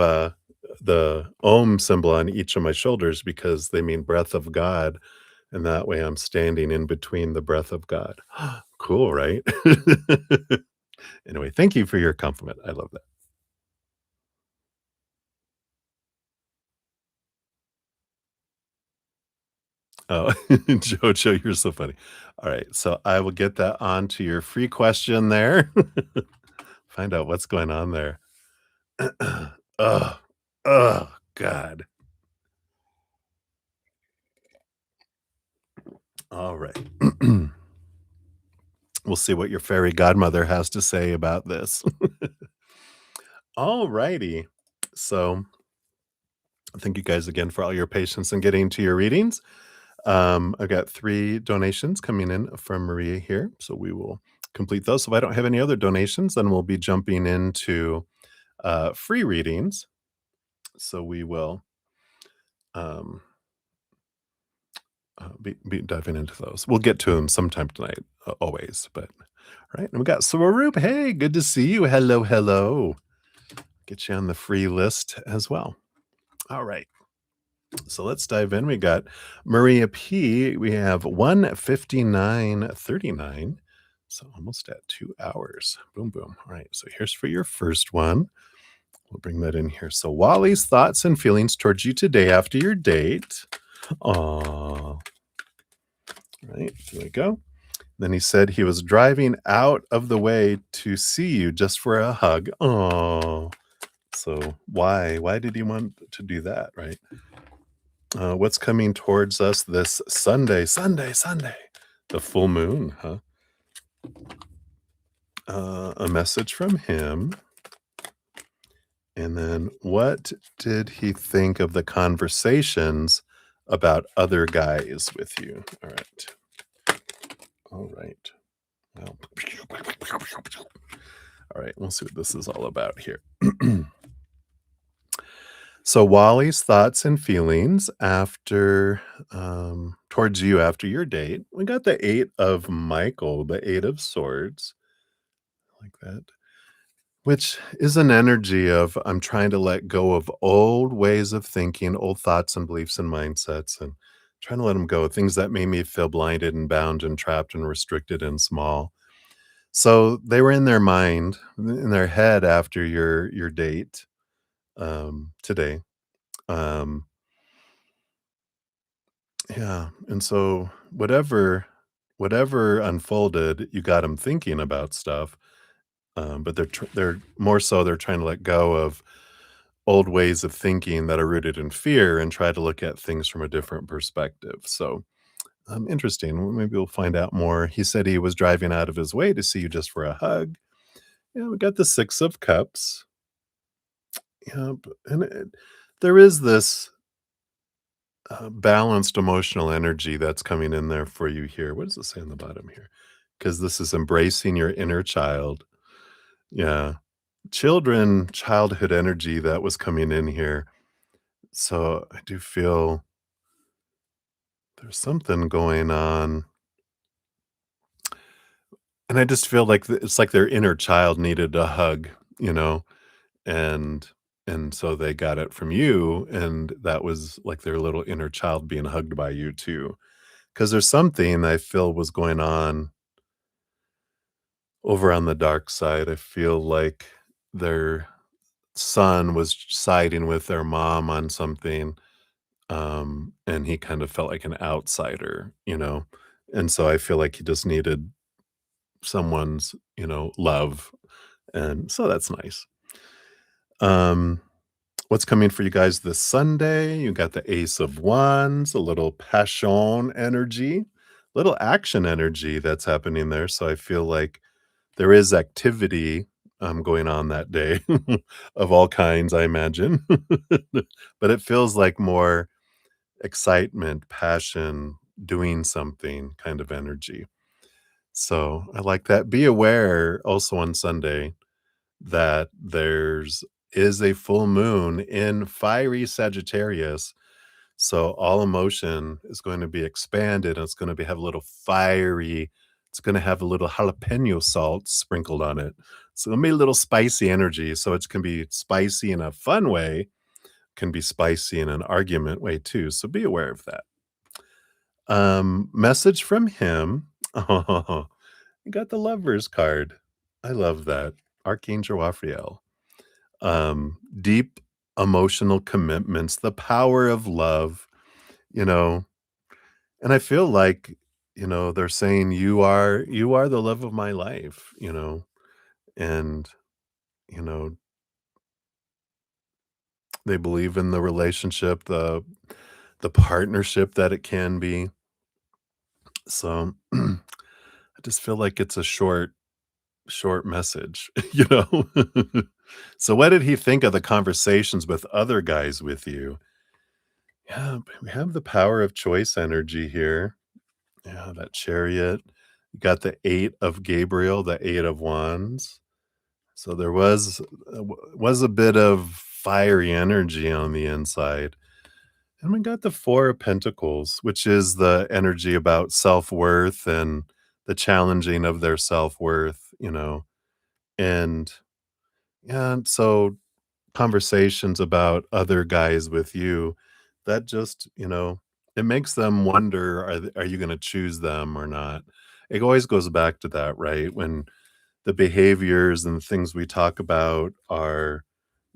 the Om symbol on each of my shoulders because they mean breath of God. And that way I'm standing in between the breath of God. Cool, right? Anyway, thank you for your compliment. I love that. Oh, Jojo, you're so funny. All right, so I will get that onto your free question there. Find out what's going on there. Oh, oh, God. All right. We'll see what your fairy godmother has to say about this. All righty. So, thank you guys again for all your patience in getting to your readings. I've got 3 donations coming in from Maria here, so we will complete those. So if I don't have any other donations, then we'll be jumping into free readings. So we will um, be diving into those. We'll get to them sometime tonight, always. But right, and we got Swaroop. Hey, good to see you. Hello, hello. Get you on the free list as well. All right. So let's dive in. We got Maria P. We have 1:59:39. So almost at 2 hours. Boom, boom. All right. So here's for your first one. We'll bring that in here. So Wally's thoughts and feelings towards you today after your date. Aw. Right. Here we go. Then he said he was driving out of the way to see you just for a hug. Oh, So why did he want to do that, right? What's coming towards us this Sunday? The full moon, huh? A message from him. And then what did he think of the conversations about other guys with you? All right. All right. Well, all right. We'll see what this is all about here. So Wally's thoughts and feelings after towards you after your date. We got the 8 of Michael, the 8 of swords, like that. Which is an energy of I'm trying to let go of old ways of thinking, old thoughts and beliefs and mindsets, and trying to let them go. Things that made me feel blinded and bound and trapped and restricted and small. So they were in their mind, in their head after your date today. Um, yeah, and so whatever unfolded, you got them thinking about stuff. But they're more so they're trying to let go of old ways of thinking that are rooted in fear and try to look at things from a different perspective. So, interesting. Well, maybe we'll find out more. He said he was driving out of his way to see you just for a hug. Yeah, we got the 6 of cups. Yeah, there is this balanced emotional energy that's coming in there for you here. What does it say on the bottom here? Because this is embracing your inner child. Yeah, childhood energy that was coming in here. So I do feel there's something going on, and I just feel like it's like their inner child needed a hug, you know, and so they got it from you, and that was like their little inner child being hugged by you too. Because there's something I feel was going on over on the dark side. I feel like their son was siding with their mom on something, and he kind of felt like an outsider, and so I feel like he just needed someone's, love, and so that's nice. Um, what's coming for you guys this Sunday? You got the Ace of Wands, a little passion energy, little action energy that's happening there, so I feel like there is activity, going on that day of all kinds, I imagine. But it feels like more excitement, passion, doing something kind of energy. So I like that. Be aware also on Sunday that there's is a full moon in fiery Sagittarius. So all emotion is going to be expanded and it's going to have a little fiery, it's going to have a little jalapeno salt sprinkled on it. So it'll be a little spicy energy. So it can be spicy in a fun way, can be spicy in an argument way too. So be aware of that. Message from him. Oh, you got the lovers card. I love that. Archangel Raphael. Deep emotional commitments, the power of love, you know, and I feel like, they're saying you are the love of my life, and, you know, they believe in the relationship, the partnership that it can be. So I just feel like it's a short message, you know? So what did he think of the conversations with other guys with you? Yeah, but we have the power of choice energy here. Yeah, that chariot. You got the 8 of Gabriel, the 8 of wands. So there was a bit of fiery energy on the inside. And we got the 4 of pentacles, which is the energy about self-worth and the challenging of their self-worth. And yeah, and so conversations about other guys with you, that just, it makes them wonder, are you gonna choose them or not? It always goes back to that, right? When the behaviors and the things we talk about are,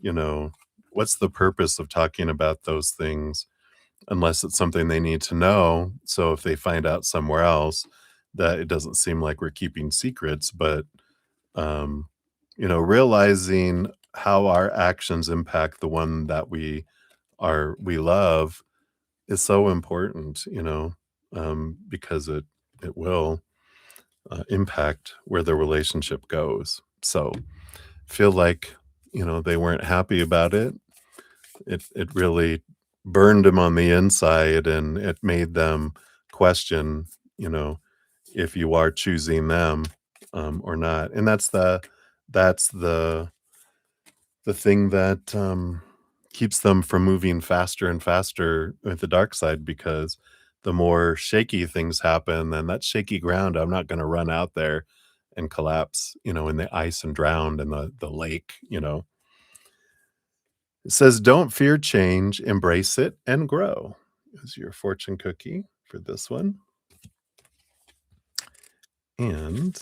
you know, what's the purpose of talking about those things unless it's something they need to know? So if they find out somewhere else, that it doesn't seem like we're keeping secrets, but um, realizing how our actions impact the one that we love is so important, because it will impact where the relationship goes. So feel like they weren't happy about it. It really burned them on the inside, and it made them question, you know, if you are choosing them or not. And that's the thing that keeps them from moving faster and faster with the dark side, because the more shaky things happen, then that shaky ground, I'm not going to run out there and collapse, in the ice and drown in the lake. It says, don't fear change, embrace it and grow. Is your fortune cookie for this one. And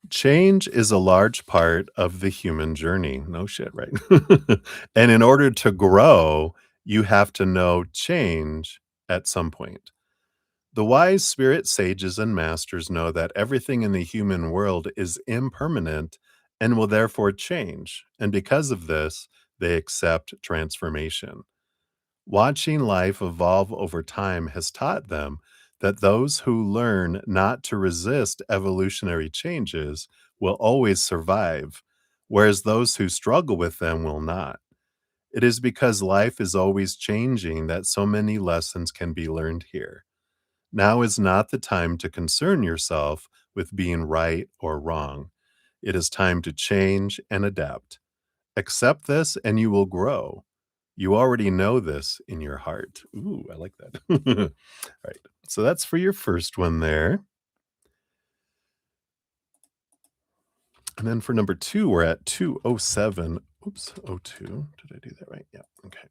change is a large part of the human journey. No shit, right? And in order to grow, you have to know change at some point. The wise spirit sages and masters know that everything in the human world is impermanent and will therefore change. And because of this, they accept transformation. Watching life evolve over time has taught them that those who learn not to resist evolutionary changes will always survive, whereas those who struggle with them will not. It is because life is always changing that so many lessons can be learned here. Now is not the time to concern yourself with being right or wrong. It is time to change and adapt. Accept this and you will grow. You already know this in your heart. Ooh, I like that. All right. So that's for your first one there. And then for number 2, we're at 207. Oops, oh 02. Did I do that right? Yeah. Okay.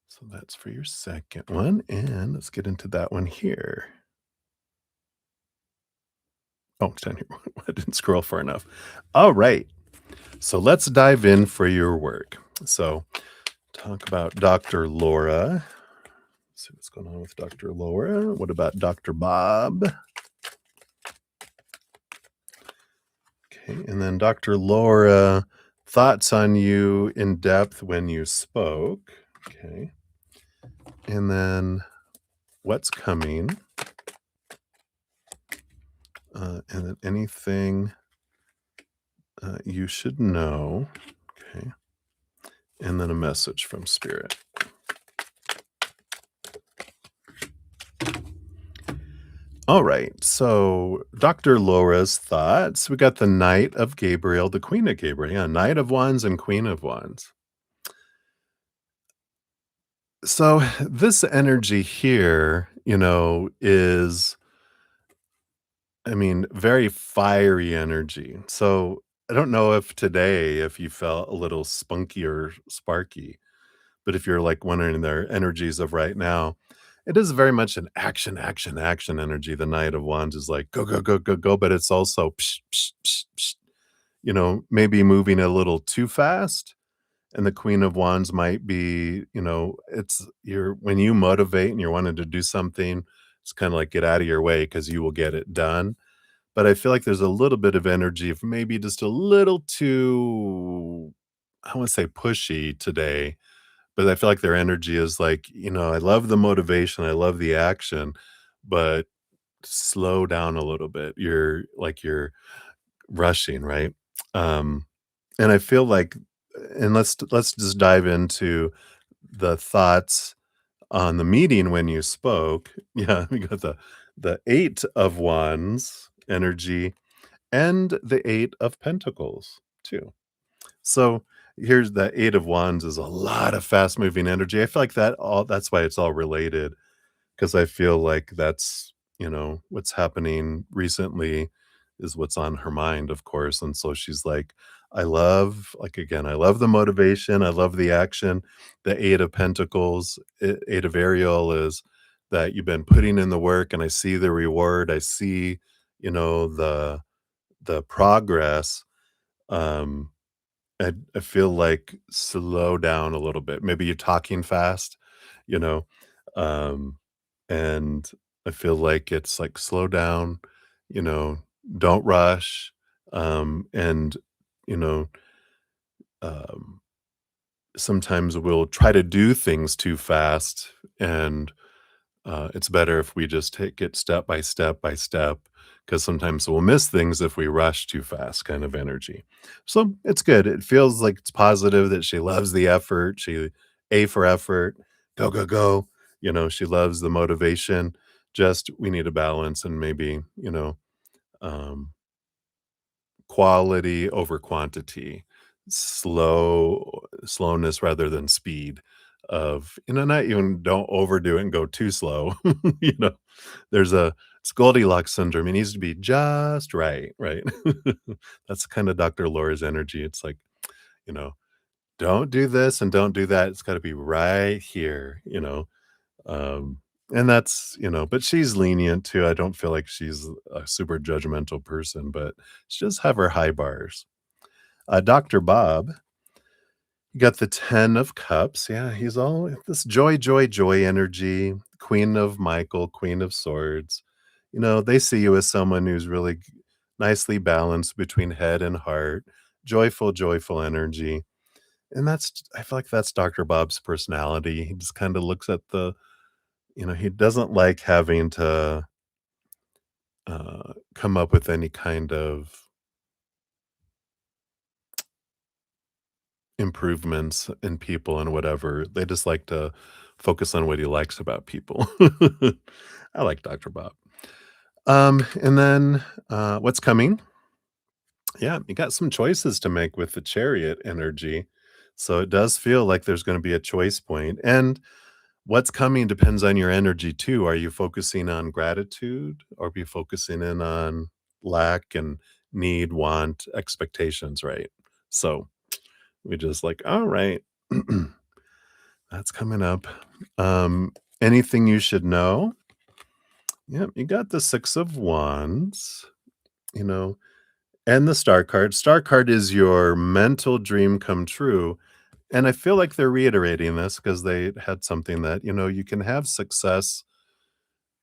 So that's for your second one. And let's get into that one here. Oh, it's down here. I didn't scroll far enough. All right. So let's dive in for your work. So talk about Dr. Laura. Let's see what's going on with Dr. Laura. What about Dr. Bob? Okay, and then Dr. Laura, thoughts on you in depth when you spoke. Okay. And then what's coming? And then anything you should know. Okay. And then a message from Spirit. All right. So Dr. Laura's thoughts. We got the Knight of Gabriel, the Queen of Gabriel. Yeah, Knight of Wands and Queen of Wands. So this energy here, is, I mean, very fiery energy. So I don't know if today, if you felt a little spunky or sparky, but if you're like wondering their energies of right now, it is very much an action, action, action energy. The Knight of Wands is like go, go, go, go, go, but it's also psh, psh, psh, psh, maybe moving a little too fast. And the Queen of Wands might be, it's you're when you motivate and you're wanting to do something, it's kind of like get out of your way because you will get it done. But I feel like there's a little bit of energy of maybe just a little too, I want to say pushy today, but I feel like their energy is like, I love the motivation, I love the action, but slow down a little bit. You're rushing, right? Um, and I feel like, and let's just dive into the thoughts on the meeting when you spoke. Yeah, we got the 8 of Wands energy and the 8 of Pentacles too. So here's the 8 of Wands is a lot of fast moving energy. I feel like that's why it's all related, because I feel like that's, what's happening recently is what's on her mind, of course. And so she's like, again, I love the motivation, I love the action. The 8 of Pentacles, 8 of Ariel is that you've been putting in the work and I see the reward. I see, the progress. Um, I feel like slow down a little bit. Maybe you're talking fast, you know, um, and I feel like it's like slow down, you know, don't rush. And, you know, um, sometimes we'll try to do things too fast, and it's better if we just take it step by step by step, because sometimes we'll miss things if we rush too fast, kind of energy. So it's good. It feels like it's positive that she loves the effort. She A for effort, go, go, go. She loves the motivation. Just we need a balance and maybe, um, quality over quantity, slowness rather than speed of, not even don't overdo it and go too slow. you know, there's a it's Goldilocks syndrome. It needs to be just right, right? That's kind of Dr. Laura's energy. It's like, you know, don't do this and don't do that. It's got to be right here. Um, and that's, but she's lenient too. I don't feel like she's a super judgmental person, but she does have her high bars. Dr. Bob, you got the 10 of cups. Yeah, he's all this joy, joy, joy energy. Queen of Michael, Queen of Swords. They see you as someone who's really nicely balanced between head and heart. Joyful, joyful energy. And I feel like that's Dr. Bob's personality. He just kind of looks at he doesn't like having to come up with any kind of improvements in people and whatever. They just like to focus on what he likes about people. I like Dr. Bob. And then what's coming? Yeah, you got some choices to make with the chariot energy. So it does feel like there's going to be a choice point. And what's coming depends on your energy too. Are you focusing on gratitude, or are you focusing in on lack and need, want, expectations, right? So we just like, all right, that's coming up. Anything you should know? Yep, you got the 6 of Wands, you know, and the Star card. Star card is your mental dream come true. And I feel like they're reiterating this because they had something that, you can have success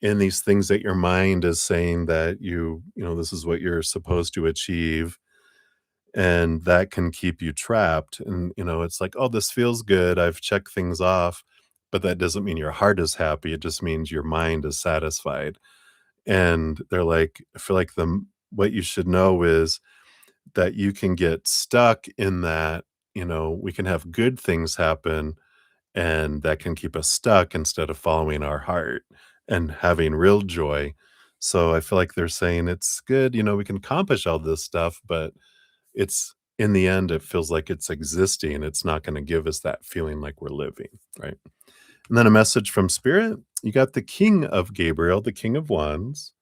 in these things that your mind is saying that this is what you're supposed to achieve. And that can keep you trapped. And, it's like, oh, this feels good. I've checked things off. But that doesn't mean your heart is happy. It just means your mind is satisfied. And they're like, I feel like what you should know is that you can get stuck in that, we can have good things happen, and that can keep us stuck instead of following our heart and having real joy. So I feel like they're saying it's good, we can accomplish all this stuff, but it's in the end, it feels like it's existing. It's not going to give us that feeling like we're living, right? And then a message from spirit. You got the King of Gabriel, the King of Wands.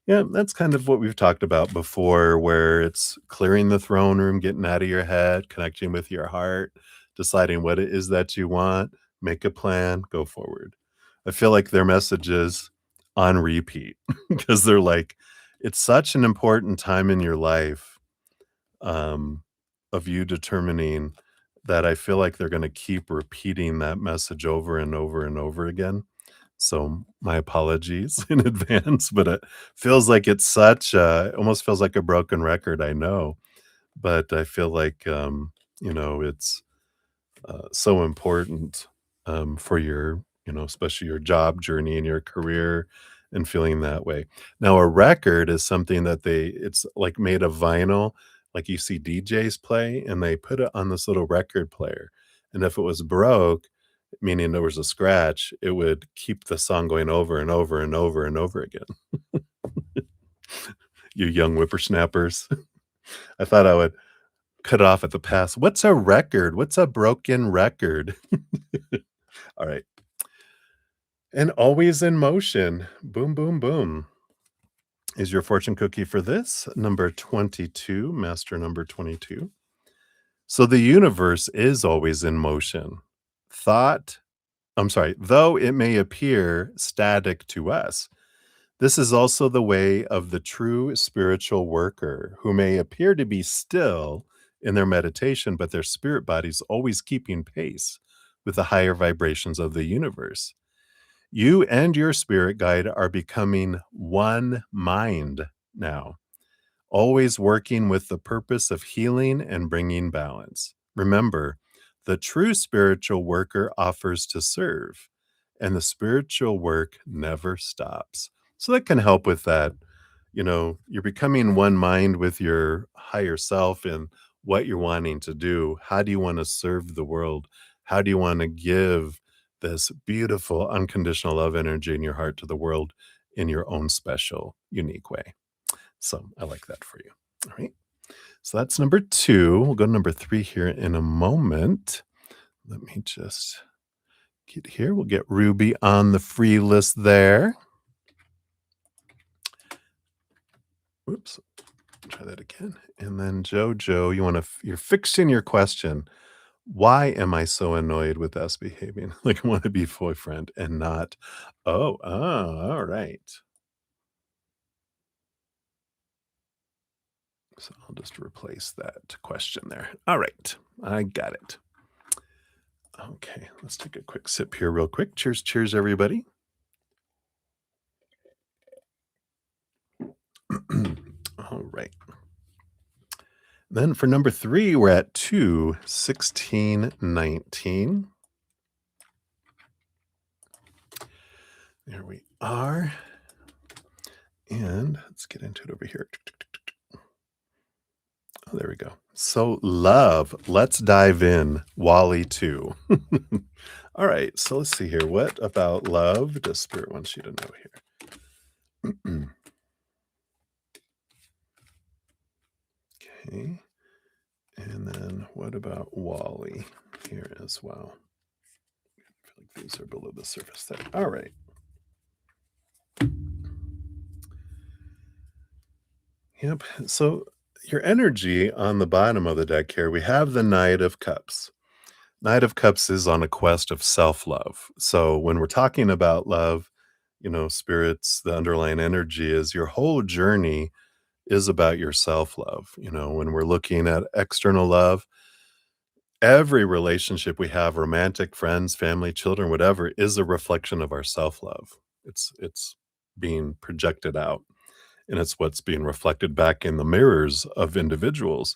Yeah, that's kind of what we've talked about before, where it's clearing the throne room, getting out of your head, connecting with your heart, deciding what it is that you want, make a plan, go forward. I feel like their message is on repeat because they're like, it's such an important time in your life, um, of you determining that. I feel like they're going to keep repeating that message over and over and over again. So my apologies in advance, but it feels like it's almost feels like a broken record, I know, but I feel like, it's so important, for your, especially your job journey and your career and feeling that way. Now, a record is something that it's like made of vinyl, like you see DJs play, and they put it on this little record player. And if it was broke, meaning there was a scratch, it would keep the song going over and over and over and over again. You young whippersnappers. I thought I would cut off at the pass. What's a record? What's a broken record? All right. And always in motion. Boom, boom, boom. Is your fortune cookie for this? Number 22, master number 22. So the universe is always in motion. Though it may appear static to us, this is also the way of the true spiritual worker, who may appear to be still in their meditation, but their spirit body's always keeping pace with the higher vibrations of the universe. You and your spirit guide are becoming one mind now. always working with the purpose of healing and bringing balance. Remember, the true spiritual worker offers to serve, and the spiritual work never stops. So that can help with that. You're becoming one mind with your higher self and what you're wanting to do. How do you want to serve the world? How do you want to give this beautiful, unconditional love energy in your heart to the world in your own special, unique way? So I like that for you. All right. So that's number two. We'll go to number three here in a moment. Let me just get here. We'll get Ruby on the free list there. Oops. Try that again. And then Jojo, you're fixing your question. Why am I so annoyed with us behaving like I want to be boyfriend and not? All right. So I'll just replace that question there. All right. I got it. Okay. Let's take a quick sip here, real quick. Cheers, cheers, everybody. All right. Then for number three, we're at 2:16:19. There we are. And let's get into it over here. Oh, there we go. So, love. Let's dive in. Wally 2. All right. So, let's see here. What about love does Spirit wants you to know here? Okay. And then what about Wally here as well? I feel like these are below the surface there. All right. Yep. So, your energy on the bottom of the deck here, we have the Knight of Cups. Knight of Cups is on a quest of self-love. So when we're talking about love, spirits, the underlying energy is your whole journey is about your self-love. When we're looking at external love, every relationship we have, romantic, friends, family, children, whatever, is a reflection of our self-love. It's being projected out, and it's what's being reflected back in the mirrors of individuals.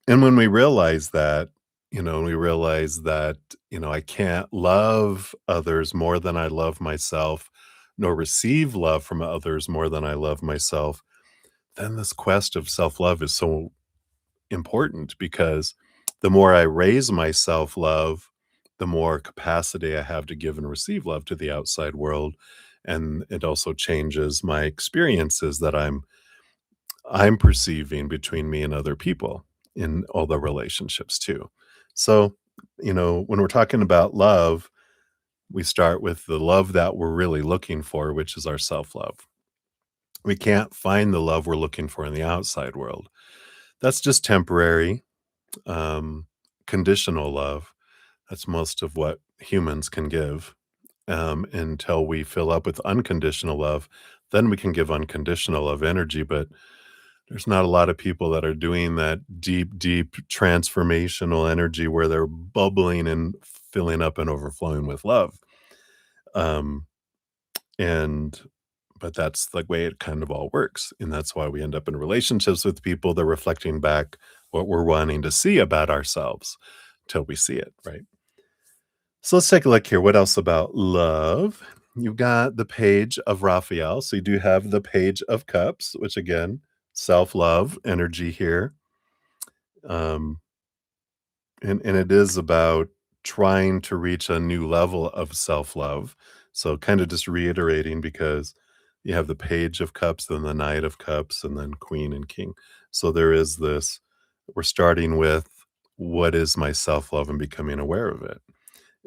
And when we realize that, I can't love others more than I love myself, nor receive love from others more than I love myself, then this quest of self-love is so important because the more I raise my self-love, the more capacity I have to give and receive love to the outside world. And it also changes my experiences that I'm perceiving between me and other people in all the relationships too. So, when we're talking about love, we start with the love that we're really looking for, which is our self love. We can't find the love we're looking for in the outside world. That's just temporary, um, conditional love. That's most of what humans can give until we fill up with unconditional love. Then we can give unconditional love energy, but there's not a lot of people that are doing that deep, deep transformational energy where they're bubbling and filling up and overflowing with love. Um, and but that's the way it kind of all works. And that's why we end up in relationships with people. They're reflecting back what we're wanting to see about ourselves till we see it, right? So let's take a look here. What else about love? You've got the page of Raphael. So you do have the page of cups, which again, self-love energy here. Um, and it is about trying to reach a new level of self-love. So kind of just reiterating because you have the page of cups, then the knight of cups, and then queen and king. So there is this, we're starting with what is my self-love and becoming aware of it.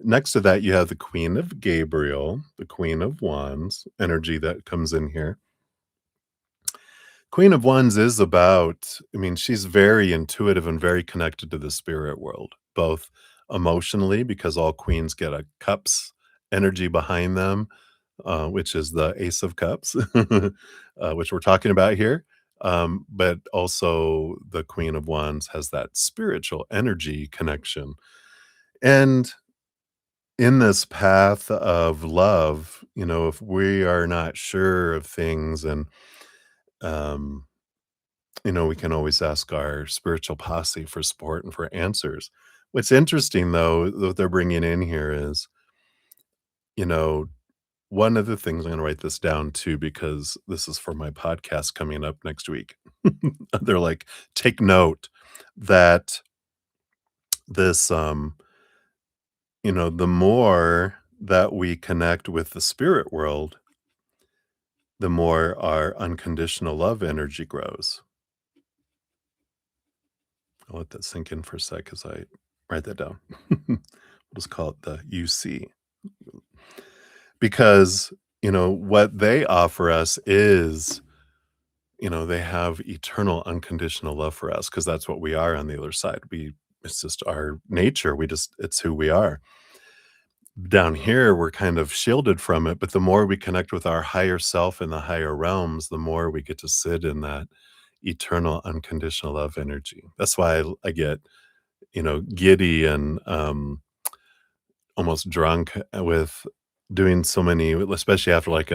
Next to that, you have the Queen of Gabriel, the Queen of Wands energy that comes in here. Queen of Wands is about, I mean, she's very intuitive and very connected to the spirit world, both emotionally, because all queens get a cups energy behind them, which is the Ace of Cups, which we're talking about here. But also, the Queen of Wands has that spiritual energy connection. And in this path of love, if we are not sure of things and um, we can always ask our spiritual posse for support and for answers. What's interesting, though, that they're bringing in here is, you know, one of the things I'm gonna write this down too because this is for my podcast coming up next week. They're like, "Take note that this, the more that we connect with the spirit world, the more our unconditional love energy grows." I'll let that sink in for a sec as I write that down. We'll just call it the UC. Because, what they offer us is, they have eternal unconditional love for us because that's what we are on the other side. It's just our nature. It's who we are. Down here, we're kind of shielded from it, but the more we connect with our higher self in the higher realms, the more we get to sit in that eternal unconditional love energy. That's why I get, giddy and almost drunk with doing so many, especially after like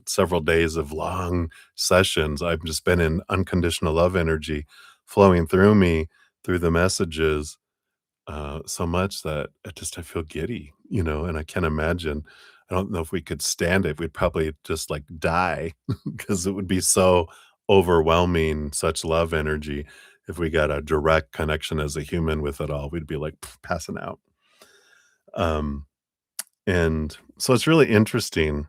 several days of long sessions. I've just been in unconditional love energy flowing through me through the messages so much that I feel giddy, and I can't imagine. I don't know if we could stand it. We'd probably just like die because it would be so overwhelming, such love energy. If we got a direct connection as a human with it all, we'd be like passing out. Um, and so it's really interesting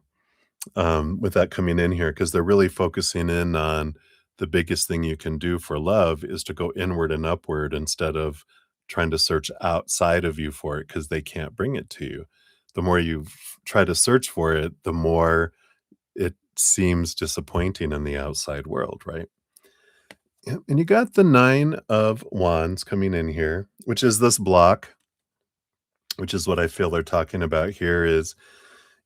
with that coming in here because they're really focusing in on the biggest thing you can do for love is to go inward and upward instead of trying to search outside of you for it because they can't bring it to you. The more you try to search for it, the more it seems disappointing in the outside world, right? Yep. And you got the Nine of Wands coming in here, which is this block, which is what I feel they're talking about here is,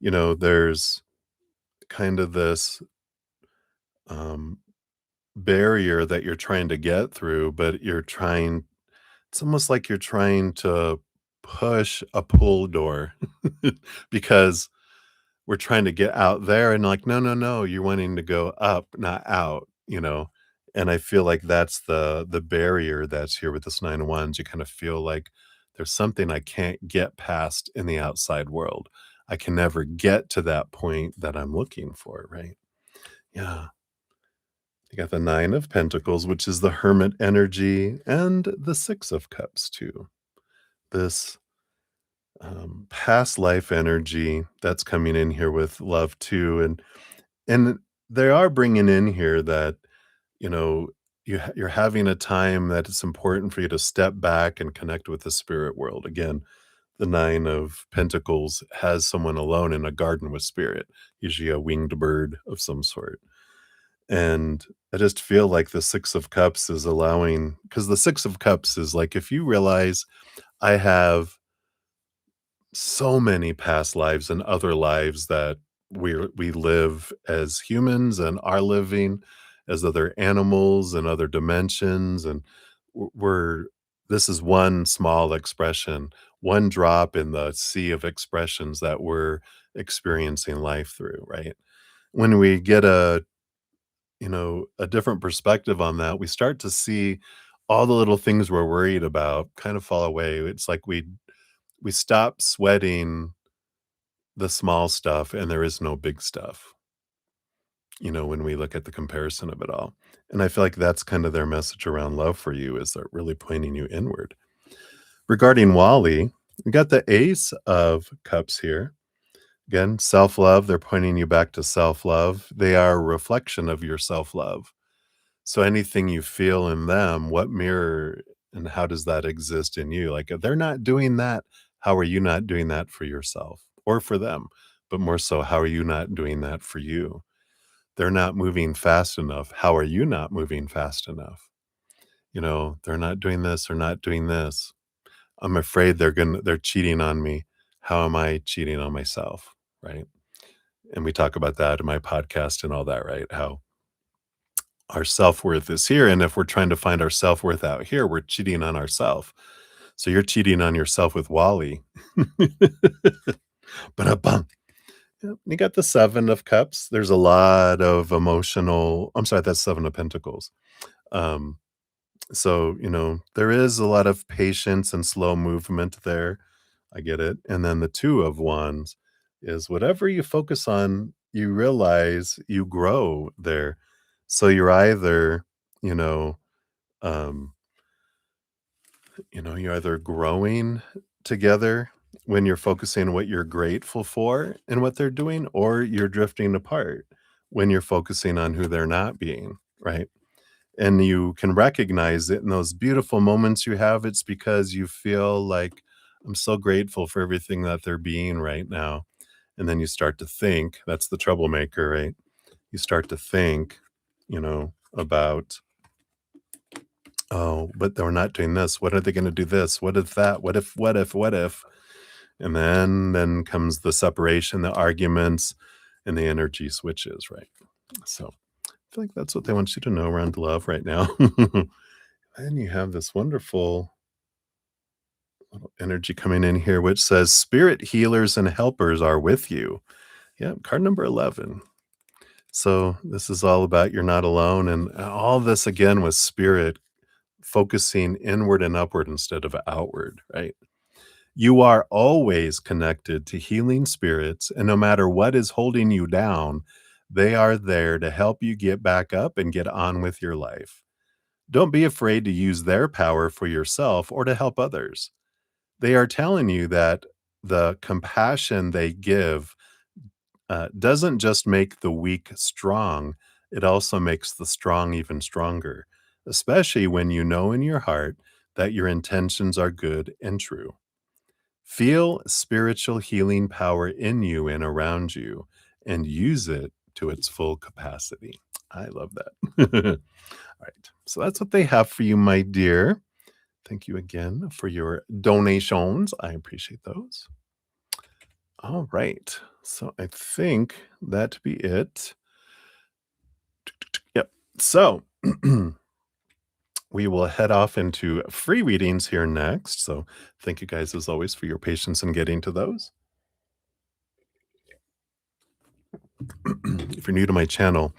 there's kind of this um, barrier that you're trying to get through, but it's almost like you're trying to push a pull door because we're trying to get out there and like, no, no, no, you're wanting to go up, not out. And I feel like that's the barrier that's here with this Nine of Wands. You kind of feel like there's something I can't get past in the outside world. I can never get to that point that I'm looking for, right? Yeah. You got the Nine of Pentacles, which is the Hermit energy, and the Six of Cups, too. This past life energy that's coming in here with love, too. And they are bringing in here that, you know, you're having a time that it's important for you to step back and connect with the spirit world. Again, the Nine of Pentacles has someone alone in a garden with spirit, usually a winged bird of some sort. And I just feel like the Six of Cups is allowing, because the Six of Cups is like, if you realize I have so many past lives and other lives that we live as humans and are living as other animals and other dimensions, and we're this is one small expression, one drop in the sea of expressions that we're experiencing life through, right? When we get a different perspective on that, we start to see all the little things we're worried about kind of fall away. It's like we stop sweating the small stuff and there is no big stuff, when we look at the comparison of it all. And I feel like that's kind of their message around love for you is they're really pointing you inward. Regarding Wally, we got the Ace of Cups here. Again, self-love, they're pointing you back to self-love. They are a reflection of your self-love. So anything you feel in them, what mirror and how does that exist in you? Like, if they're not doing that, how are you not doing that for yourself or for them? But more so, how are you not doing that for you? They're not moving fast enough. How are you not moving fast enough? They're not doing this or not doing this. I'm afraid they're cheating on me. How am I cheating on myself? Right. And we talk about that in my podcast and all that, right? How our self-worth is here, and if we're trying to find our self-worth out here, we're cheating on ourself. So you're cheating on yourself with Wally. Ba-da-bum. Yep, you got the 7 of Cups. There's a lot of emotional I'm sorry, that's 7 of Pentacles. Um, so, there is a lot of patience and slow movement there. I get it. And then the 2 of wands is whatever you focus on, you realize you grow there. So you're either, you know, um, you're either growing together when you're focusing on what you're grateful for and what they're doing, or you're drifting apart when you're focusing on who they're not being, right? And you can recognize it in those beautiful moments you have. It's because you feel like, I'm so grateful for everything that they're being right now. And then you start to think, that's the troublemaker, right? You start to think, about, oh, but they're not doing this. What are they going to do this? What if that? What if? And then comes the separation, the arguments, and the energy switches, right? So I feel like that's what they want you to know around love right now. And you have this wonderful little energy coming in here, which says, Spirit healers and helpers are with you. Yeah, card number 11. So this is all about you're not alone. And all this again with spirit focusing inward and upward instead of outward, right? You are always connected to healing spirits. And no matter what is holding you down, they are there to help you get back up and get on with your life. Don't be afraid to use their power for yourself or to help others. They are telling you that the compassion they give doesn't just make the weak strong, it also makes the strong even stronger, especially when you know in your heart that your intentions are good and true. Feel spiritual healing power in you and around you and use it to its full capacity. I love that. All right. So that's what they have for you, my dear. Thank you again for your donations. I appreciate those. All right. So I think that be it. Yep. So we will head off into free readings here next. So thank you guys as always for your patience in getting to those. If you're new to my channel,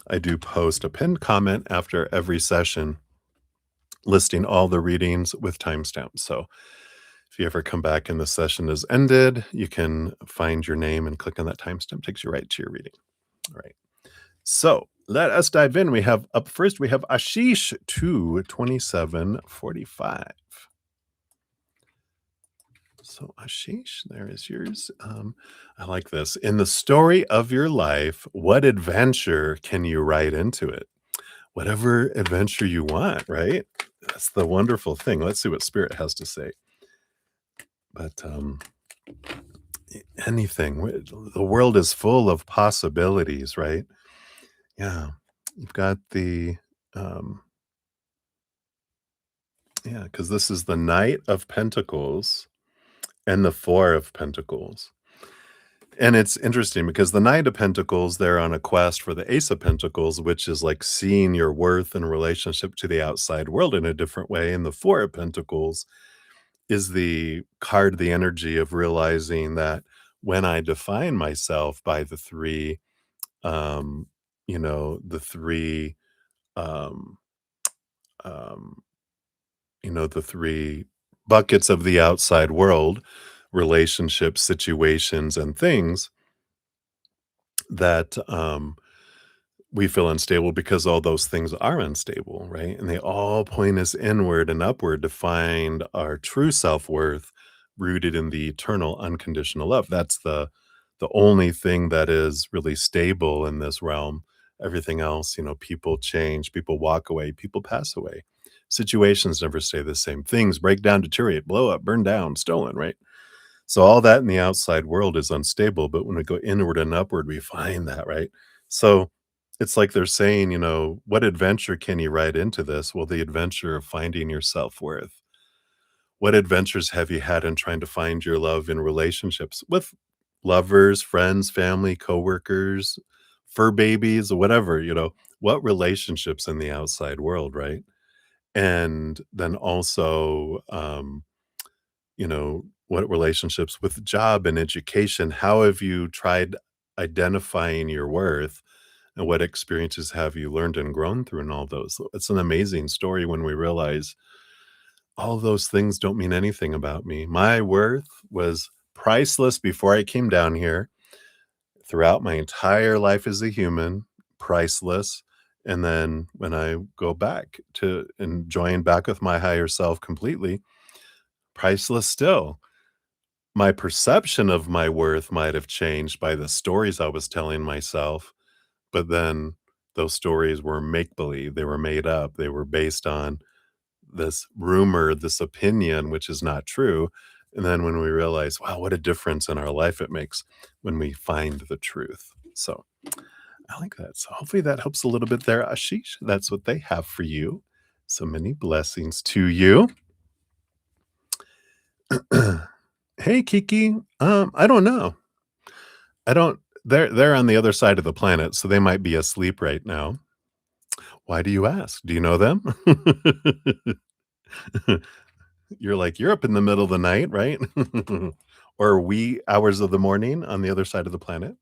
I do post a pinned comment after every session listing all the readings with timestamps. So if you ever come back and the session is ended, you can find your name and click on that timestamp. Takes you right to your reading. All right. So let us dive in. We have up first, we have Ashish 22745. So Ashish, there is yours. I like this. In the story of your life, what adventure can you write into it? Whatever adventure you want, right? That's the wonderful thing. Let's see what Spirit has to say. But anything, the world is full of possibilities, right? Yeah. You've got the, um, yeah, because this is the Knight of Pentacles and the Four of Pentacles. And it's interesting because the Knight of Pentacles, they're on a quest for the Ace of Pentacles, which is like seeing your worth in relationship to the outside world in a different way. And the Four of Pentacles is the card, the energy of realizing that when I define myself by the three, um, the three, um, um, the three buckets of the outside world, relationships, situations, and things that we feel unstable because all those things are unstable, right? And they all point us inward and upward to find our true self-worth rooted in the eternal unconditional love. That's the only thing that is really stable in this realm. Everything else, people change, people walk away, people pass away. Situations never stay the same. Things break down, deteriorate, blow up, burn down, stolen, right? So all that in the outside world is unstable, but when we go inward and upward, we find that, right? So it's like they're saying, what adventure can you write into this? Well, the adventure of finding your self-worth. What adventures have you had in trying to find your love in relationships with lovers, friends, family, coworkers, fur babies, or whatever, what relationships in the outside world, right? And then also, what relationships with job and education, how have you tried identifying your worth And what experiences have you learned and grown through in all those? So it's an amazing story when we realize all those things don't mean anything about me. My worth was priceless before I came down here, throughout my entire life as a human, priceless. And then when I go back to and join back with my higher self completely, priceless still. My perception of my worth might have changed by the stories I was telling myself, but then those stories were make believe. They were made up. They were based on this rumor, this opinion, which is not true. And then when we realize, wow, what a difference in our life it makes when we find the truth. So I like that. So hopefully that helps a little bit there, Ashish. That's what they have for you. So many blessings to you. Hey, Kiki. I don't know. I don't. They're on the other side of the planet, so they might be asleep right now. Why do you ask? Do you know them? You're like, you're up in the middle of the night, right? Or wee hours of the morning on the other side of the planet.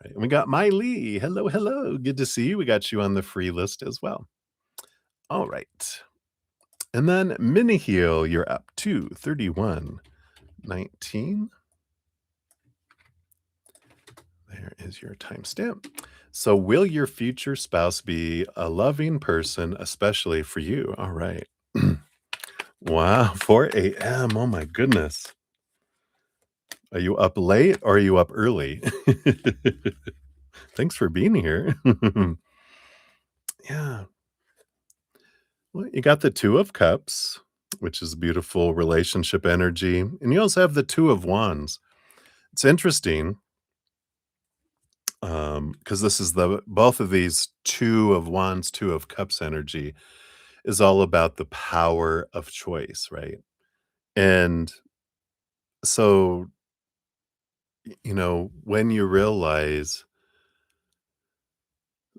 Right. And we got Miley. Hello, hello. Good to see you. We got you on the free list as well. All right. And then Mini Heal, you're up to 31:19. There is your timestamp. So, will your future spouse be a loving person, especially for you? All right. Wow, 4 a.m. Oh my goodness. Are you up late or are you up early? Thanks for being here. Yeah. Well, you got the Two of Cups, which is beautiful relationship energy. And you also have the Two of Wands. It's interesting because this is the both of these Two of Wands, Two of Cups energy is all about the power of choice, right? And so, when you realize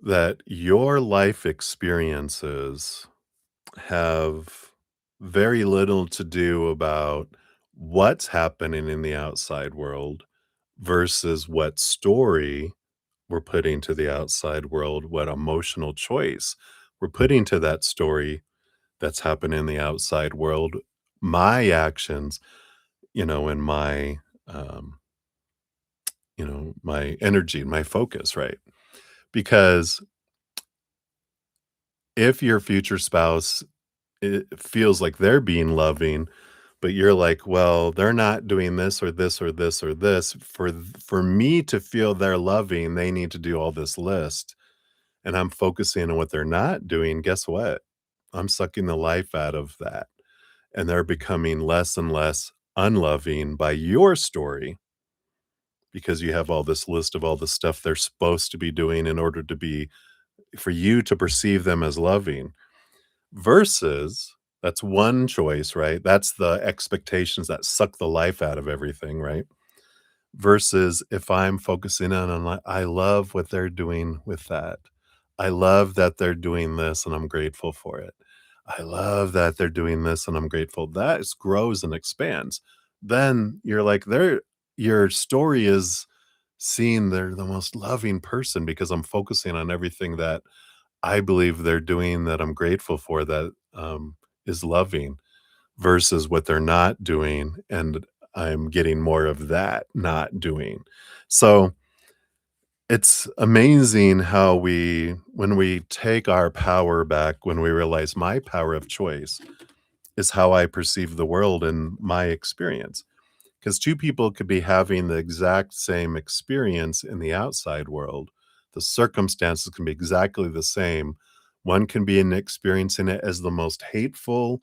that your life experiences have very little to do about what's happening in the outside world versus what story we're putting to the outside world, what emotional choice we're putting to that story that's happening in the outside world, my actions, and um, my energy, my focus, right? Because if your future spouse it feels like they're being loving, but you're like, "Well, they're not doing this or this or this or this. For me to feel they're loving, they need to do all this list." And I'm focusing on what they're not doing. Guess what? I'm sucking the life out of that. And they're becoming less and less unloving by your story because you have all this list of all the stuff they're supposed to be doing in order to be for you to perceive them as loving. Versus that's one choice, right? That's the expectations that suck the life out of everything, right? Versus if I'm focusing on I love what they're doing with that. I love that they're doing this and I'm grateful for it. I love that they're doing this and I'm grateful. Grows and expands. Then you're like, your story is seeing they're the most loving person because I'm focusing on everything that I believe they're doing that I'm grateful for that, is loving versus what they're not doing, and I'm getting more of that not doing. So, it's amazing how when we take our power back, when we realize my power of choice is how I perceive the world and my experience. Because two people could be having the exact same experience in the outside world. The circumstances can be exactly the same. One can be experiencing it as the most hateful,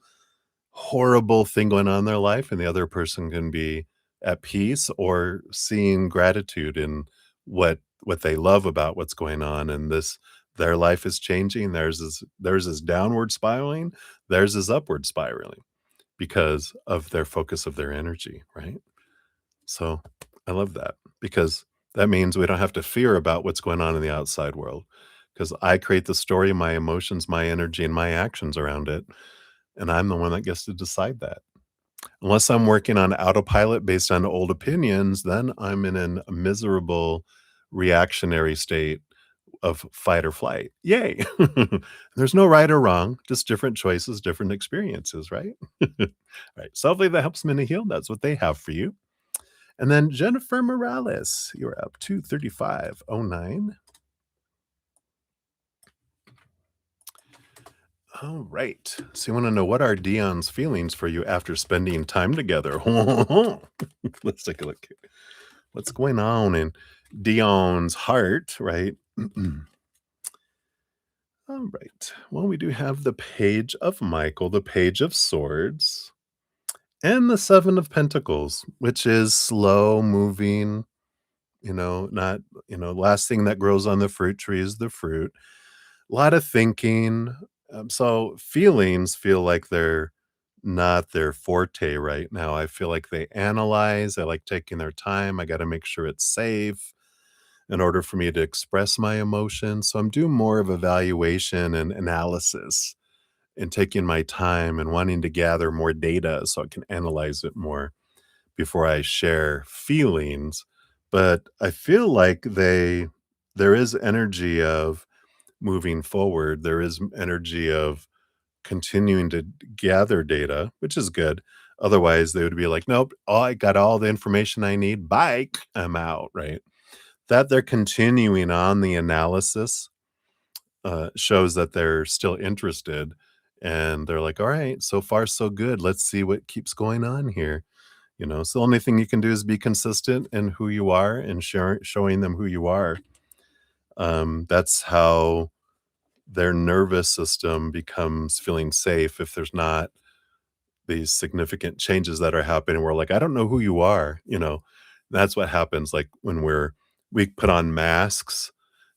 horrible thing going on in their life, and the other person can be at peace or seeing gratitude in what they love about what's going on. And their life is changing. Theirs is downward spiraling. Theirs is upward spiraling because of their focus of their energy, right? So, I love that because that means we don't have to fear about what's going on in the outside world because I create the story, my emotions, my energy, and my actions around it, and I'm the one that gets to decide that. Unless I'm working on autopilot based on old opinions, then I'm in a miserable reactionary state of fight or flight. Yay. There's no right or wrong, just different choices, different experiences, right? Right. So hopefully that helps Minna heal. That's what they have for you. And then Jennifer Morales, you're up to 3509. All right. So you want to know what are Dion's feelings for you after spending time together? Let's take a look. What's going on in Dion's heart, right? All right. Well, we do have the Page of Michael, the Page of Swords, and the Seven of Pentacles, which is slow moving, not, last thing that grows on the fruit tree is the fruit. A lot of thinking. So feelings feel like they're not their forte right now. I feel like they analyze. I like taking their time. I got to make sure it's safe in order for me to express my emotions. So I'm doing more of evaluation and analysis and taking my time and wanting to gather more data so I can analyze it more before I share feelings. But I feel like there is energy of moving forward. There is energy of continuing to gather data, which is good. Otherwise, they would be like, nope, I got all the information I need. Bye. I'm out. Right. That they're continuing on the analysis shows that they're still interested. And they're like, all right, so far, so good. Let's see what keeps going on here. So the only thing you can do is be consistent in who you are and showing them who you are. That's how their nervous system becomes feeling safe if there's not these significant changes that are happening. We're like, I don't know who you are. That's what happens. Like when we put on masks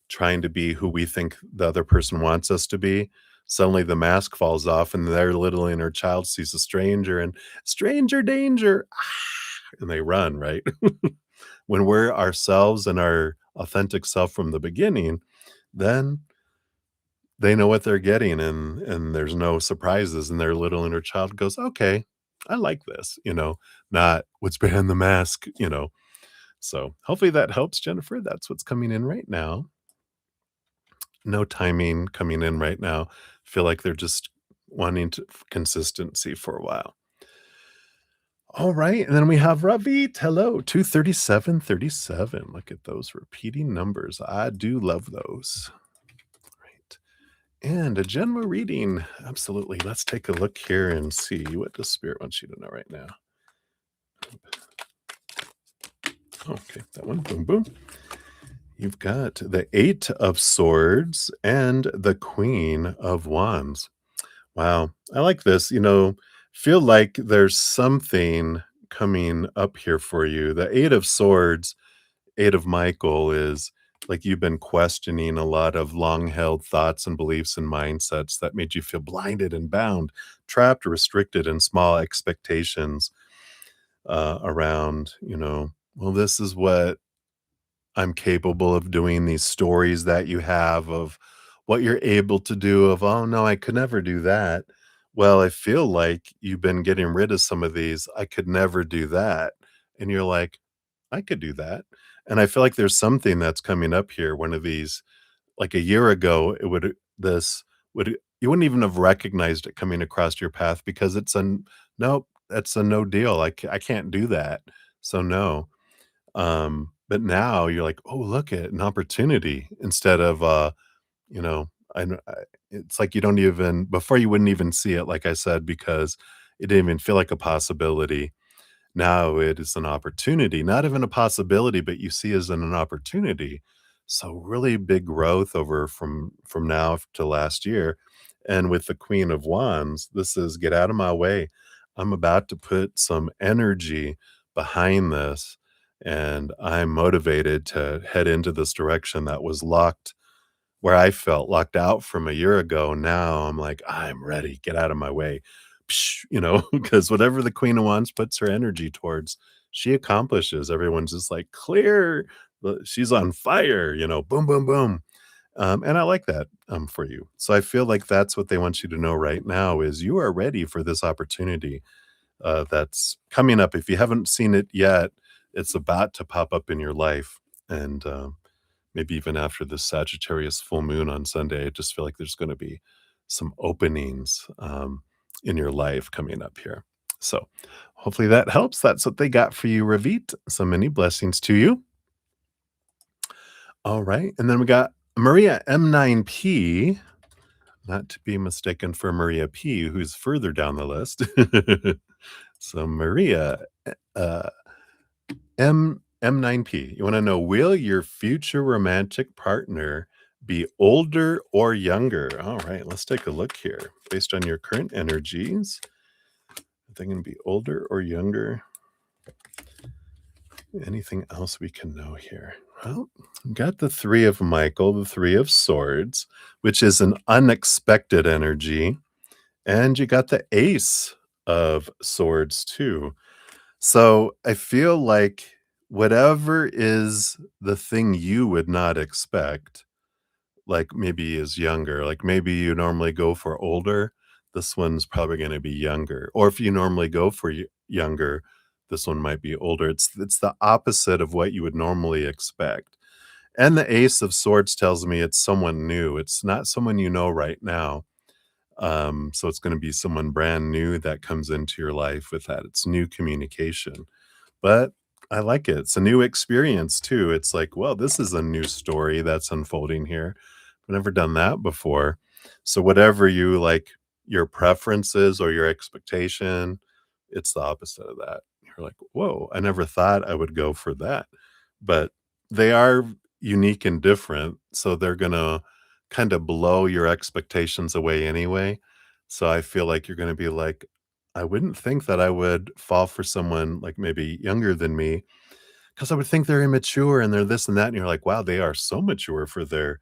trying to be who we think the other person wants us to be. Suddenly the mask falls off and their little inner child sees a stranger and stranger danger. And they run, right? When we're ourselves and our authentic self from the beginning, then they know what they're getting and there's no surprises and their little inner child goes, "Okay, I like this," not what's behind the mask. So, hopefully that helps, Jennifer. That's what's coming in right now. No timing coming in right now. Feel like they're just wanting consistency for a while. All right, and then we have Ravit. Hello, 23737. Look at those repeating numbers. I do love those. Right. And a general reading. Absolutely. Let's take a look here and see what the spirit wants you to know right now. Okay, that one. Boom, boom. You've got the Eight of Swords and the Queen of Wands. Wow. I like this. Feel like there's something coming up here for you. The Eight of Swords, Eight of Michael is like you've been questioning a lot of long held thoughts and beliefs and mindsets that made you feel blinded and bound, trapped, restricted in small expectations around, well, this is what I'm capable of doing, these stories that you have of what you're able to do, of, oh no, I could never do that. Well, I feel like you've been getting rid of some of these, I could never do that. And you're like, I could do that. And I feel like there's something that's coming up here. One of these, like a year ago, this would, you wouldn't even have recognized it coming across your path because nope, that's a no deal. I can't do that. So no. But now you're like, oh, look at an opportunity instead of, you know, it's like you don't even, before you wouldn't even see it, like I said, because it didn't even feel like a possibility. Now it is an opportunity, not even a possibility, but you see as an opportunity. So really big growth over from now to last year. And with the Queen of Wands, this is get out of my way. I'm about to put some energy behind this, and I'm motivated to head into this direction that was locked where I felt locked out from a year ago. Now I'm like, I'm ready. Get out of my way. Because whatever the Queen of Wands puts her energy towards, she accomplishes. Everyone's just like, clear. She's on fire, boom, boom, boom. And I like that for you. So I feel like that's what they want you to know right now is you are ready for this opportunity that's coming up. If you haven't seen it yet, it's about to pop up in your life. And maybe even after the Sagittarius full moon on Sunday. I just feel like there's going to be some openings in your life coming up here. So hopefully that helps. That's what they got for you, Ravit. So many blessings to you. All right. And then we got Maria M9P, not to be mistaken for Maria P, who's further down the list. So Maria uh, M9P, you want to know, will your future romantic partner be older or younger? All right, let's take a look here. Based on your current energies, are they going to be older or younger? Anything else we can know here? Well, we got the Three of Michael, the Three of Swords, which is an unexpected energy. And you got the Ace of Swords, too. So I feel like whatever is the thing you would not expect, like maybe is younger, like maybe you normally go for older, this one's probably going to be younger. Or if you normally go for younger, this one might be older. It's the opposite of what you would normally expect. And the Ace of Swords tells me it's someone new. It's not someone you know right now. So it's going to be someone brand new that comes into your life with that. It's new communication. But I like it. It's a new experience too. It's like, well, this is a new story that's unfolding here. I've never done that before. So whatever you like, your preferences or your expectation, it's the opposite of that. You're like, whoa, I never thought I would go for that. But they are unique and different. So they're gonna kind of blow your expectations away anyway. So I feel like you're gonna be like, I wouldn't think that I would fall for someone like maybe younger than me because I would think they're immature and they're this and that. And you're like, wow, they are so mature for their,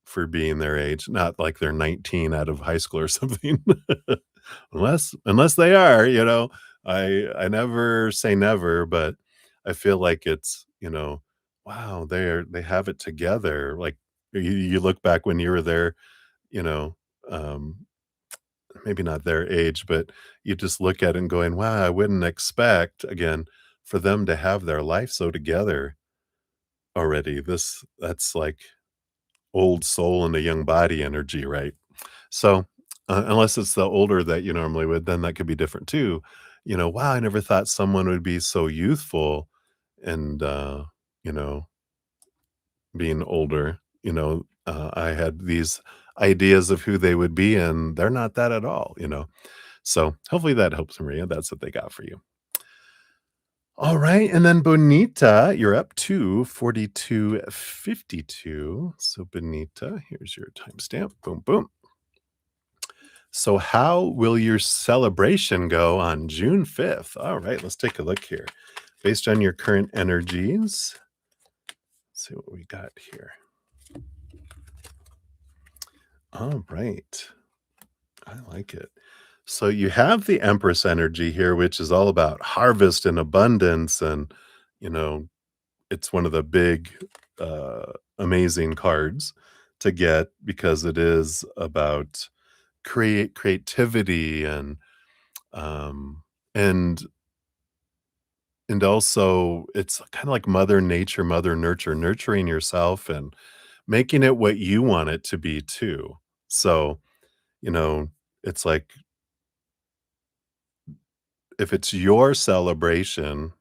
for being their age, not like they're 19 out of high school or something. Unless they are, I never say never, but I feel like it's, wow, they have it together. Like you look back when you were there, you know, um, maybe not their age, but you just look at it and going, wow, I wouldn't expect again for them to have their life so together already. That's like old soul and a young body energy, right? So, unless it's the older that you normally would, then that could be different too. Wow, I never thought someone would be so youthful and, you know, being older. I had these ideas of who they would be, and they're not that at all. So hopefully that helps, Maria. That's what they got for you. All right. And then Bonita, you're up to 4252. So, Bonita, here's your timestamp. Boom, boom. So, how will your celebration go on June 5th? All right, let's take a look here. Based on your current energies, let's see what we got here. All right, I like it. So, you have the Empress energy here, which is all about harvest and abundance. And, you know, it's one of the big, amazing cards to get because it is about creativity um, and also it's kinda like mother nature, mother nurture, nurturing yourself and making it what you want it to be too. So, you know, it's like if it's your celebration,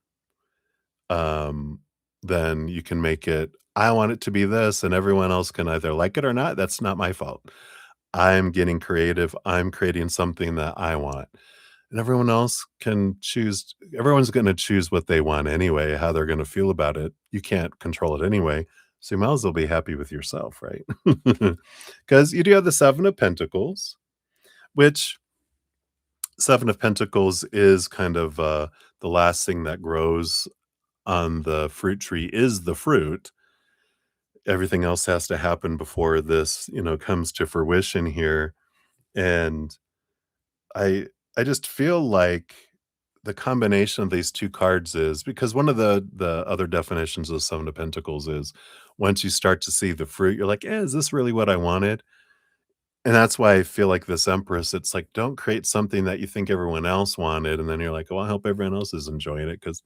um, then you can make it, "I want it to be this," and everyone else can either like it or not, that's not my fault. I'm getting creative, I'm creating something that I want. And everyone else can choose everyone's gonna choose what they want anyway, how they're gonna feel about it. You can't control it anyway, so you might as well be happy with yourself, right? Because you do have the Seven of Pentacles, which Seven of Pentacles is kind of, the last thing that grows on the fruit tree is the fruit. Everything else has to happen before this, comes to fruition here, and I I just feel like the combination of these 2 cards is because one of the other definitions of Seven of Pentacles is once you start to see the fruit, you're like, "Eh, is this really what I wanted?" And that's why I feel like this Empress, it's like, don't create something that you think everyone else wanted, and then you're like, "Oh, I hope everyone else is enjoying it because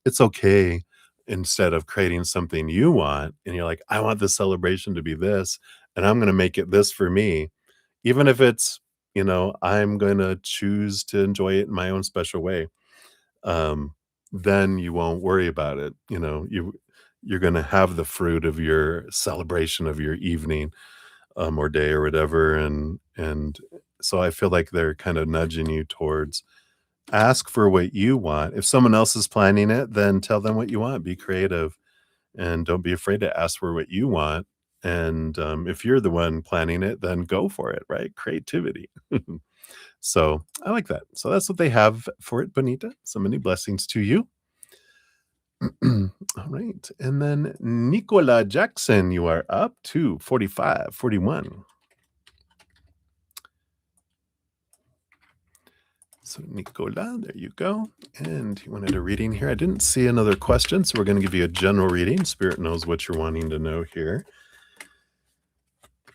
it's okay. instead of creating something you want, and you're like, "I want this celebration to be this, and I'm gonna make it this for me." Even if it's, I'm gonna choose to enjoy it in my own special way, um, then you won't worry about it, you're gonna have the fruit of your celebration of your evening, or day or whatever, and so I feel like they're kinda nudging you towards ask for what you want. If someone else is planning it, then tell them what you want, be creative, and don't be afraid to ask for what you want, and, if you're the one planning it, then go for it, right? Creativity. So, I like that. So that's what they have for it, Bonita. So many blessings to you. All right, and then Nicola Jackson, you are up to 45, 41. So, Nicola, there you go. And you wanted a reading here. I didn't see another question, so we're going to give you a general reading. Spirit knows what you're wanting to know here.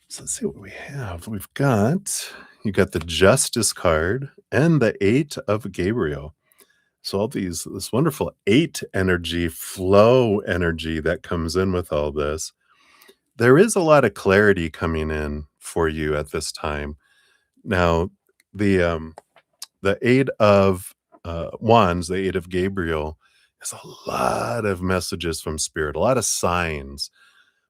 So, let's see what we have. You got the Justice card and the Eight of Gabriel. So, this wonderful eight energy, flow energy that comes in with all this. There is a lot of clarity coming in for you at this time. Now, the the Eight of Wands, the Eight of Gabriel, is a lot of messages from Spirit, a lot of signs,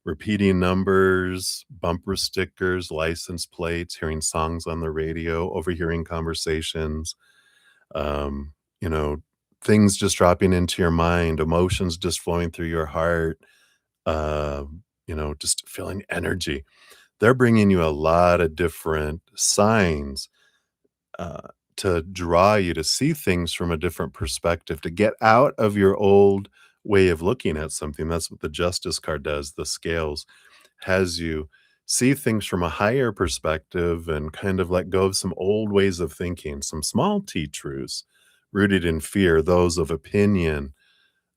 repeating numbers, bumper stickers, license plates, hearing songs on the radio, overhearing conversations, um, you know, things just dropping into your mind, emotions just flowing through your heart, just feeling energy. They're bringing you a lot of different signs uh, to draw you to see things from a different perspective, to get out of your old way of looking at something. That's what the Justice card does. The scales has you see things from a higher perspective and kind of let go of some old ways of thinking, some small T truths rooted in fear, those of opinion,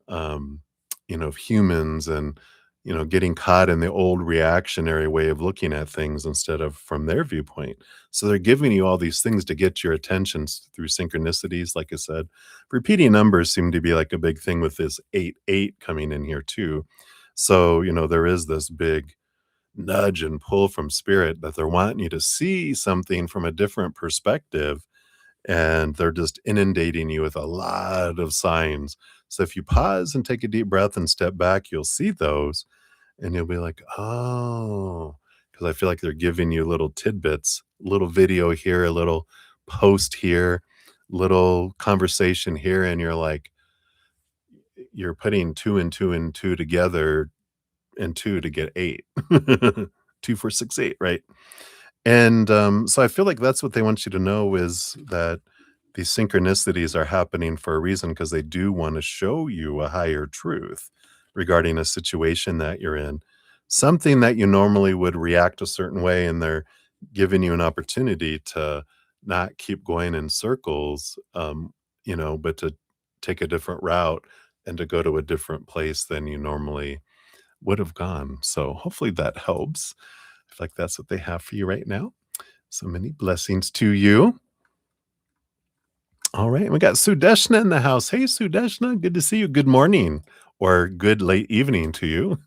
um, of humans, and getting caught in the old reactionary way of looking at things instead of from their viewpoint. So they're giving you all these things to get your attention through synchronicities. Like I said, repeating numbers seem to be like a big thing with this 8 8 coming in here too. So there is this big nudge and pull from spirit that they're wanting you to see something from a different perspective, and they're just inundating you with a lot of signs. So if you pause and take a deep breath and step back, you'll see those and you'll be like, "Oh," because I feel like they're giving you little tidbits, little video here, a little post here, little conversation here, and you're like, you're putting 2 and 2 and 2 together and 2 to get 8. 2, 4, 6, 8, right? And, so I feel like that's what they want you to know, is that these synchronicities are happening for a reason, because they do wanna show you a higher truth regarding a situation that you're in. Something that you normally would react a certain way, and they're giving you an opportunity to not keep going in circles, but to take a different route and to go to a different place than you normally would have gone. So hopefully that helps. I feel like that's what they have for you right now. So many blessings to you. All right, we got Sudeshna in the house. Hey, Sudeshna, good to see you. Good morning or good late evening to you.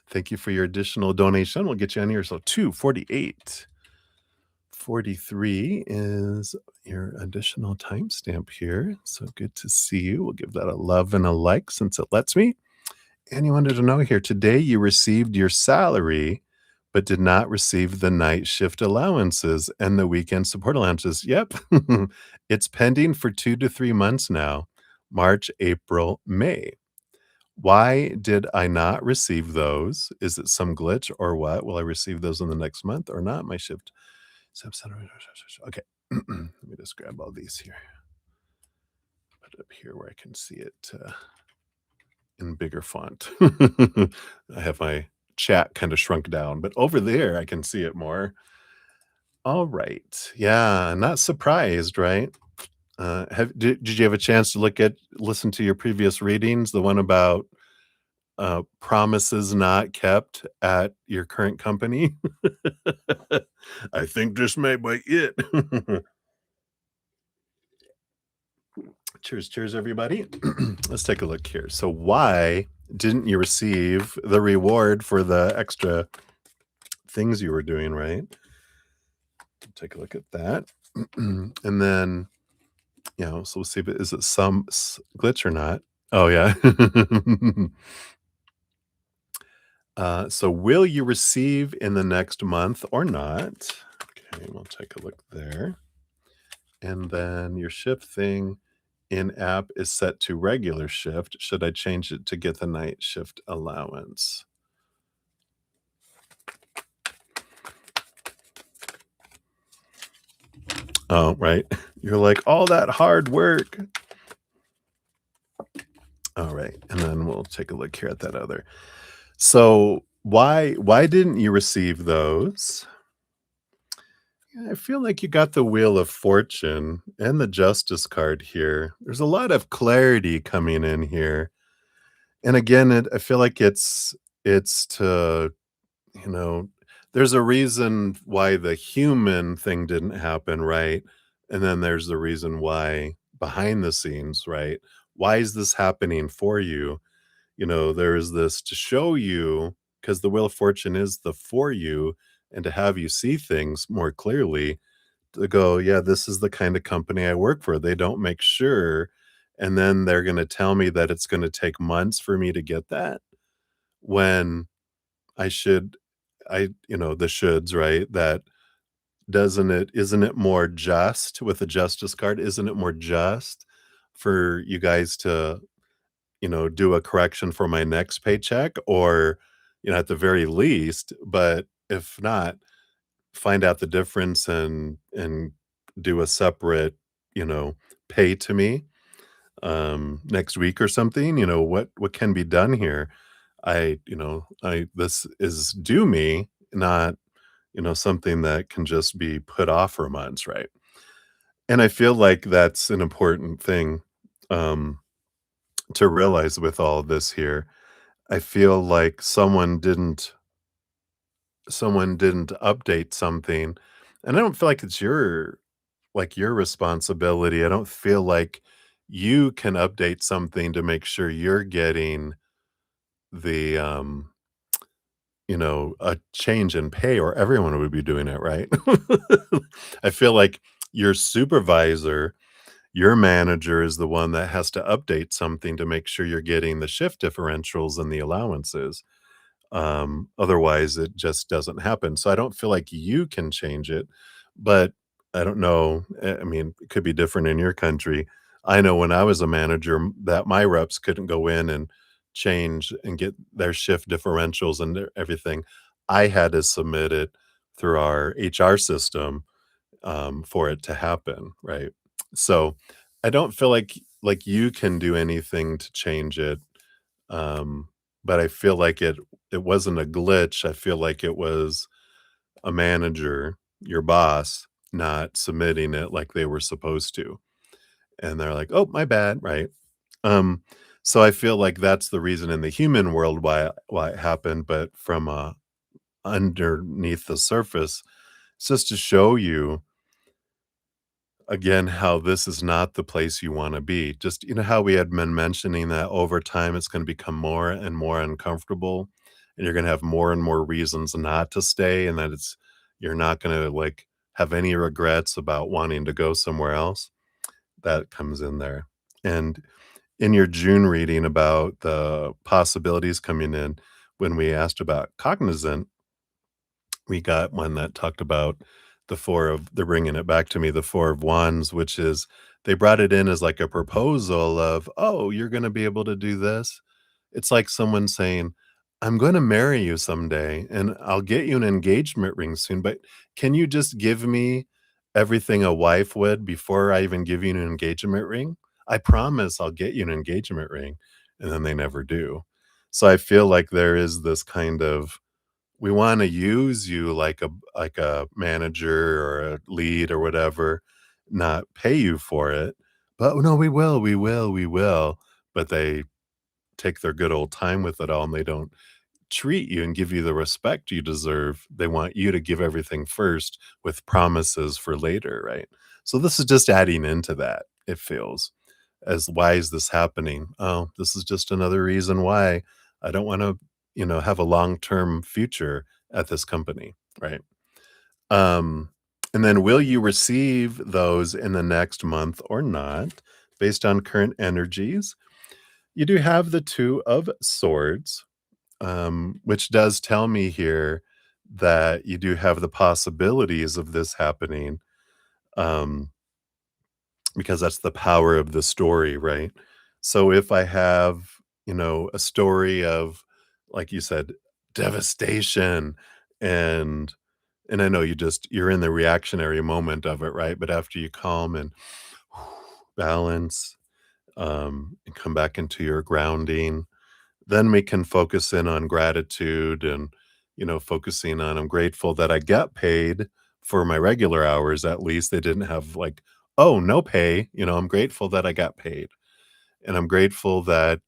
Thank you for your additional donation. We'll get you on here. So 248. 43 is your additional timestamp here. So good to see you. We'll give that a love and a like since it lets me. And you wanted to know here, today you received your salary, but did not receive the night shift allowances and the weekend support allowances. Yep. It's pending for 2 to 3 months now, March, April, May. Why did I not receive those? Is it some glitch or what? Will I receive those in the next month or not? My shift. Okay. Let me just grab all these here. Put it up here where I can see it. In bigger font. I have my chat kind of shrunk down, but over there I can see it more. All right. Yeah, not surprised, right? Did you have a chance to listen to your previous readings? The one about promises not kept at your current company? I think this may be it. Cheers, cheers, everybody. Let's take a look here. So, why didn't you receive the reward for the extra things you were doing, right? Take a look at that. And then, so we'll see if is it some glitch or not. Oh, yeah. So, will you receive in the next month or not? Okay, we'll take a look there. And then your shift thing in app is set to regular shift. Should I change it to get the night shift allowance? Oh, right. You're like, all that hard work. All right. And then we'll take a look here at that other. So why didn't you receive those? Yeah, I feel like you got the Wheel of Fortune and the Justice card here. There's a lot of clarity coming in here. And again, I feel like it's to, you know, there's a reason why the human thing didn't happen, right? And then there's the reason why behind the scenes, right? Why is this happening for you? There is this to show you, because the Wheel of Fortune is the for you, and to have you see things more clearly, to go, yeah, this is the kind of company I work for. They don't make sure. And then they're going to tell me that it's going to take months for me to get that when I should, the shoulds, right? That isn't it more just with the Justice card? Isn't it more just for you guys to, do a correction for my next paycheck or, at the very least, but if not, find out the difference and do a separate, you know, pay to me next week or something. What can be done here? I this is due me, not, something that can just be put off for months, right? And I feel like that's an important thing um to realize with all of this here. I feel like someone didn't update something, and I don't feel like it's your responsibility. I don't feel like you can update something to make sure you're getting the a change in pay, or everyone would be doing it, right? I feel like your supervisor, your manager is the one that has to update something to make sure you're getting the shift differentials and the allowances. Otherwise, it just doesn't happen. So I don't feel like you can change it, but I don't know. I mean, it could be different in your country. I know when I was a manager that my reps couldn't go in and change and get their shift differentials and everything. I had to submit it through our HR system for it to happen, right? So I don't feel like you can do anything to change it. Um, but I feel like it wasn't a glitch. I feel like it was a manager, your boss, not submitting it like they were supposed to. And they're like, "Oh, my bad," right? Um, so I feel like that's the reason in the human world why it happened, but from underneath the surface, it's just to show you again how this is not the place you want to be. Just how we had been mentioning that over time it's going to become more and more uncomfortable, and you're going to have more and more reasons not to stay, and that you're not going to like have any regrets about wanting to go somewhere else. That comes in there. And in your June reading about the possibilities coming in, when we asked about cognizant, we got one that talked about they're bringing it back to me, the 4 of Wands, which is they brought it in as like a proposal of, "Oh, you're gonna be able to do this." It's like someone saying, "I'm gonna marry you someday, and I'll get you an engagement ring soon, but can you just give me everything a wife would before I even give you an engagement ring? I promise I'll get you an engagement ring." And then they never do. So I feel like there is this kind of, we wanna use you like a manager or a lead or whatever, not pay you for it, but, "No, we will, we will, we will," but they take their good old time with it all, and they don't treat you and give you the respect you deserve. They want you to give everything first with promises for later, right? So this is just adding into that, it feels. as why is this happening? Oh, this is just another reason why I don't want to, have a long-term future at this company, right? Um, and then will you receive those in the next month or not based on current energies? You do have the 2 of Swords, which does tell me here that you do have the possibilities of this happening, um, because that's the power of the story, right? So if I have, a story of, like you said, devastation and I know you're in the reactionary moment of it, right? But after you calm and balance, and come back into your grounding, then we can focus in on gratitude and, focusing on I'm grateful that I get paid for my regular hours. At least they didn't have like, oh, no pay. I'm grateful that I got paid. And I'm grateful that,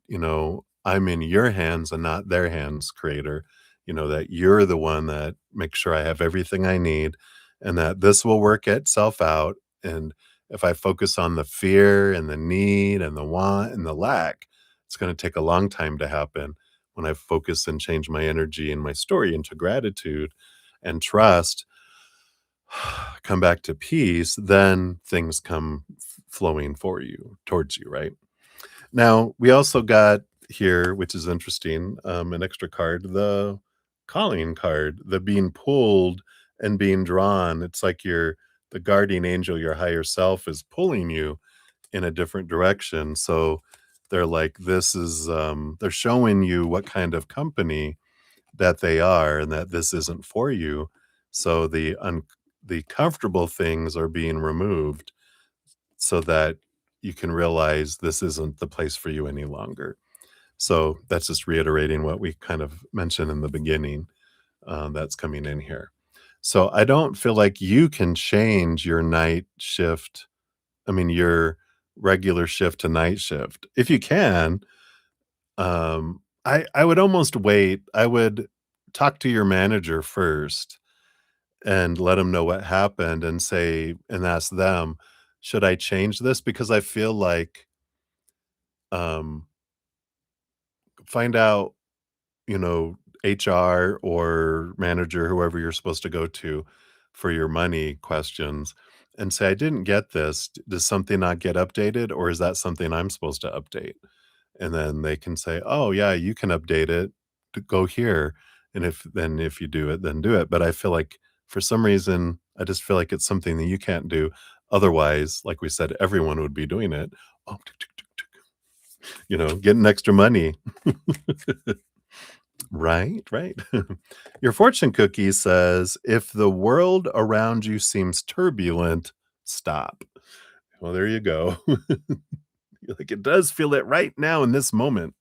I'm in your hands and not their hands, creator, that you're the one that makes sure I have everything I need and that this will work itself out. And if I focus on the fear and the need and the want and the lack, it's going to take a long time to happen. When I focus and change my energy and my story into gratitude and trust, come back to peace, then things come flowing for you, towards you, right? Now, we also got here, which is interesting, an extra card, the calling card, the being pulled and being drawn. It's like the guardian angel, your higher self is pulling you in a different direction. So they're like, they're showing you what kind of company that they are and that this isn't for you. So the comfortable things are being removed so that you can realize this isn't the place for you any longer. So that's just reiterating what we kind of mentioned in the beginning, that's coming in here. So I don't feel like you can change your night shift. I mean, your regular shift to night shift. If you can, I would almost wait. I would talk to your manager first and let them know what happened and say and ask them, should I change this? Because I feel like um, find out, you know, HR or manager, whoever you're supposed to go to for your money questions and say, I didn't get this. Does something not get updated or is that something I'm supposed to update? And then they can say, oh, yeah, you can update it to go here. And if you do it, then do it. But I feel like for some reason, I just feel like it's something that you can't do. Otherwise, like we said, everyone would be doing it. Oh, tick, tick, tick, tick, getting extra money. Right, right. Your fortune cookie says, if the world around you seems turbulent, stop. Well, there you go. Like it does feel it right now in this moment.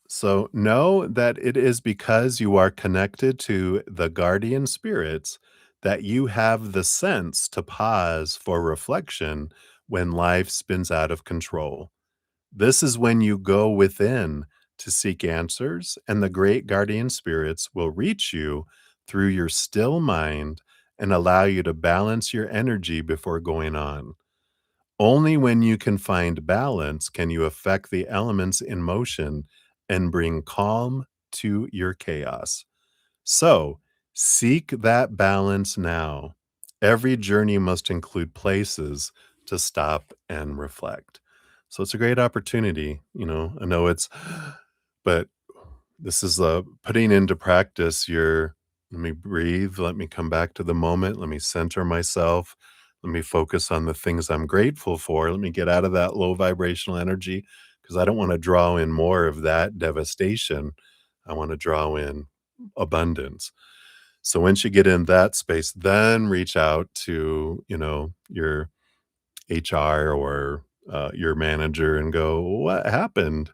So know that it is because you are connected to the guardian spirits that you have the sense to pause for reflection when life spins out of control. This is when you go within to seek answers, and the great guardian spirits will reach you through your still mind and allow you to balance your energy before going on. Only when you can find balance can you affect the elements in motion and bring calm to your chaos. So, seek that balance now. Every journey must include places to stop and reflect. So, it's a great opportunity. I know but this is putting into practice your let me breathe, let me come back to the moment, let me center myself, let me focus on the things I'm grateful for, let me get out of that low vibrational energy because I don't want to draw in more of that devastation. I want to draw in abundance. So once you get in that space, then reach out to, your HR or your manager and go, what happened?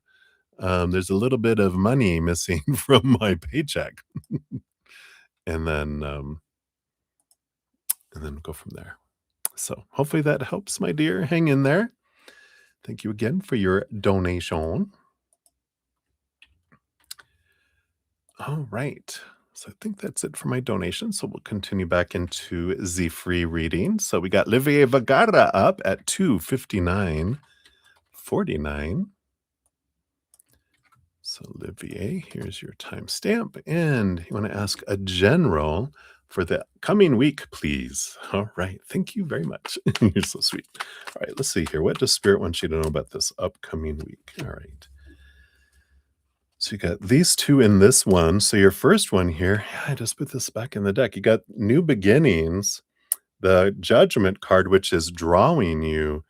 There's a little bit of money missing from my paycheck, and then go from there. So hopefully that helps, my dear. Hang in there. Thank you again for your donation. All right. So I think that's it for my donation. So we'll continue back into the free reading. So we got Livier Vagara up at 2:59:49. So Olivier, here's your timestamp. And you want to ask a general for the coming week, please. All right. Thank you very much. You're so sweet. All right. Let's see here. What does Spirit want you to know about this upcoming week? All right. So you got these two in this one. So your first one here, yeah, I just put this back in the deck. You got new beginnings, the judgment card, which is drawing you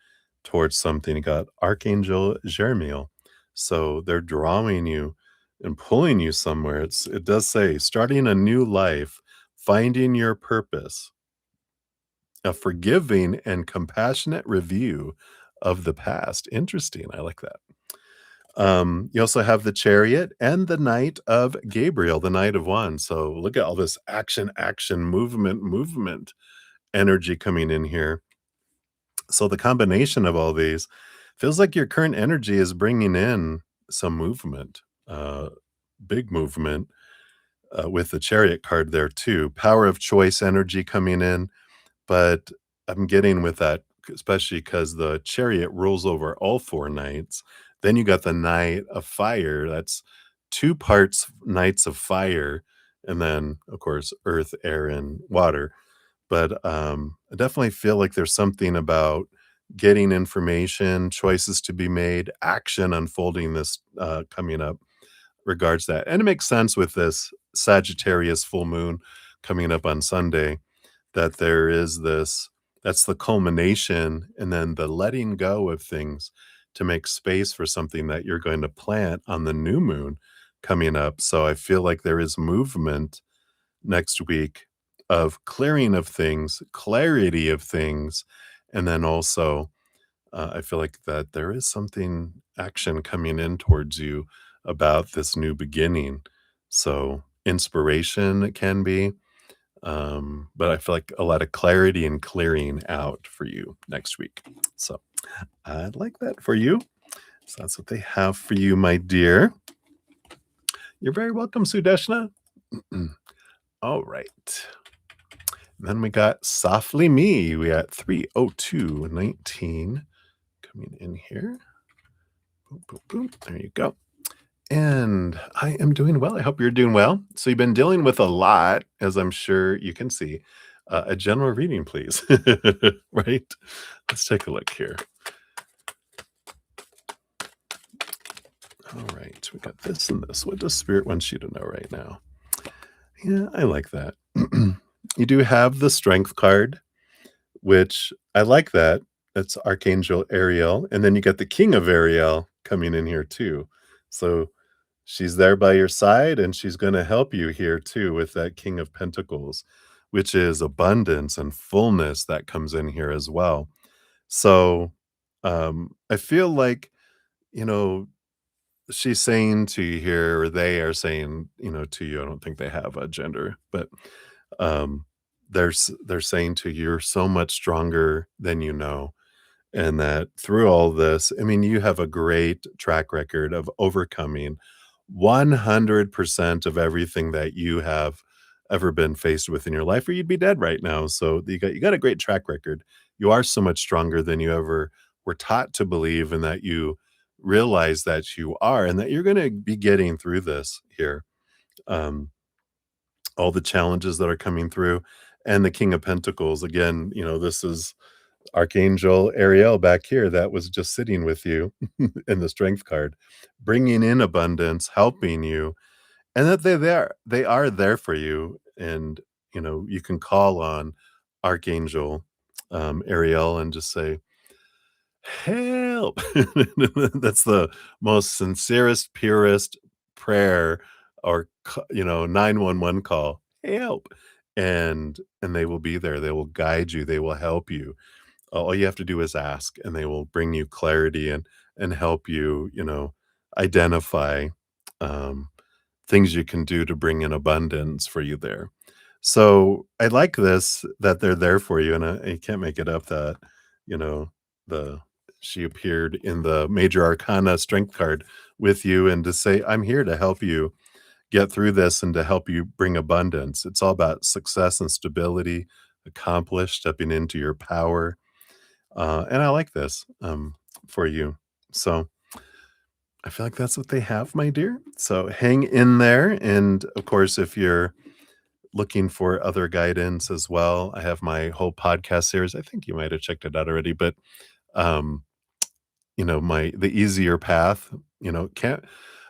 towards something. You got Archangel Jeremiel. So they're drawing you and pulling you somewhere. It does say starting a new life, finding your purpose, a forgiving and compassionate review of the past. Interesting. I like that. You also have the Chariot and the Knight of Gabriel, the Knight of Wands. So look at all this action, action, movement energy coming in here. So the combination of all these feels like your current energy is bringing in some movement, big movement, with the Chariot card there too. Power of choice energy coming in, but I'm getting with that, especially because the Chariot rules over all four knights. Then you got the Knight of Fire. That's two parts Knights of Fire, and then of course Earth, Air, and Water. But I definitely feel like there's something about getting information, choices to be made, action unfolding this coming up regards that. And it makes sense with this Sagittarius full moon coming up on Sunday that there is this, that's the culmination, and then the letting go of things to make space for something that you're going to plant on the new moon coming up. So I feel like there is movement next week of clearing of things, clarity of things, and then also I feel like that there is something action coming in towards you about this new beginning. So inspiration it can be, but I feel like a lot of clarity and clearing out for you next week. So I'd like that for you. So that's what they have for you, my dear. You're very welcome, Sudeshna. All right. Then we got Softly Me. We got 30219 coming in here. Boom, boom, boom. There you go. And I am doing well. I hope you're doing well. So you've been dealing with a lot, as I'm sure you can see. A general reading, please. Right? Let's take a look here. All right. We got this and this. What does Spirit want you to know right now? Yeah, I like that. You do have the Strength card, which I like that. That's Archangel Ariel. And then you got the King of Ariel coming in here too. So she's there by your side and she's going to help you here too with that King of Pentacles, which is abundance and fullness that comes in here as well. So I feel like, you know, she's saying to you here, or they are saying, you know, to you, I don't think they have a gender, but um, they're saying to you, you're so much stronger than you know. And that through all this, I mean, you have a great track record of overcoming 100% of everything that you have ever been faced with in your life, or you'd be dead right now. So you got a great track record. You are so much stronger than you ever were taught to believe, and that you realize that you are, and that you're going to be getting through this here. Um, all the challenges that are coming through, and the King of Pentacles again. You know, this is Archangel Ariel back here that was just sitting with you in the Strength card, bringing in abundance, helping you, and that they are there for you. And you know, you can call on Archangel Ariel and just say, "Help." That's the most sincerest, purest prayer, or you know, 911 call, "Help." And they will be there. They will guide you. They will help you. All you have to do is ask, and they will bring you clarity and help you, you know, identify um, things you can do to bring in abundance for you there. So I like this, that they're there for you, and I can't make it up that, you know, the she appeared in the major arcana strength card with you, and to say, I'm here to help you get through this and to help you bring abundance. It's all about success and stability, accomplished, stepping into your power. And I like this for you. So I feel like that's what they have, my dear. So hang in there. And of course, if you're looking for other guidance as well, I have my whole podcast series. I think you might have checked it out already, but um, my the easier path, can't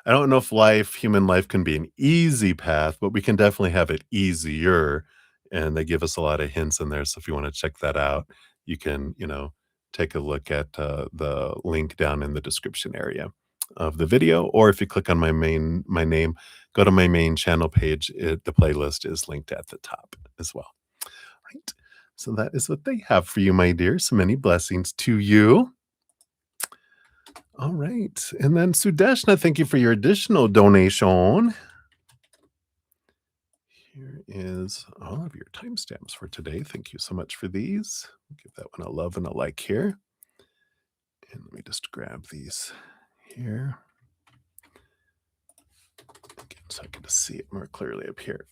I don't know if human life can be an easy path, but we can definitely have it easier. And they give us a lot of hints in there. So if you want to check that out, you can, take a look at the link down in the description area of the video. Or if you click on my name, go to my main channel page. The playlist is linked at the top as well. Right. So that is what they have for you, my dear. So many blessings to you. All right. And then Sudeshna, thank you for your additional donation. Here is all of your timestamps for today. Thank you so much for these. Give that one a love and a like here. And let me just grab these here. Again, so I can just see it more clearly up here.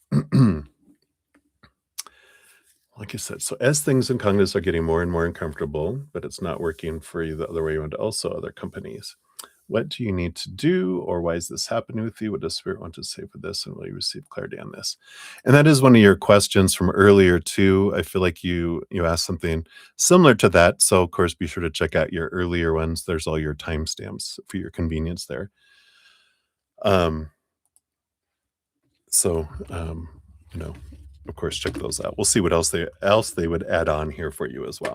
Like I said, so as things in Congress are getting more and more uncomfortable, but it's not working for you the other way around, also other companies. What do you need to do, or why is this happening with you? What does Spirit want to say for this, and will you receive clarity on this? And that is one of your questions from earlier too. I feel like you asked something similar to that. So of course, be sure to check out your earlier ones. There's all your timestamps for your convenience there. Um, so you know, of course, check those out. We'll see what else they would add on here for you as well.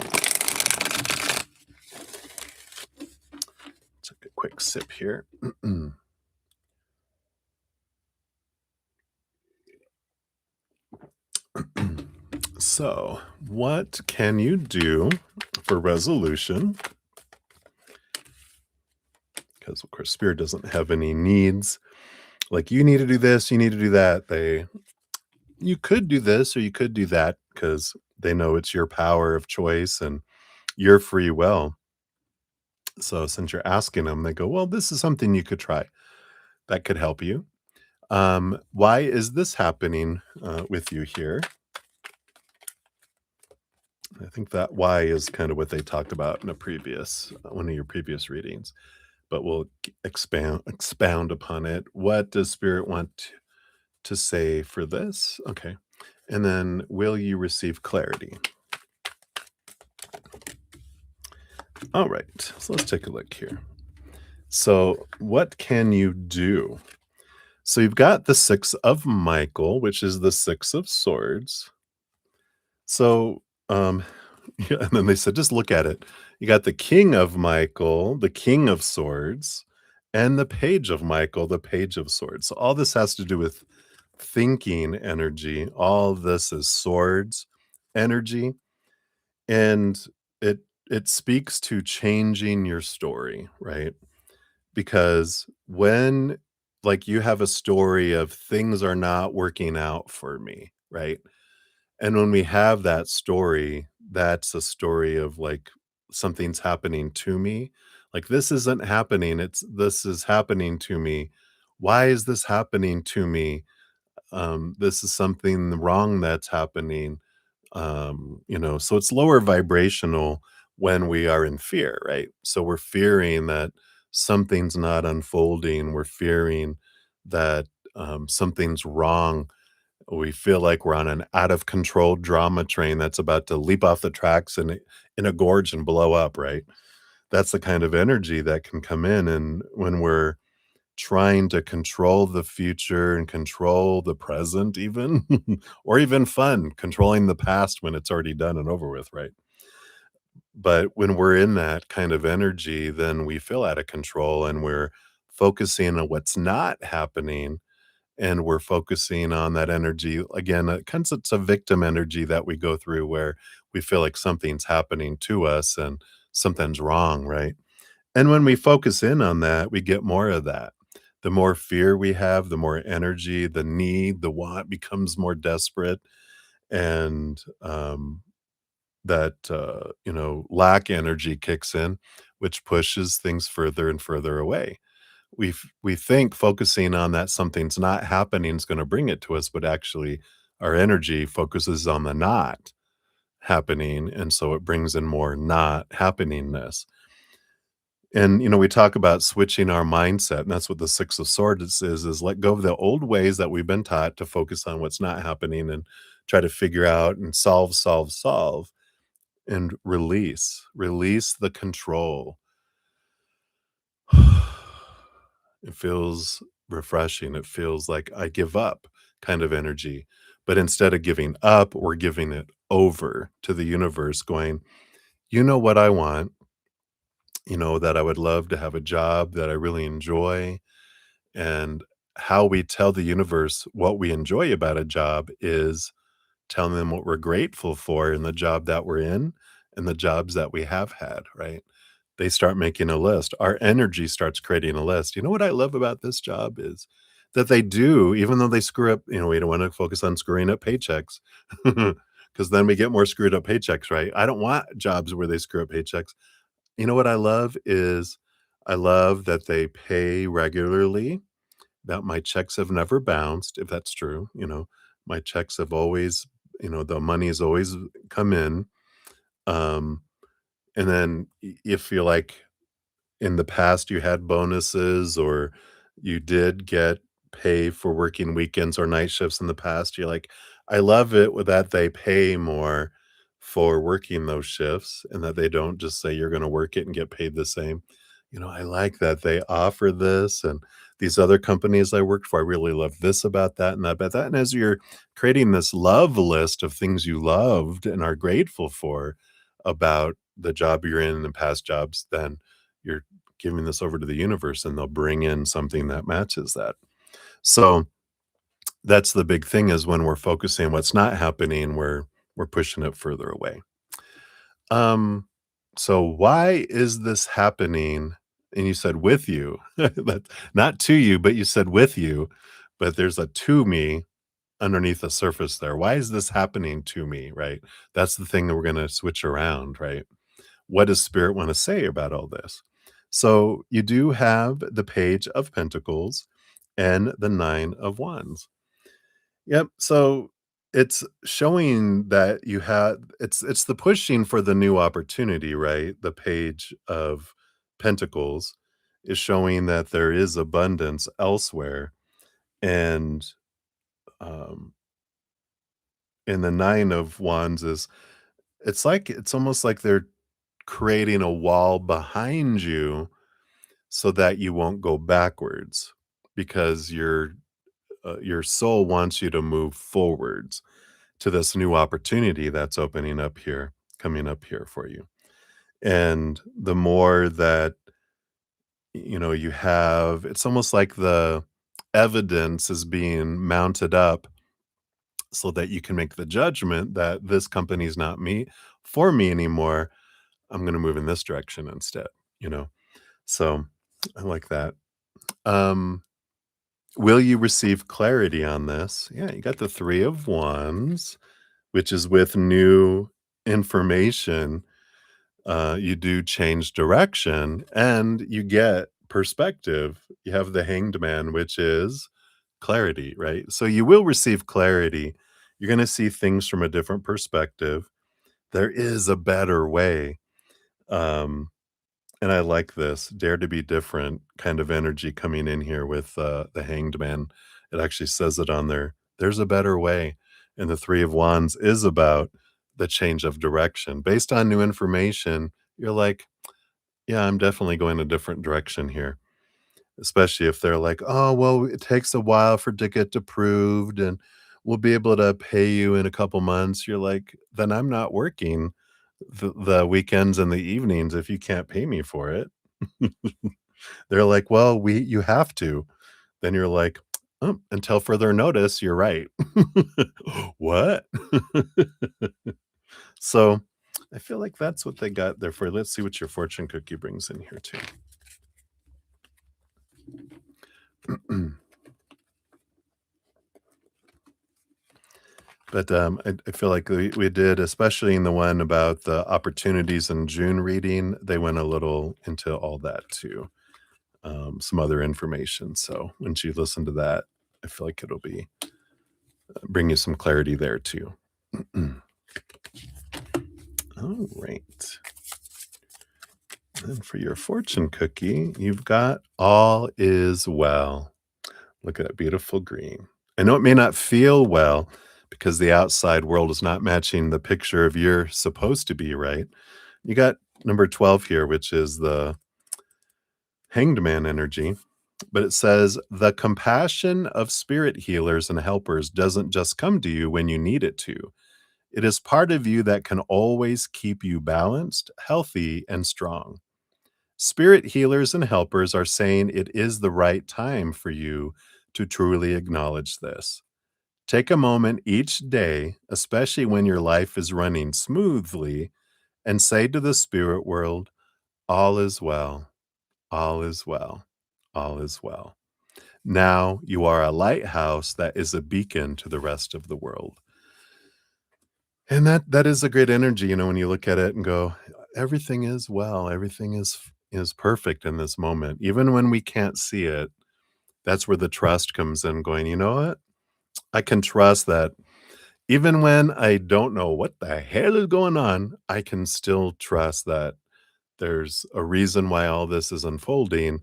Take a quick sip here. So, what can you do for resolution? Because of course, Spirit doesn't have any needs. Like you need to do this, you need to do that. You could do this or you could do that because they know it's your power of choice and your free will. So since you're asking them, they go, well, this is something you could try. That could help you. Why is this happening with you here? I think that why is kind of what they talked about in a previous one of your previous readings, but we'll expound upon it. What does Spirit want to say for this? Okay. And then will you receive clarity? All right. So let's take a look here. So what can you do? So you've got the 6 of Michael, which is the 6 of swords. So, yeah, and then they said, just look at it. You got the King of Michael, the King of Swords, and the Page of Michael, the Page of Swords. So all this has to do with thinking energy. All this is swords energy, and it it speaks to changing your story, right? Because when like you have a story of things are not working out for me, right? And when we have that story, that's a story of like something's happening to me. Like this isn't happening. This is happening to me. Why is this happening to me? This is something wrong that's happening. So it's lower vibrational when we are in fear, right? So we're fearing that something's not unfolding. We're fearing that something's wrong. We feel like we're on an out of control drama train that's about to leap off the tracks in a gorge and blow up, right? That's the kind of energy that can come in. And when we're trying to control the future and control the present, even, or even fun, controlling the past when it's already done and over with, right? But when we're in that kind of energy, then we feel out of control and we're focusing on what's not happening, and we're focusing on that energy again. It's a victim energy that we go through where we feel like something's happening to us and something's wrong, right? And when we focus in on that, we get more of that. The more fear we have, the more energy, the need, the want becomes more desperate, and that lack energy kicks in, which pushes things further and further away. we think focusing on that something's not happening is gonna bring it to us, but actually our energy focuses on the not happening, and so it brings in more not happeningness. And, we talk about switching our mindset, and that's what the Six of Swords is let go of the old ways that we've been taught to focus on what's not happening and try to figure out and solve, solve, solve, and release. Release the control. It feels refreshing. It feels like I give up kind of energy. But instead of giving up, we're giving it over to the universe, going, you know what I want, that I would love to have a job that I really enjoy. And how we tell the universe what we enjoy about a job is telling them what we're grateful for in the job that we're in and the jobs that we have had, right? They start making a list. Our energy starts creating a list. You know what I love about this job is that they do, even though they screw up, we don't want to focus on screwing up paychecks because then we get more screwed up paychecks, right? I don't want jobs where they screw up paychecks. You know what I love is I love that they pay regularly, that my checks have never bounced, if that's true, my checks have always, the money has always come in. Um, and then if you like in the past you had bonuses or you did get pay for working weekends or night shifts in the past, you're like, I love it with that they pay more for working those shifts and that they don't just say you're going to work it and get paid the same. I like that they offer this and these other companies I worked for, I really love this about that and that about that. And as you're creating this love list of things you loved and are grateful for about the job you're in and past jobs, then you're giving this over to the universe and they'll bring in something that matches that. So that's the big thing is when we're focusing on what's not happening, we're pushing it further away. Um, so why is this happening? And you said with you, that not to you, but you said with you, but there's a to me underneath the surface there. Why is this happening to me? Right. That's the thing that we're going to switch around. Right. What does spirit want to say about all this? So you do have the Page of Pentacles and the Nine of Wands. Yep. So it's showing that you had it's the pushing for the new opportunity, right? The Page of Pentacles is showing that there is abundance elsewhere. And um the Nine of Wands is it's almost like they're creating a wall behind you so that you won't go backwards because your soul wants you to move forwards to this new opportunity that's opening up here, coming up here for you. And the more that you have, it's almost like the evidence is being mounted up so that you can make the judgment that this company's not me for me anymore. I'm going to move in this direction instead, you know. So I like that. Um Will you receive clarity on this? Yeah, you got the 3 of Wands, which is with new information. You do change direction and you get perspective. You have the Hanged Man, which is clarity, right? So you will receive clarity. You're going to see things from a different perspective. There is a better way. Um, and I like this dare to be different kind of energy coming in here with the Hanged Man. It actually says it on there. There's a better way. And the Three of Wands is about the change of direction. Based on new information, you're like, yeah, I'm definitely going a different direction here. Especially if they're like, oh, well, it takes a while for it to get approved and we'll be able to pay you in a couple months. You're like, then I'm not working the weekends and the evenings if you can't pay me for it. They're like, "Well, we you have to." Then you're like, "Oh, until further notice, you're right." What? So, I feel like that's what they got there for. Let's see what your fortune cookie brings in here too. But, I feel like we did, especially in the one about the opportunities in June reading, they went a little into all that too. some other information. So once you listen to that, I feel like it'll be bring you some clarity there too. All right. And for your fortune cookie, you've got all is well. Look at that beautiful green. I know it may not feel well because the outside world is not matching the picture of you're supposed to be, right? You got number 12 here, which is the hanged man energy. But it says the compassion of spirit healers and helpers doesn't just come to you when you need it to. It is part of you that can always keep you balanced, healthy, and strong. Spirit healers and helpers are saying it is the right time for you to truly acknowledge this. Take a moment each day, especially when your life is running smoothly, and say to the spirit world, all is well, all is well, all is well. Now you are a lighthouse that is a beacon to the rest of the world. And that is a great energy, when you look at it and go, everything is well, everything is perfect in this moment. Even when we can't see it, that's where the trust comes in going, you know what? I can trust that even when I don't know what the hell is going on, I can still trust that there's a reason why all this is unfolding.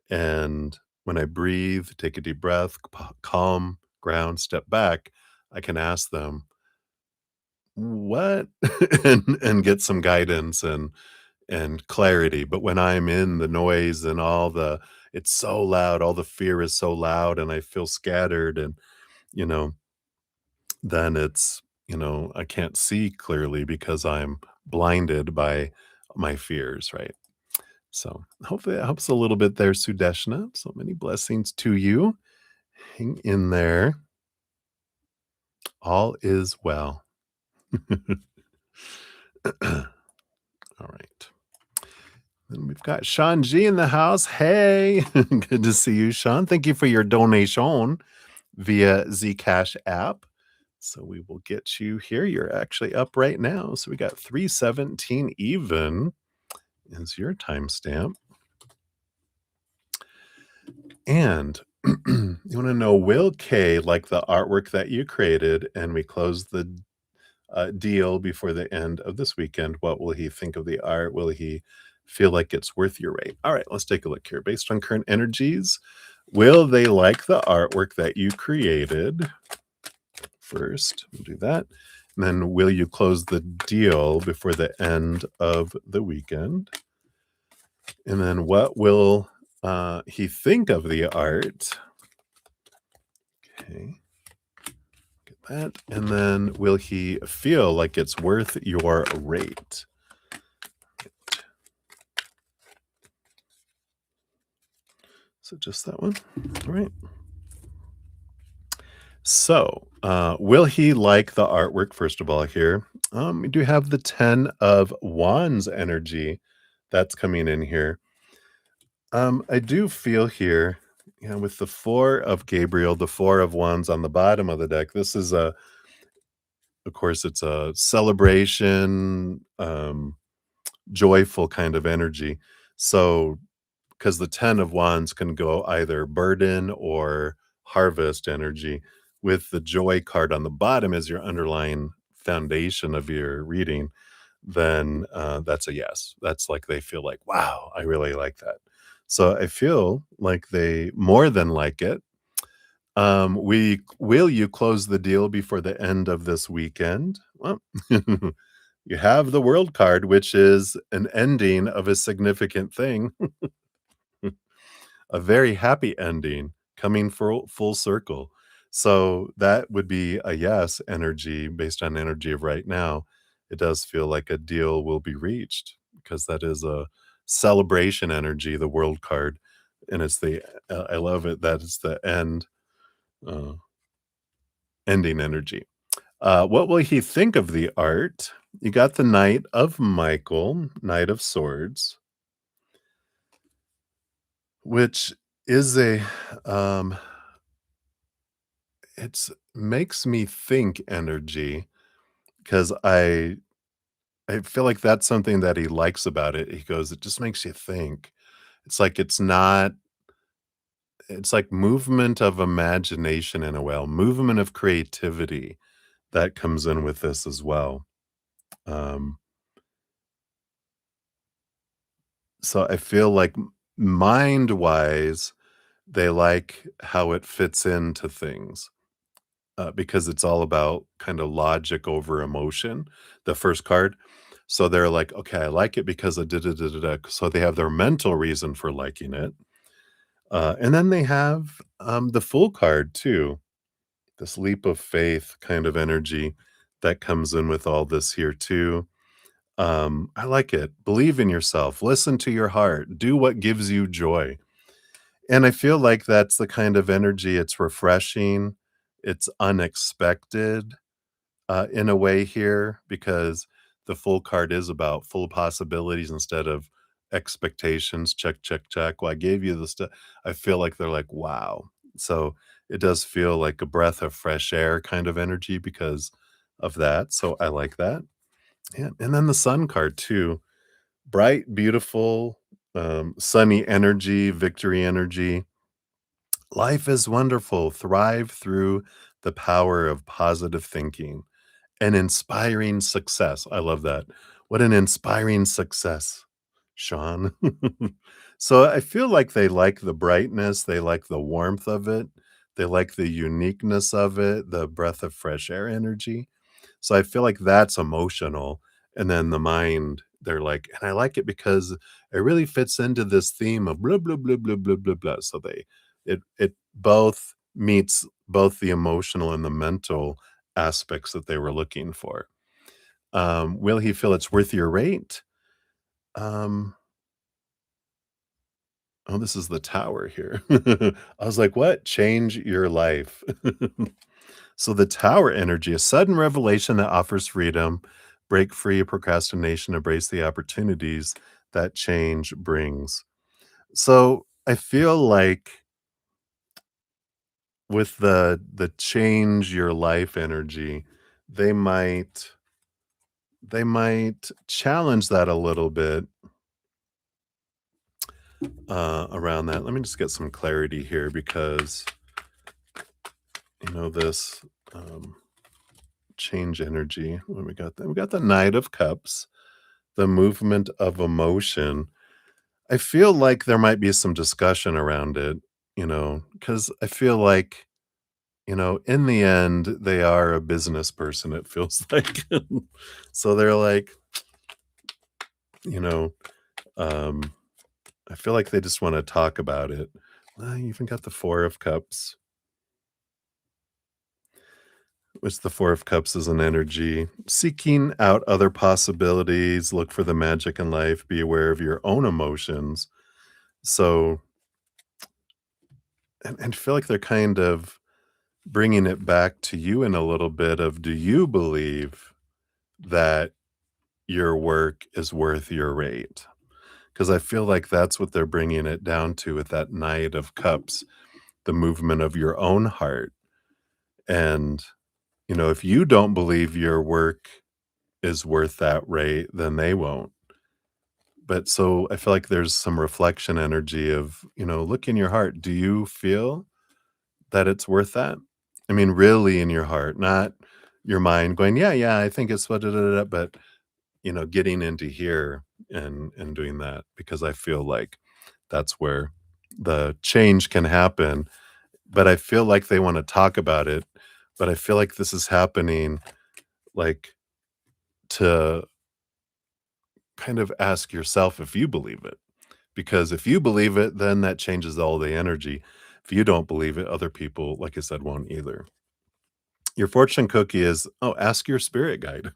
And when I breathe, take a deep breath, calm, ground, step back, I can ask them, what? And get some guidance and clarity. But when I'm in the noise and it's so loud, all the fear is so loud, and I feel scattered, and you know, then I can't see clearly because I'm blinded by my fears, right? So hopefully that helps a little bit there, Sudeshna. So many blessings to you. Hang in there. All is well. All right. Then we've got Sean G in the house. Hey, good to see you, Sean. Thank you for your donation via Zcash app. So we will get you here. You're actually up right now. So we got 317 even is your timestamp. And you want to know, will K like the artwork that you created and we close the deal before the end of this weekend? What will he think of the art? Will he feel like it's worth your rate? All right, let's take a look here. Based on current energies, will they like the artwork that you created? First, we'll do that. And then will you close the deal before the end of the weekend? And then what will he think of the art? Okay. Get that. And then will he feel like it's worth your rate? So just that one. All right. So, will he like the artwork, first of all, here? We do have the 10 of Wands energy that's coming in here. I do feel here, with the 4 of Gabriel, the 4 of Wands on the bottom of the deck, this is of course, it's a celebration, joyful kind of energy. So, because the 10 of Wands can go either burden or harvest energy, with the joy card on the bottom as your underlying foundation of your reading, then that's a yes. That's like they feel like, wow, I really like that. So I feel like they more than like it. We will you close the deal before the end of this weekend? Well, you have the world card, which is an ending of a significant thing. A very happy ending coming full circle. So that would be a yes energy based on energy of right now. It does feel like a deal will be reached because that is a celebration energy, the world card. And it's I love it that it's the uh, ending energy. What will he think of the art? You got the Knight of Michael, Knight of Swords, which is um, it's makes me think energy, 'cause I feel like that's something that he likes about it. He goes, "It just makes you think." It's like it's not it's like movement of imagination in a way, movement of creativity that comes in with this as well. Um, so I feel like mind-wise, they like how it fits into things, because it's all about kind of logic over emotion, the first card. So they're like, "Okay, I like it because of da da da da da." So they have their mental reason for liking it. And then they have, the Fool card too, this leap of faith kind of energy that comes in with all this here too. I like it. Believe in yourself, listen to your heart, do what gives you joy. And I feel like that's the kind of energy, it's refreshing, it's unexpected, in a way here, because the Full card is about full possibilities instead of expectations. Check, check, check. Well, I gave you the stuff. I feel like they're like, wow. So it does feel like a breath of fresh air kind of energy because of that. So I like that. Yeah. And then the Sun card too. Bright, beautiful, sunny energy, victory energy. Life is wonderful. Thrive through the power of positive thinking. An inspiring success. I love that. What an inspiring success, Sean. So I feel like they like the brightness, they like the warmth of it, they like the uniqueness of it, the breath of fresh air energy. So I feel like that's emotional. And then the mind, they're like, and I like it because it really fits into this theme of blah blah blah blah blah blah blah. So it both meets both the emotional and the mental aspects that they were looking for. Will he feel it's worth your rate? Um, oh, this is the tower here. I was like, what? Change your life. So the tower energy, a sudden revelation that offers freedom, break free of procrastination, embrace the opportunities that change brings. So I feel like with the change your life energy, they might they might challenge that a little bit around that. Let me just get some clarity here because this um, change energy. What we got? We got the Knight of Cups, the movement of emotion. I feel like there might be some discussion around it, because I feel like in the end they are a business person. It feels like, so they're like, you know, um, I feel like they just want to talk about it. You even got the Four of Cups. Which the Four of Cups is an energy. Seeking out other possibilities, look for the magic in life, be aware of your own emotions. So, and feel like they're kind of bringing it back to you in a little bit of, do you believe that your work is worth your rate? Because I feel like that's what they're bringing it down to with that Knight of Cups, the movement of your own heart. And, if you don't believe your work is worth that rate, then they won't. But so I feel like there's some reflection energy of, look in your heart. Do you feel that it's worth that? I mean, really in your heart, not your mind going, yeah, yeah, I think it's what, da, da, da, da," but getting into here and doing that because I feel like that's where the change can happen. But I feel like they want to talk about it. But I feel like this is happening like to kind of ask yourself if you believe it. Because if you believe it, then that changes all the energy. If you don't believe it, other people, like I said, won't either. Your fortune cookie is, oh, ask your spirit guide.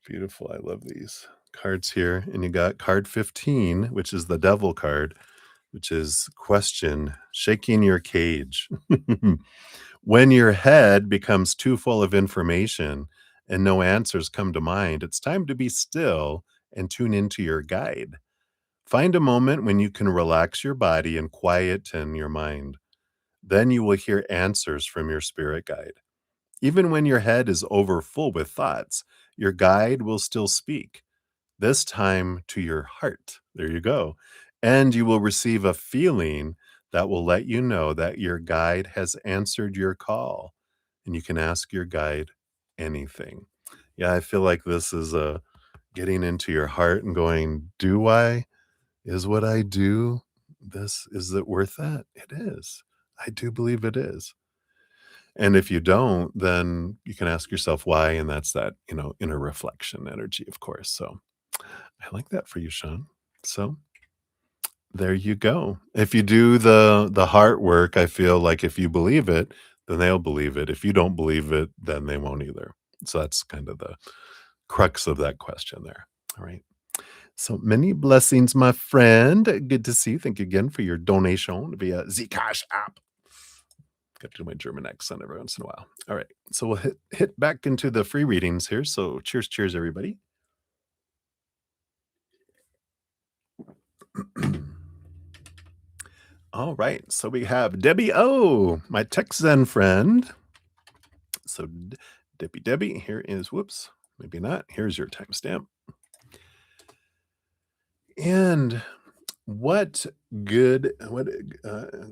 Beautiful. I love these cards here. And you got card 15, which is the devil card, which is question, shaking your cage. When your head becomes too full of information and no answers come to mind, it's time to be still and tune into your guide. Find a moment when you can relax your body and quieten your mind. Then you will hear answers from your spirit guide. Even when your head is overfull with thoughts, your guide will still speak, this time to your heart. There you go. and you will receive a feeling that will let you know that your guide has answered your call, and you can ask your guide anything. Yeah, I feel like this is getting into your heart and going, "Do I? Is what I do this? Is it worth that?" It is. I do believe it is. And if you don't, then you can ask yourself why, and that's that, inner reflection energy, of course. So I like that for you, Sean. So there you go. If you do the heart work, I feel like if you believe it, then they'll believe it. If you don't believe it, then they won't either. So that's kind of the crux of that question there. All right. So many blessings, my friend. Good to see you. Thank you again for your donation via the Cash app. Got to do my German accent every once in a while. All right. So we'll hit back into the free readings here. So cheers, cheers, everybody. All right. So we have Debbie O, my tech Zen friend. So Debbie, here is, whoops, maybe not. Here's your timestamp. And what good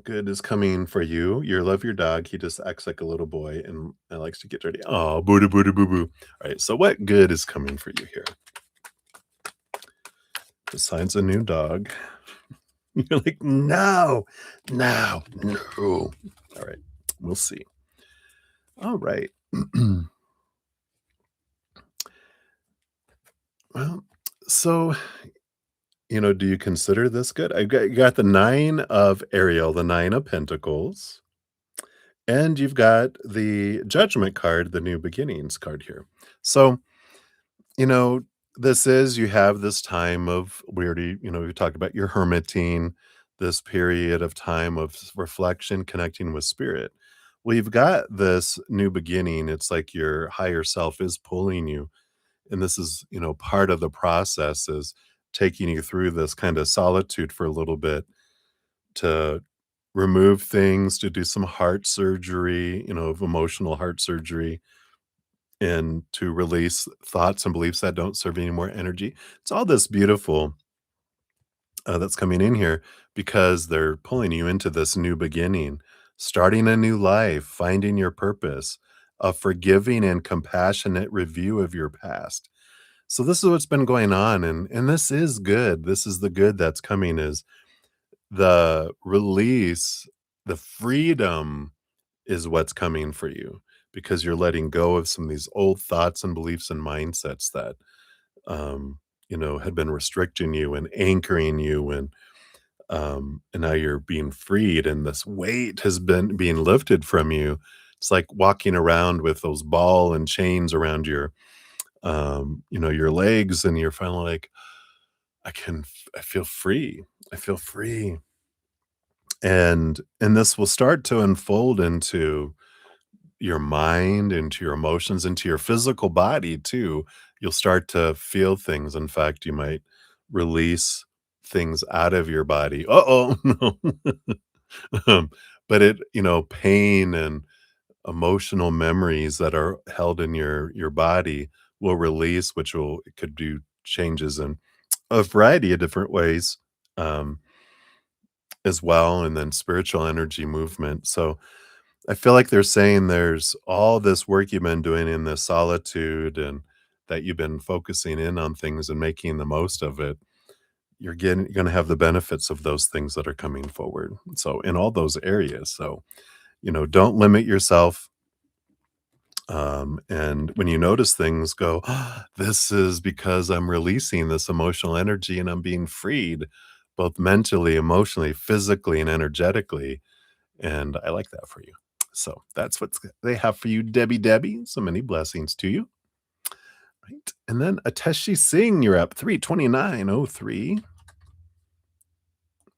is coming for you? You love your dog. He just acts like a little boy and likes to get dirty. Oh, boo boo boo boo boo. All right. So what good is coming for you here? Besides a new dog. You're like, no, no, no. All right. We'll see. All right. Well, so do you consider this good? You got the 9 of Ariel, the 9 of Pentacles, and you've got the Judgment card, the New Beginnings card here. So, you know, this is you have this time of we already, we talked about your hermiting, this period of time of reflection, connecting with spirit. Well, you've got this new beginning. It's like your higher self is pulling you, and this is, part of the process is taking you through this kind of solitude for a little bit to remove things, to do some heart surgery, of emotional heart surgery, and to release thoughts and beliefs that don't serve any more energy. It's all this beautiful that's coming in here because they're pulling you into this new beginning, starting a new life, finding your purpose, a forgiving and compassionate review of your past. So this is what's been going on, and this is good. This is the good that's coming is the release, the freedom is what's coming for you because you're letting go of some of these old thoughts and beliefs and mindsets that had been restricting you and anchoring you and now you're being freed and this weight has been being lifted from you. It's like walking around with those ball and chains around your legs and you're finally like, I feel free. I feel free. And this will start to unfold into your mind, into your emotions, into your physical body too. You'll start to feel things. In fact, you might release things out of your body. Uh-oh, no. Um, but pain and emotional memories that are held in your body will release, which will it could do changes in a variety of different ways, um, as well, and then spiritual energy movement. So I feel like they're saying there's all this work you've been doing in this solitude and that you've been focusing in on things and making the most of it. You're going to have the benefits of those things that are coming forward. So in all those areas. So, don't limit yourself. And when you notice things, go, "Ah, this is because I'm releasing this emotional energy and I'm being freed, both mentally, emotionally, physically, and energetically. And I like that for you. So that's what they have for you, Debbie. So many blessings to you. Right. And then Ateshi Singh, you're up 32903.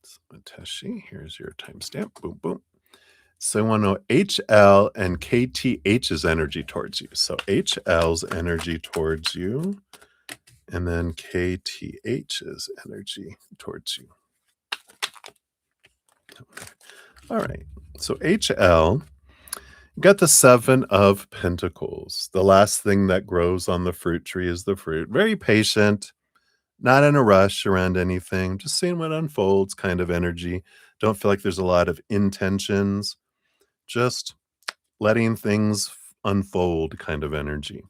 So Ateshi, here's your timestamp. Boom, boom. So I want to know HL and KTH's energy towards you. So HL's energy towards you, and then KTH's energy towards you. All right. So HL got the 7 of Pentacles. The last thing that grows on the fruit tree is the fruit. Very patient, Not in a rush around anything, just seeing what unfolds kind of energy. Don't feel like there's a lot of intentions, just letting things unfold kind of energy.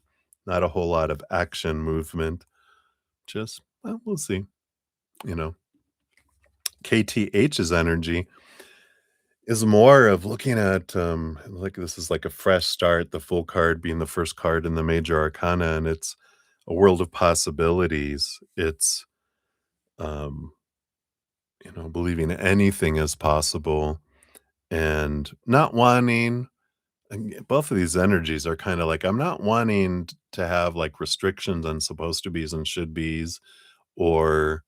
Not a whole lot of action movement, just, well, we'll see, you know. KTH's energy is more of looking at, like this is like a fresh start, the full card being the first card in the major arcana, and it's a world of possibilities. It's, um, believing anything is possible and not wanting, and both of these energies are kinda like, I'm not wanting to have, like, restrictions on supposed to be's and should be's or,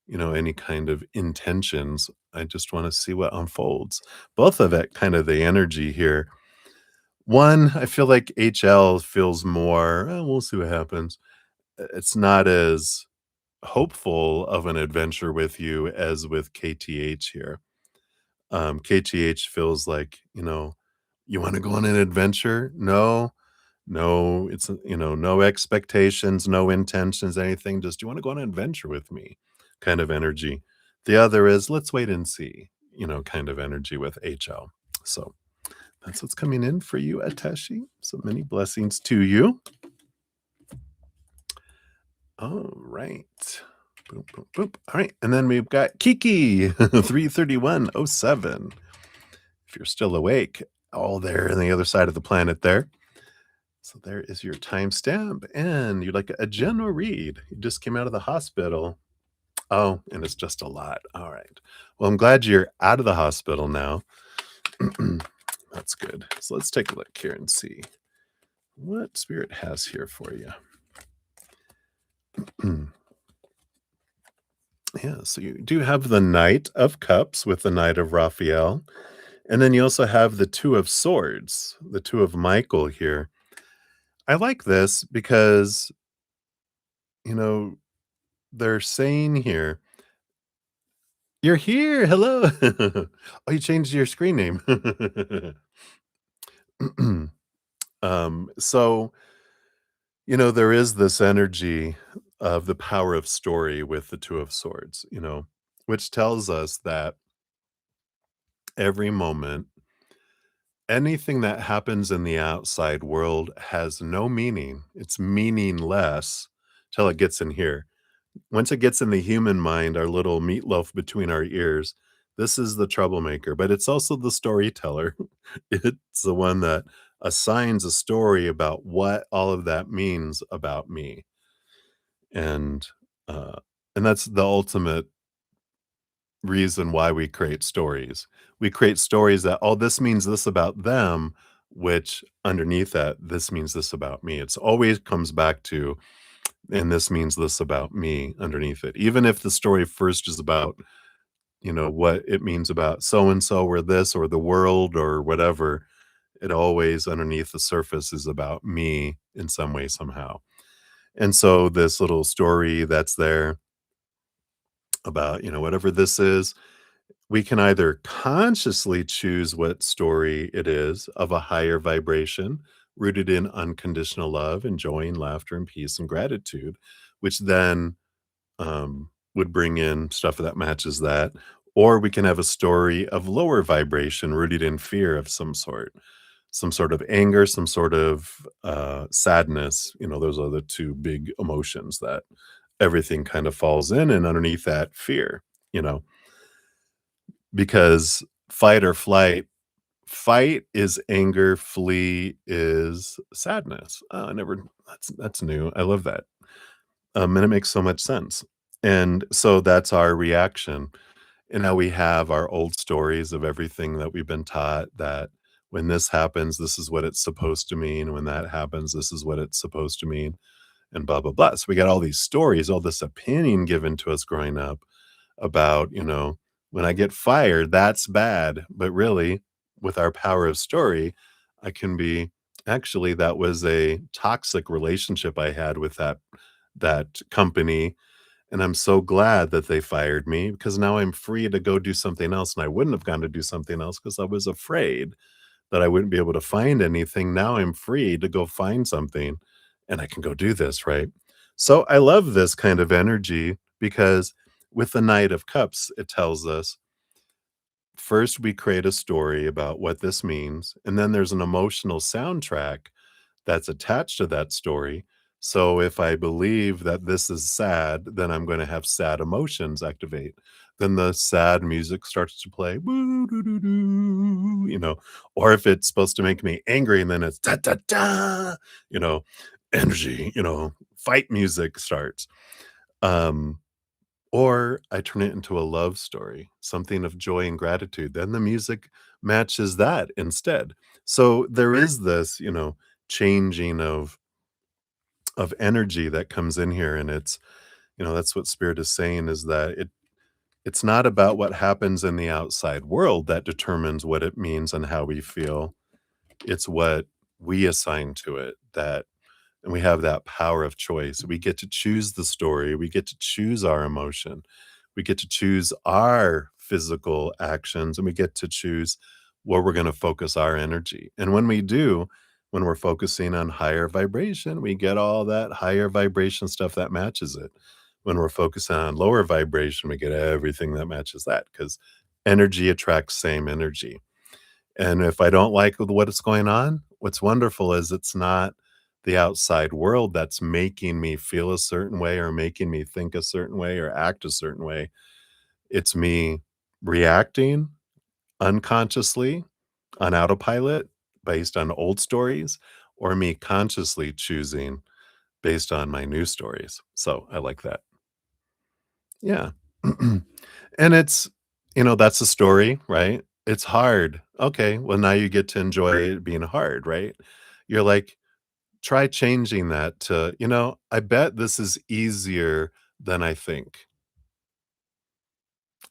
any kind of intentions. I just wanna see what unfolds. Both of it kind of the energy here. One, I feel like HL feels more, we'll see what happens." It's not as hopeful of an adventure with you as with KTH here. KTH feels like, "You wanna go on an adventure? No? No, it's, no expectations, no intentions, anything, just, "You wanna go on an adventure with me?" kind of energy. The other is, "Let's wait and see," kind of energy with HL. So, that's what's coming in for you, Ateshi. So many blessings to you. Alright. Boop, boop, boop. Alright, and then we've got Kiki, 33107. If you're still awake, all there on the other side of the planet there. So there is your timestamp, and you'd like a general read. You just came out of the hospital. Oh, and it's just a lot. All right. Well, I'm glad you're out of the hospital now. That's good. So let's take a look here and see what Spirit has here for you. Yeah, so you do have the Knight of Cups with the Knight of Raphael. And then you also have the Two of Swords, the Two of Michael here. I like this because, you know, they're saying here, "You're here, hello." Oh, you changed your screen name. So, there is this energy of the power of story with the Two of Swords, which tells us that every moment, anything that happens in the outside world has no meaning. It's meaningless till it gets in here. Once it gets in the human mind, our little meatloaf between our ears, this is the troublemaker, but it's also the storyteller. It's the one that assigns a story about what all of that means about me. And uh and that's the ultimate reason why we create stories. We create stories that, "Oh, this means this about them," which underneath that, "This means this about me." It's always comes back to, "And this means this about me," underneath it. Even if the story first is about, what it means about so and so or this or the world or whatever, it always underneath the surface is about me in some way, somehow. And so this little story that's there about, whatever this is, we can either consciously choose what story it is of a higher vibration rooted in unconditional love and joy and laughter and peace and gratitude, which then would bring in stuff that matches that. Or we can have a story of lower vibration rooted in fear of some sort of anger, some sort of sadness. Those are the two big emotions that everything kind of falls in, and underneath that, fear, you know, because fight or flight, fight is anger, flee is sadness. Oh, I never, that's new. I love that. And it makes so much sense. And so that's our reaction. And now we have our old stories of everything that we've been taught that when this happens, this is what it's supposed to mean. When that happens, this is what it's supposed to mean, and blah, blah, blah. So we got all these stories, all this opinion given to us growing up about, when I get fired, that's bad. But really, with our power of story, I can be, actually, that was a toxic relationship I had with that company, and I'm so glad that they fired me because now I'm free to go do something else, and I wouldn't have gone to do something else because I was afraid that I wouldn't be able to find anything. Now I'm free to go find something, and I can go do this, right? So I love this kind of energy because with the Knight of Cups, it tells us first we create a story about what this means, and then there's an emotional soundtrack that's attached to that story. So if I believe that this is sad, then I'm going to have sad emotions activate. Then the sad music starts to play, "Woo, doo, doo, doo," or if it's supposed to make me angry, and then it's da da da, you know, energy, fight music starts. Um, or I turn it into a love story, something of joy and gratitude. Then the music matches that instead. So there is this, changing of energy that comes in here, and that's what spirit is saying, is that it's not about what happens in the outside world that determines what it means and how we feel. It's what we assign to it, that and we have that power of choice. We get to choose the story, we get to choose our emotion, we get to choose our physical actions, and we get to choose where we're going to focus our energy. And when we do, when we're focusing on higher vibration, we get all that higher vibration stuff that matches it. When we're focusing on lower vibration, we get everything that matches that, because energy attracts same energy. And if I don't like what is going on, what's wonderful is it's not the outside world that's making me feel a certain way or making me think a certain way or act a certain way. It's me reacting unconsciously on autopilot based on old stories, or me consciously choosing based on my new stories. So I like that. Yeah. And that's a story, right? It's hard. Okay, well, now you get to enjoy it being hard, right? You're like, try changing that to, I bet this is easier than I think.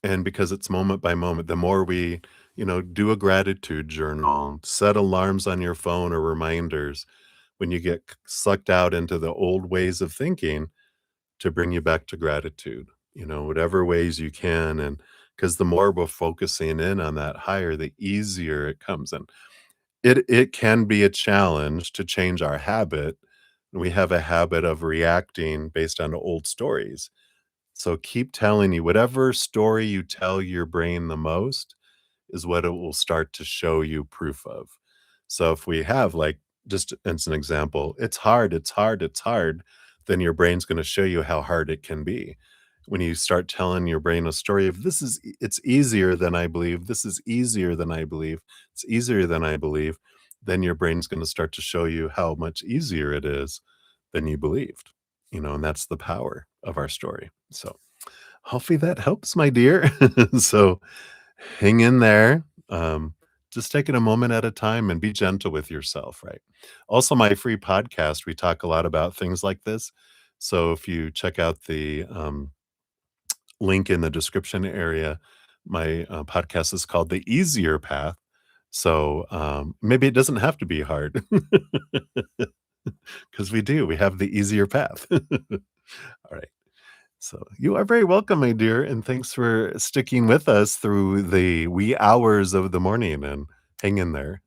And because it's moment by moment, the more we, do a gratitude journal, set alarms on your phone or reminders when you get sucked out into the old ways of thinking, to bring you back to gratitude, whatever ways you can. And because the more we're focusing in on that higher, the easier it comes. And it can be a challenge to change our habit. We have a habit of reacting based on old stories. So keep telling you whatever story you tell your brain the most is what it will start to show you proof of. So if we have, like, just as an example, it's hard, it's hard, it's hard, then your brain's going to show you how hard it can be. When you start telling your brain a story of it's easier than I believe, this is easier than I believe, it's easier than I believe, then your brain's going to start to show you how much easier it is than you believed. And that's the power of our story. So hopefully that helps, my dear. So hang in there. Just take it a moment at a time and be gentle with yourself, right? Also, my free podcast, we talk a lot about things like this. So if you check out the link in the description area, my podcast is called The Easier Path. So maybe it doesn't have to be hard, because we have the easier path. All right. So you are very welcome, my dear, and thanks for sticking with us through the wee hours of the morning, and hang in there.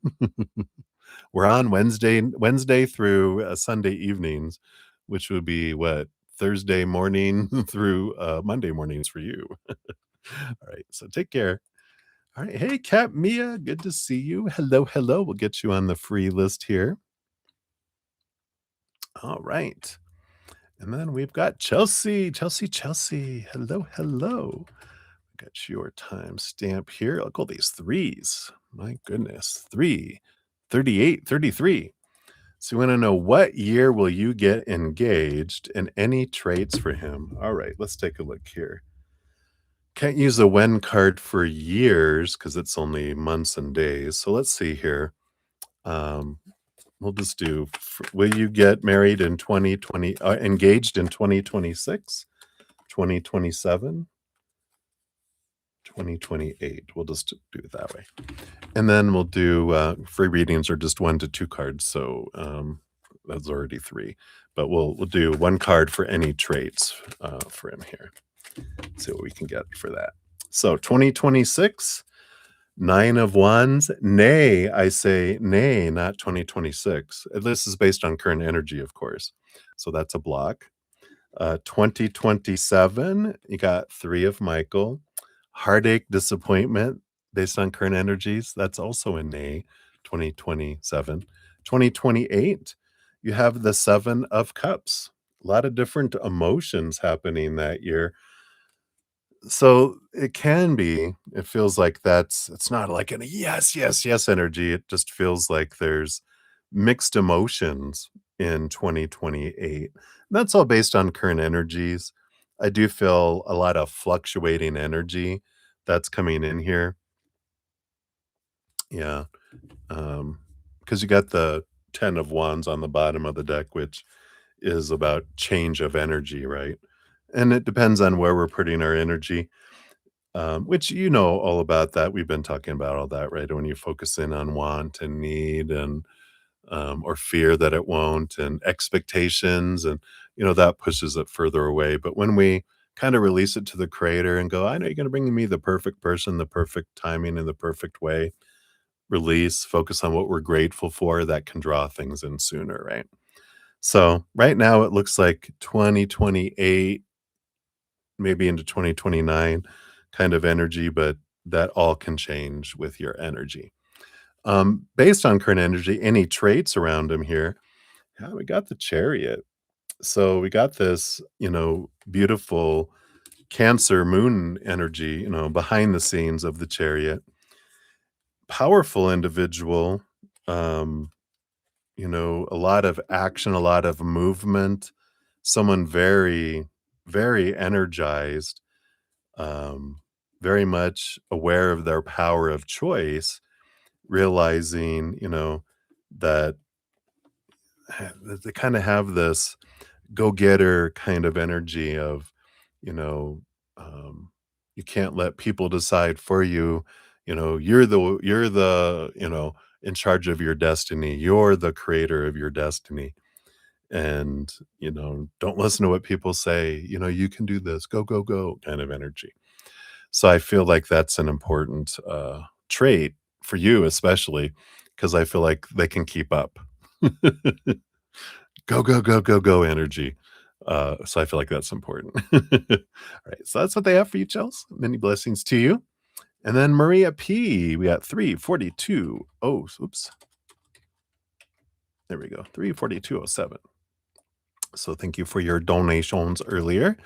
We're on Wednesday through Sunday evenings, which would be what, Thursday morning through Monday mornings for you. All right, so take care. All right, hey, Cat Mia, good to see you. Hello, hello. We'll get you on the free list here. All right. And then we've got Chelsea, Chelsea, Chelsea. Hello, hello. Got your time stamp here. Look, all these threes. My goodness. 3, 38, 33. So you want to know, what year will you get engaged, and any traits for him? All right, let's take a look here. Can't use a when card for years because it's only months and days. So let's see here. Um, we'll just do, will you get married in 2020, engaged in 2026, 2027, 2028? We'll just do it that way. And then we'll do free readings are just 1 to 2 cards. So that's already 3. But we'll do 1 card for any traits for him here. See what we can get for that. So 2026, 9 of Wands. Nay, I say nay, not 2026. This is based on current energy, of course. So that's a block. 2027, you got 3 of Michael. Heartache, disappointment based on current energies, that's also in May 2027. 2028, you have the 7 of Cups. A lot of different emotions happening that year. So it can be, it feels like it's not like a yes, yes, yes energy. It just feels like there's mixed emotions in 2028. That's all based on current energies. I do feel a lot of fluctuating energy that's coming in here. Yeah. Because you got the 10 of wands on the bottom of the deck, which is about change of energy, right? And it depends on where we're putting our energy. Which you know all about that. We've been talking about all that, right? When you focus in on want and need and or fear that it won't and expectations and that pushes it further away. But when we kind of release it to the creator and go, I know you're going to bring me the perfect person, the perfect timing in the perfect way, release, focus on what we're grateful for, that can draw things in sooner, right? So right now it looks like 2028 maybe into 2029 kind of energy, but that all can change with your energy. Based on current energy, any traits around him here, yeah, we got the chariot. So we got this, beautiful Cancer moon energy, behind the scenes of the chariot. Powerful individual, um, a lot of action, a lot of movement, someone very, very energized, um, very much aware of their power of choice, realizing, that that they kind of have this go-getter kind of energy of, you know, um, you can't let people decide for you. You're the, in charge of your destiny. You're the creator of your destiny. And, don't listen to what people say, you can do this, go, go, go kind of energy. So I feel like that's an important, trait for you especially, because I feel like they can keep up. Go, go, go, go, go energy. So I feel like that's important. Alright, so that's what they have for you, Chels. Many blessings to you. And then Maria P, we got 342. Oh, oops. There we go, 34207. So thank you for your donations earlier.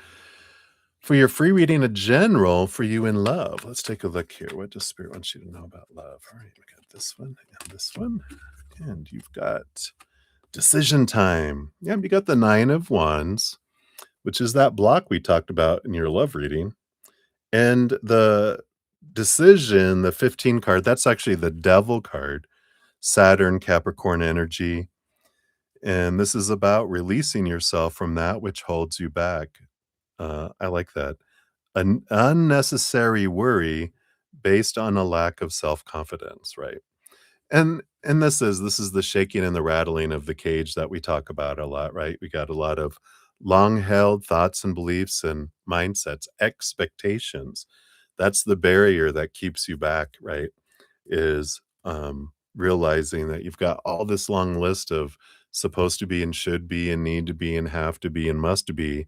For your free reading of general for you in love. Let's take a look here. What does Spirit want you to know about love? All right, we got this one and this one. And you've got decision time. Yeah, you got the 9 of wands, which is that block we talked about in your love reading. And the decision, the 15 card, that's actually the devil card, Saturn, Capricorn energy. And this is about releasing yourself from that which holds you back. I like that. An unnecessary worry based on a lack of self-confidence, right? And this is the shaking and the rattling of the cage that we talk about a lot, right? We got a lot of long-held thoughts and beliefs and mindsets, expectations. That's the barrier that keeps you back, right? Is realizing that you've got all this long list of supposed to be and should be and need to be and have to be and must be,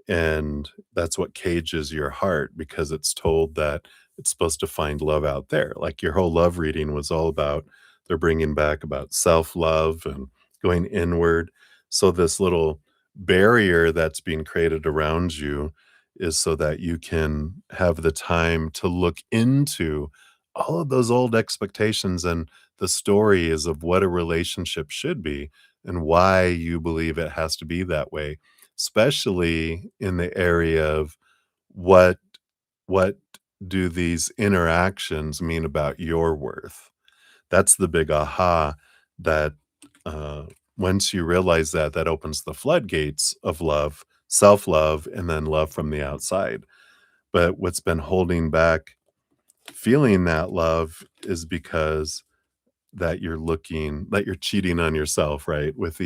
and that's what cages your heart because it's told that it's supposed to find love out there. Like your whole love reading was all about, they're bringing back about self-love and going inward. So this little barrier that's being created around you is so that you can have the time to look into all of those old expectations and the stories of what a relationship should be and why you believe it has to be that way, especially in the area of what what do these interactions mean about your worth? That's the big aha that, uh, once you realize that, that opens the floodgates of love, self-love, and then love from the outside. But what's been holding back feeling that love is because that you're cheating on yourself, right? With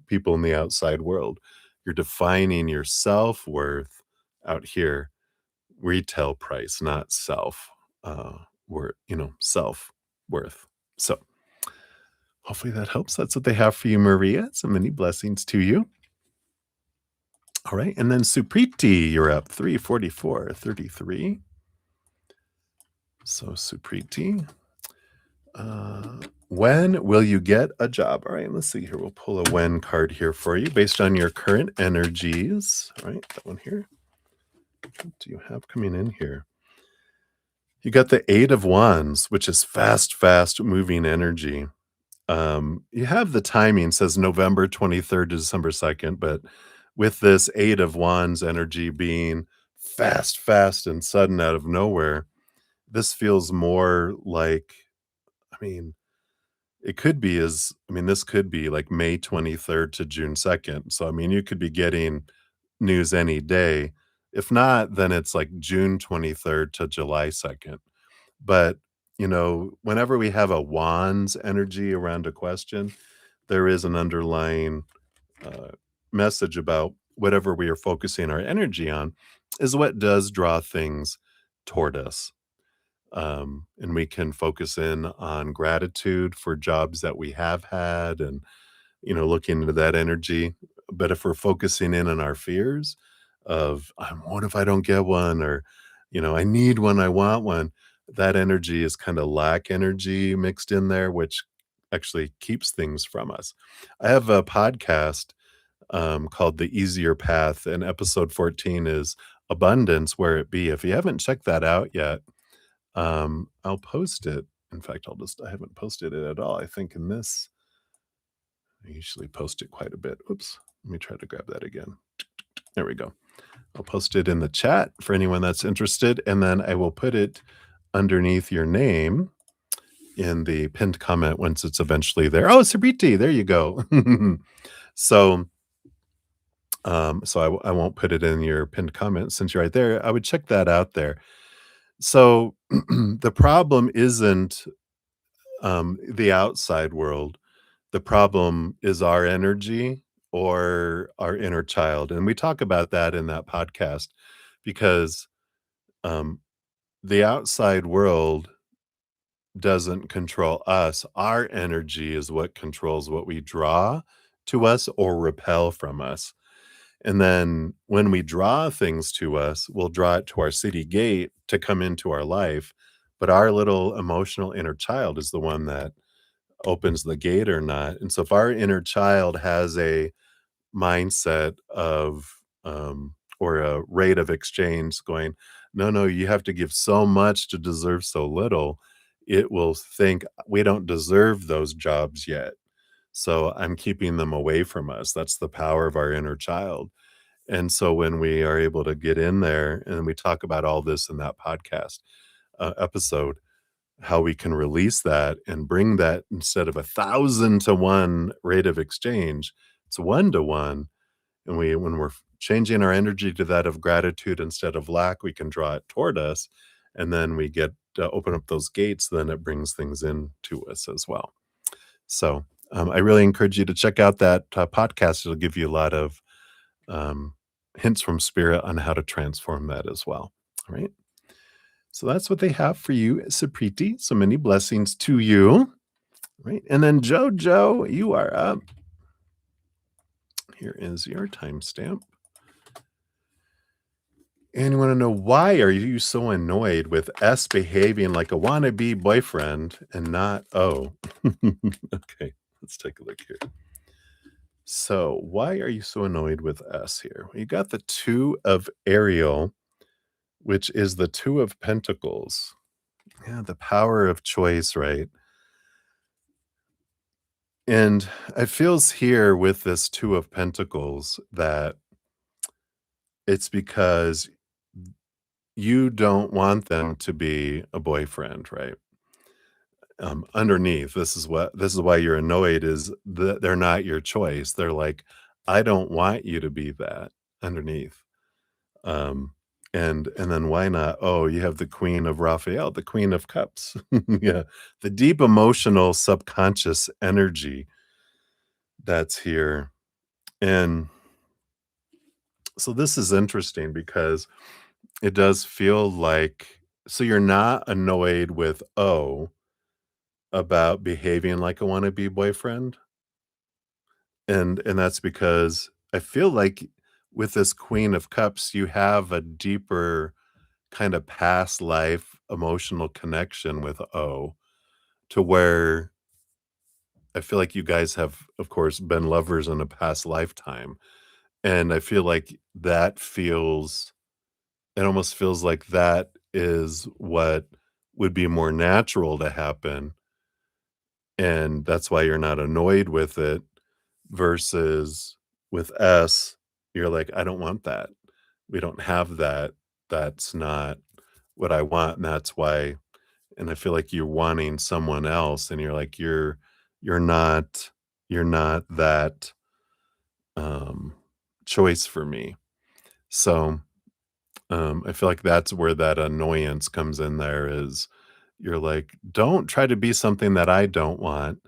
people in the outside world. You're defining your self-worth out here, retail price, not self-worth. So hopefully that helps. That's what they have for you, Maria. So many blessings to you. All right, and then Supriti, you're up 34433. So Supriti, uh, when will you get a job? All right, let's see here. We'll pull a when card here for you based on your current energies. All right, that one here. What do you have coming in here? You got the Eight of Wands, which is fast, fast moving energy. You have the timing, says November 23rd to December 2nd, but with this Eight of Wands energy being fast, fast, and sudden out of nowhere, this feels more like, I mean, it could be as, I mean, this could be like May 23rd to June 2nd. So, I mean, you could be getting news any day. If not, then it's like June 23rd to July 2nd. But, whenever we have a wands energy around a question, there is an underlying uh, message about whatever we are focusing our energy on is what does draw things toward us. And we can focus in on gratitude for jobs that we have had and, looking into that energy. But if we're focusing in on our fears of, what if I don't get one? Or, I need one, I want one. That energy is kind of lack energy mixed in there, which actually keeps things from us. I have a podcast called The Easier Path, and episode 14 is Abundance Where It Be. If you haven't checked that out yet, I'll post it. In fact, I haven't posted it at all. I think in this, I usually post it quite a bit. Oops. Let me try to grab that again. There we go. I'll post it in the chat for anyone that's interested, and then I will put it underneath your name in the pinned comment once it's eventually there. Oh, Sabriti, there you go. So, I won't put it in your pinned comment since you're right there. I would check that out there. So the problem isn't the outside world. The problem is our energy or our inner child. And we talk about that in that podcast because um, the outside world doesn't control us. Our energy is what controls what we draw to us or repel from us. And then when we draw things to us, we'll draw it to our city gate to come into our life. But our little emotional inner child is the one that opens the gate or not. And so if our inner child has a mindset of or a rate of exchange going, no, no, you have to give so much to deserve so little, it will think we don't deserve those jobs yet. So I'm keeping them away from us. That's the power of our inner child. And so when we are able to get in there, and we talk about all this in that podcast episode, how we can release that and bring that instead of 1,000 to 1 rate of exchange, it's 1 to 1. And when we're changing our energy to that of gratitude instead of lack, we can draw it toward us. And then we get to open up those gates, then it brings things in to us as well. So I really encourage you to check out that podcast. It'll give you a lot of um, hints from spirit on how to transform that as well. All right. So that's what they have for you, Sapriti. So many blessings to you. Right. And then Jojo, you are up. Here is your timestamp. And you want to know, why are you so annoyed with S behaving like a wannabe boyfriend and not O? Okay, let's take a look here. So why are you so annoyed with S here? Well, you got the Two of Ariel, which is the Two of Pentacles. Yeah, the power of choice, right? And it feels here with this Two of Pentacles that it's because you don't want them to be a boyfriend, right? Underneath, this is why you're annoyed is that they're not your choice. They're like, I don't want you to be that underneath. Um, and then why not? Oh, you have the Queen of Raphael, the Queen of Cups. Yeah, the deep emotional subconscious energy that's here. And so this is interesting because it does feel like, so you're not annoyed with O about behaving like a wannabe boyfriend, and that's because I feel like with this Queen of Cups, you have a deeper kind of past life emotional connection with O, to where I feel like you guys have, of course, been lovers in a past lifetime, and I feel like that feels it almost feels like that is what would be more natural to happen, and that's why you're not annoyed with it, versus with S, you're like, "I don't want that. We don't have that. That's not what I want," and that's why and I feel like you're wanting someone else, and you're like, you're not you're not that, um, choice for me. So, I feel like that's where that annoyance comes in there is you're like, "Don't try to be something that I don't want,"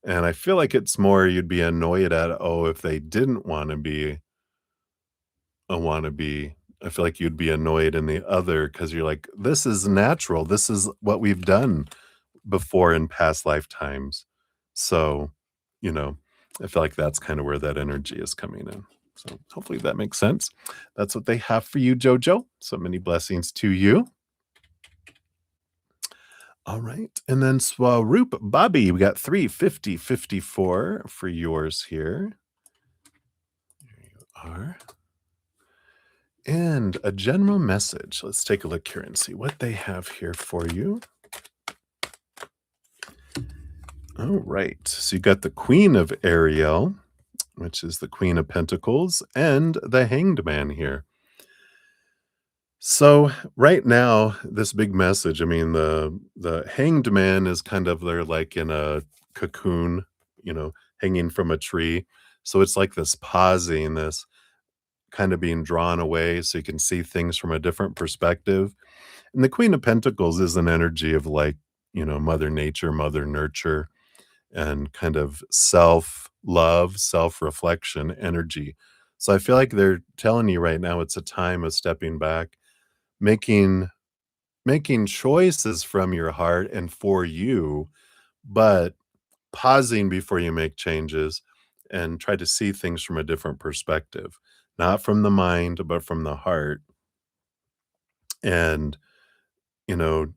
and I feel like it's more you'd be annoyed at, oh, if they didn't wanna be a wannabe. I feel like you'd be annoyed in the other because 'cause you're like, "This is natural. This is what we've done before in past lifetimes." So, you know, I feel like that's kinda where that energy is coming in. So, hopefully that makes sense. That's what they have for you, Jojo. So many blessings to you. All right, and then Swaroop Bobby, we got 35054 for yours here. There you are. And a general message. Let's take a look here and see what they have here for you. All right. So you got the Queen of Ariel, which is the Queen of Pentacles, and the Hanged Man here. So right now, this big message, I mean, the Hanged Man is kind of they're like in a cocoon, you know, hanging from a tree. So it's like this pausing, this kind of being drawn away so you can see things from a different perspective. And the Queen of Pentacles is an energy of like, Mother Nature, Mother Nurture, and kind of self love, self reflection energy. So I feel like they're telling you right now it's a time of stepping back, making making choices from your heart and for you, but pausing before you make changes and try to see things from a different perspective, not from the mind, but from the heart. And, you know,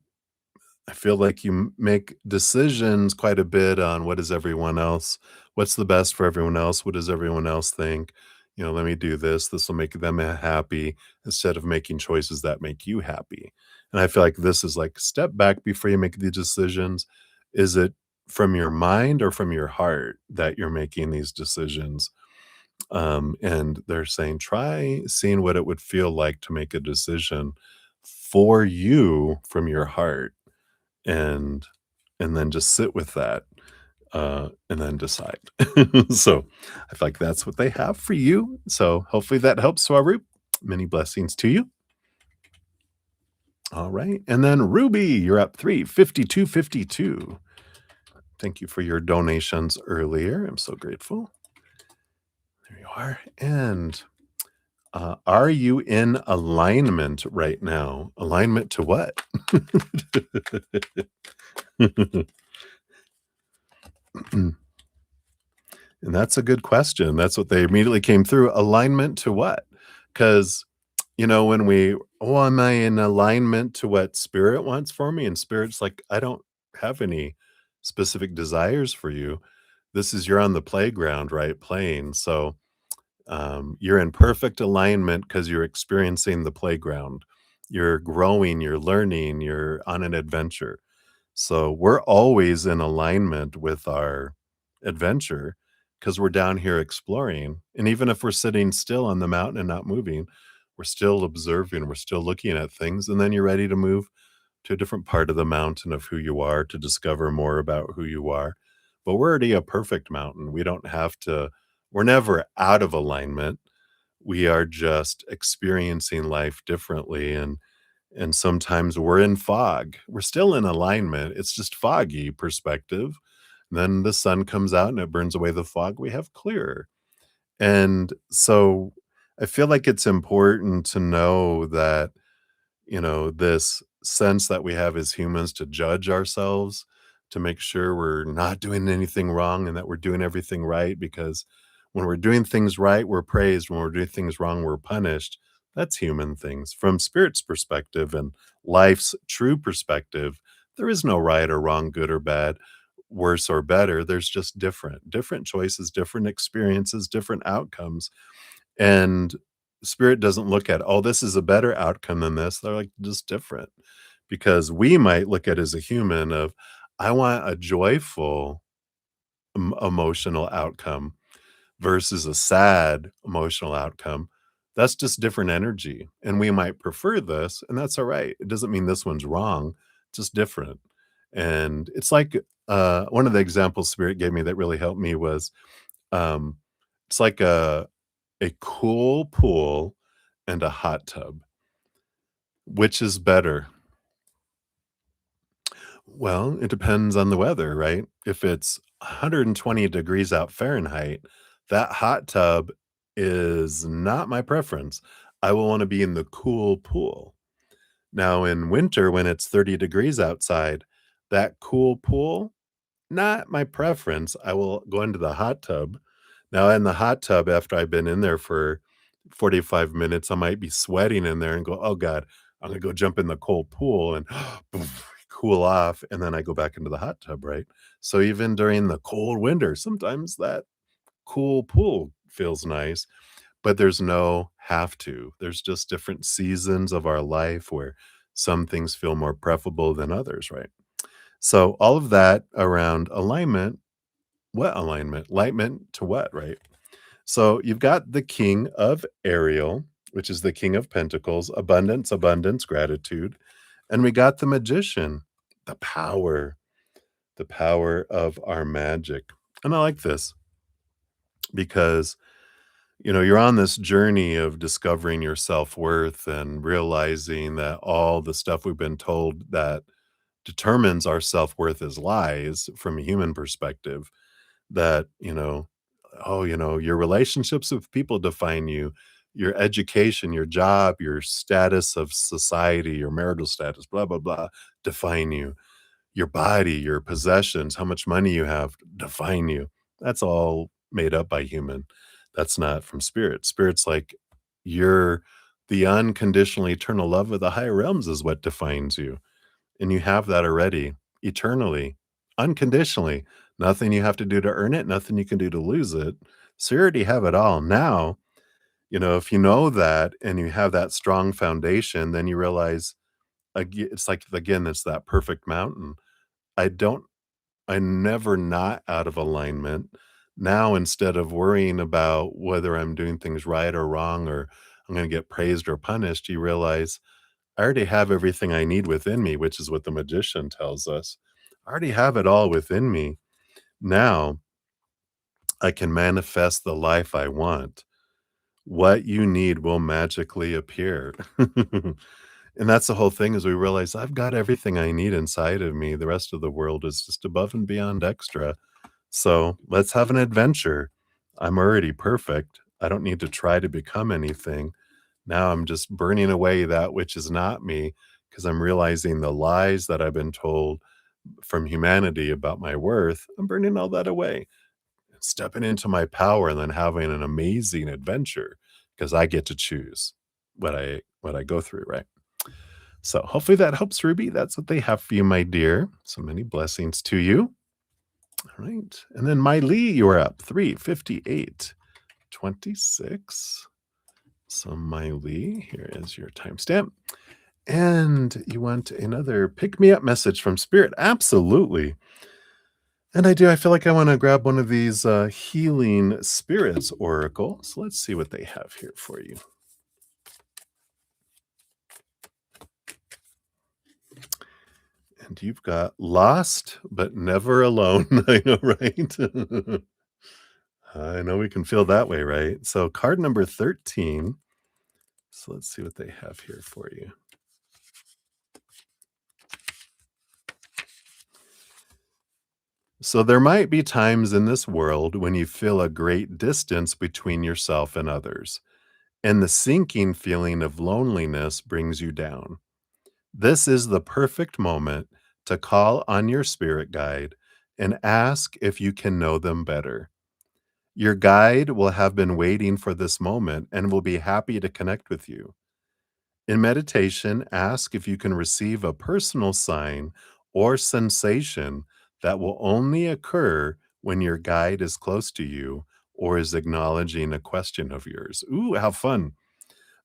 I feel like you make decisions quite a bit on what's the best for everyone else? What does everyone else think? Let me do this. This will make them happy instead of making choices that make you happy. And I feel like this is like step back before you make these decisions. Is it from your mind or from your heart that you're making these decisions? And they're saying, try seeing what it would feel like to make a decision for you from your heart and then just sit with that, and then decide. So, I feel like that's what they have for you. So, hopefully that helps, Swaroop. Many blessings to you. All right, and then Ruby, you're up 35252. Thank you for your donations earlier. I'm so grateful. There you are. And, are you in alignment right now? Alignment to what? And that's a good question. That's what they immediately came through. Alignment to what? Because, when oh, am I in alignment to what spirit wants for me? And spirit's like, I don't have any specific desires for you. You're on the playground, right? Playing. So you're in perfect alignment because you're experiencing the playground. You're growing, you're learning, you're on an adventure. So we're always in alignment with our adventure because we're down here exploring. And even if we're sitting still on the mountain and not moving, we're still observing, we're still looking at things. And then you're ready to move to a different part of the mountain of who you are to discover more about who you are. But we're already a perfect mountain. We don't have to, we're never out of alignment. We are just experiencing life differently. And sometimes we're in fog. We're still in alignment. It's just foggy perspective. Then the sun comes out and it burns away the fog. We have clearer. And so I feel like it's important to know that, this sense that we have as humans to judge ourselves, to make sure we're not doing anything wrong and that we're doing everything right because When we're doing things right, we're praised. When we're doing things wrong, we're punished. That's human things. From spirit's perspective and life's true perspective, there is no right or wrong, good or bad, worse or better. There's just different choices, different experiences, different outcomes. And spirit doesn't look at, oh, this is a better outcome than this. They're like just different because we might look at as a human of, I want a joyful emotional outcome versus a sad emotional outcome. That's just different energy. And we might prefer this, and that's all right. It doesn't mean this one's wrong, just different. And it's like one of the examples Spirit gave me that really helped me was um, it's like a cool pool and a hot tub. Which is better? Well, it depends on the weather, right? If it's 120 degrees out Fahrenheit, that hot tub is not my preference. I will want to be in the cool pool. Now, in winter, when it's 30 degrees outside, that cool pool, not my preference. I will go into the hot tub. Now, in the hot tub, after I've been in there for 45 minutes, I might be sweating in there and go, "Oh god, I'm gonna go jump in the cold pool and cool off," and then I go back into the hot tub, right? So even during the cold winter, sometimes that cool pool feels nice, but there's no have to. There's just different seasons of our life where some things feel more preferable than others, right? So all of that around alignment, what alignment? Alignment to what, right? So you've got the king of Ariel, which is the king of pentacles, abundance, abundance, gratitude. And we got the magician, the the power of our magic. And I like this because, you're on this journey of discovering your self-worth and realizing that all the stuff we've been told that determines our self-worth is lies from a human perspective. That, oh, your relationships with people define you, your education, your job, your status of society, your marital status, blah, blah, blah, define you. Your body, your possessions, how much money you have define you. That's all made up by human. That's not from spirit. Spirit's like, you're the unconditional eternal love of the higher realms is what defines you. And you have that already, eternally, unconditionally. Nothing you have to do to earn it, nothing you can do to lose it. So you already have it all. Now, if you know that and you have that strong foundation, then you realize it's like, again, it's that perfect mountain. I don't, I'm never not out of alignment. Now, instead of worrying about whether I'm doing things right or wrong, or I'm going to get praised or punished, you realize I already have everything I need within me, which is what the magician tells us. I already have it all within me. Now I can manifest the life I want. What you need will magically appear. And that's the whole thing is we realize I've got everything I need inside of me. The rest of the world is just above and beyond extra. So let's have an adventure. I'm already perfect. I don't need to try to become anything. Now I'm just burning away that which is not me because I'm realizing the lies that I've been told from humanity about my worth. I'm burning all that away, stepping into my power and then having an amazing adventure because I get to choose what I go through, right? So hopefully that helps, Ruby. That's what they have for you, my dear. So many blessings to you. All right. And then my Lee, you are up 3:58:26. So my Lee, here is your timestamp. And you want another pick me up message from Spirit? Absolutely. And I do. I feel like I want to grab one of these healing spirits oracle. So let's see what they have here for you. And you've got lost but never alone. I know, right? I know we can feel that way, right? So card number 13. So let's see what they have here for you. So there might be times in this world when you feel a great distance between yourself and others, and the sinking feeling of loneliness brings you down. This is the perfect moment to call on your spirit guide and ask if you can know them better. Your guide will have been waiting for this moment and will be happy to connect with you. In meditation, ask if you can receive a personal sign or sensation that will only occur when your guide is close to you or is acknowledging a question of yours. Ooh, how fun!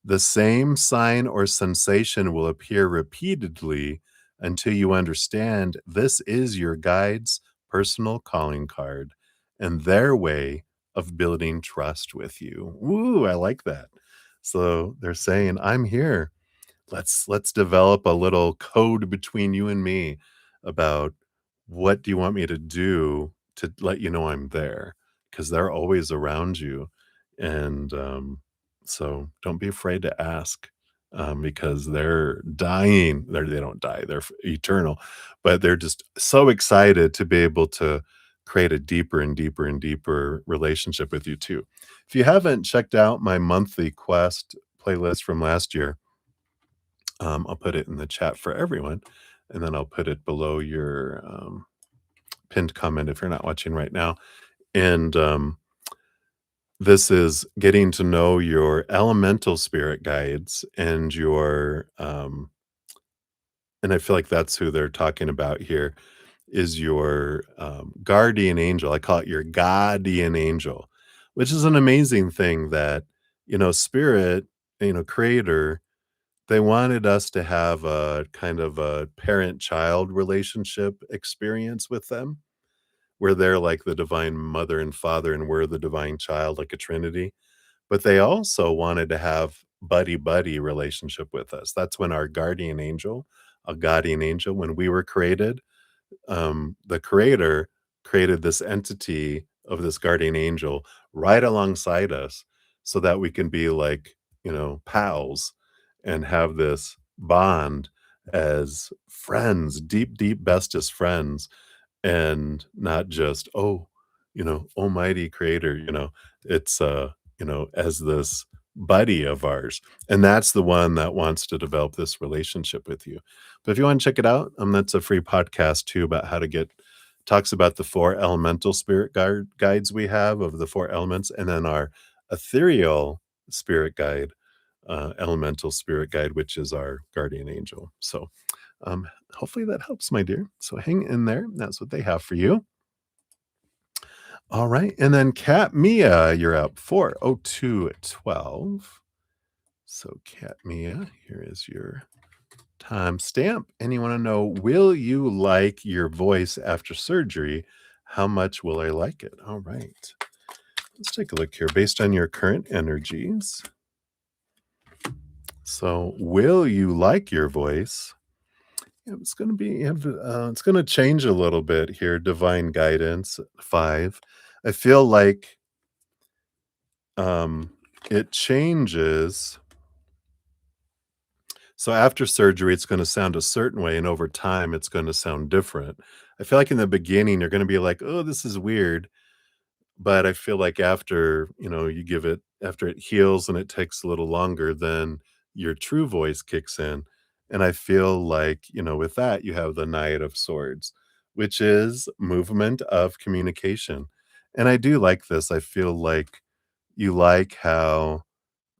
The same sign or sensation will appear repeatedly until you understand this is your guide's personal calling card and their way of building trust with you. Ooh, I like that. So they're saying, I'm here. Let's develop a little code between you and me about what do you want me to do to let you know I'm there, because 'cause they're always around you, and, so don't be afraid to ask, because they're dying they don't die, they're eternal, but they're just so excited to be able to create a deeper and deeper and deeper relationship with you too. If you haven't checked out my monthly quest playlist from last year, I'll put it in the chat for everyone, and then I'll put it below your pinned comment if you're not watching right now. And this is getting to know your elemental spirit guides and and I feel like that's who they're talking about here is your guardian angel. I call it your guardian angel, which is an amazing thing that, spirit, creator, they wanted us to have a kind of a parent-child relationship experience with them, where they're like the divine mother and father, and we're the divine child, like a trinity. But they also wanted to have buddy-buddy relationship with us. That's when our guardian angel, when we were created, the creator created this entity of this guardian angel right alongside us so that we can be like, pals and have this bond as friends, deep, deep bestest friends, and not just, oh, almighty creator, it's, as this buddy of ours. And that's the one that wants to develop this relationship with you. But if you want to check it out, that's a free podcast too about how to get talks about the four elemental spirit guides we have of the four elements, and then our ethereal spirit guide, elemental spirit guide, which is our guardian angel. So hopefully that helps, my dear. So hang in there. That's what they have for you. All right. And then Cat Mia, you're up 4:02:12. So Cat Mia, here is your timestamp. And you want to know, will you like your voice after surgery? How much will I like it? All right. Let's take a look here based on your current energies. So, will you like your voice? Yeah, it's gonna change a little bit here. Divine guidance 5. I feel like um it changes. So after surgery, it's gonna sound a certain way, and over time, it's gonna sound different. I feel like in the beginning, you're gonna be like, "Oh, this is weird." But I feel like after, you give it after it heals and it takes a little longer, then your true voice kicks in. And I feel like, with that, you have the Knight of Swords, which is movement of communication. And I do like this. I feel like you like how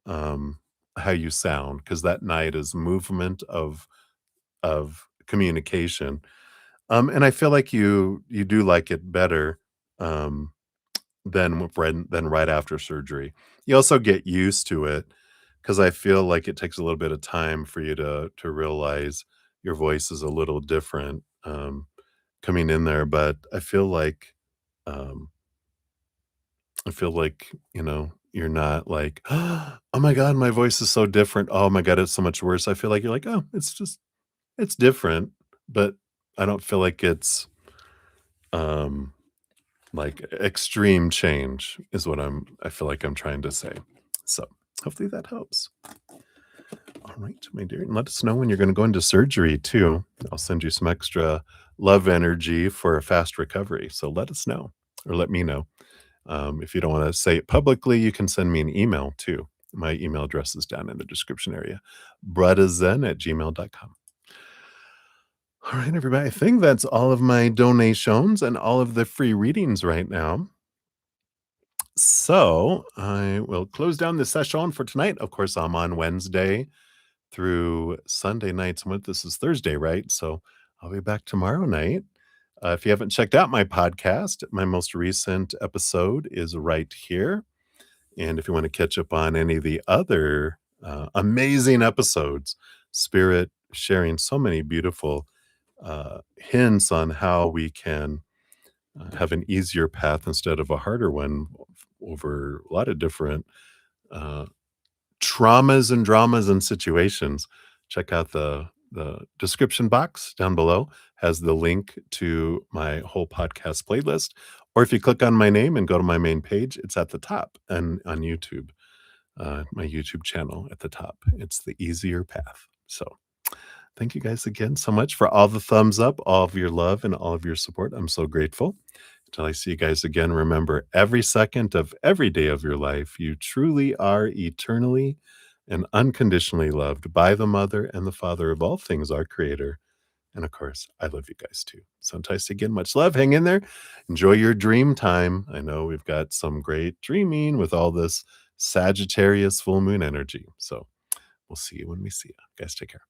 you sound, because that knight is movement of communication. And I feel like you do like it better. Um than right after surgery. You also get used to it, because I feel like it takes a little bit of time for you to realize your voice is a little different, coming in there, but um, I feel like, you're not like, "Oh my god, my voice is so different. Oh my god, it's so much worse." I feel like you're like, "Oh, it's different," but I don't feel like it's, um like, extreme change is what I feel like I'm trying to say. So, hopefully that helps. All right, my dear, and let us know when you're gonna go into surgery too. I'll send you some extra love energy for a fast recovery, so let us know, or let me know. If you don't wanna say it publicly, you can send me an email too. My email address is down in the description area, bruddaZEN@gmail.com. All right, everybody, I think that's all of my donations and all of the free readings right now. So I will close down the session for tonight. Of course, I'm on Wednesday through Sunday nights. What this is Thursday, right? So I'll be back tomorrow night. If you haven't checked out my podcast, my most recent episode is right here. And if you want to catch up on any of the other amazing episodes, Spirit sharing so many beautiful hints on how we can have an easier path instead of a harder one over a lot of different uh, traumas and dramas and situations. Check out the description box down below has the link to my whole podcast playlist. Or if you click on my name and go to my main page, it's at the top and on YouTube, my YouTube channel at the top. It's the easier path. So thank you guys again so much for all the thumbs up, all of your love, and all of your support. I'm so grateful. Until I see you guys again, remember every second of every day of your life, you truly are eternally and unconditionally loved by the Mother and the Father of all things, our Creator. And of course, I love you guys too. So until I see you again, much love. Hang in there. Enjoy your dream time. I know we've got some great dreaming with all this Sagittarius full moon energy. So we'll see you when we see you. Guys, take care.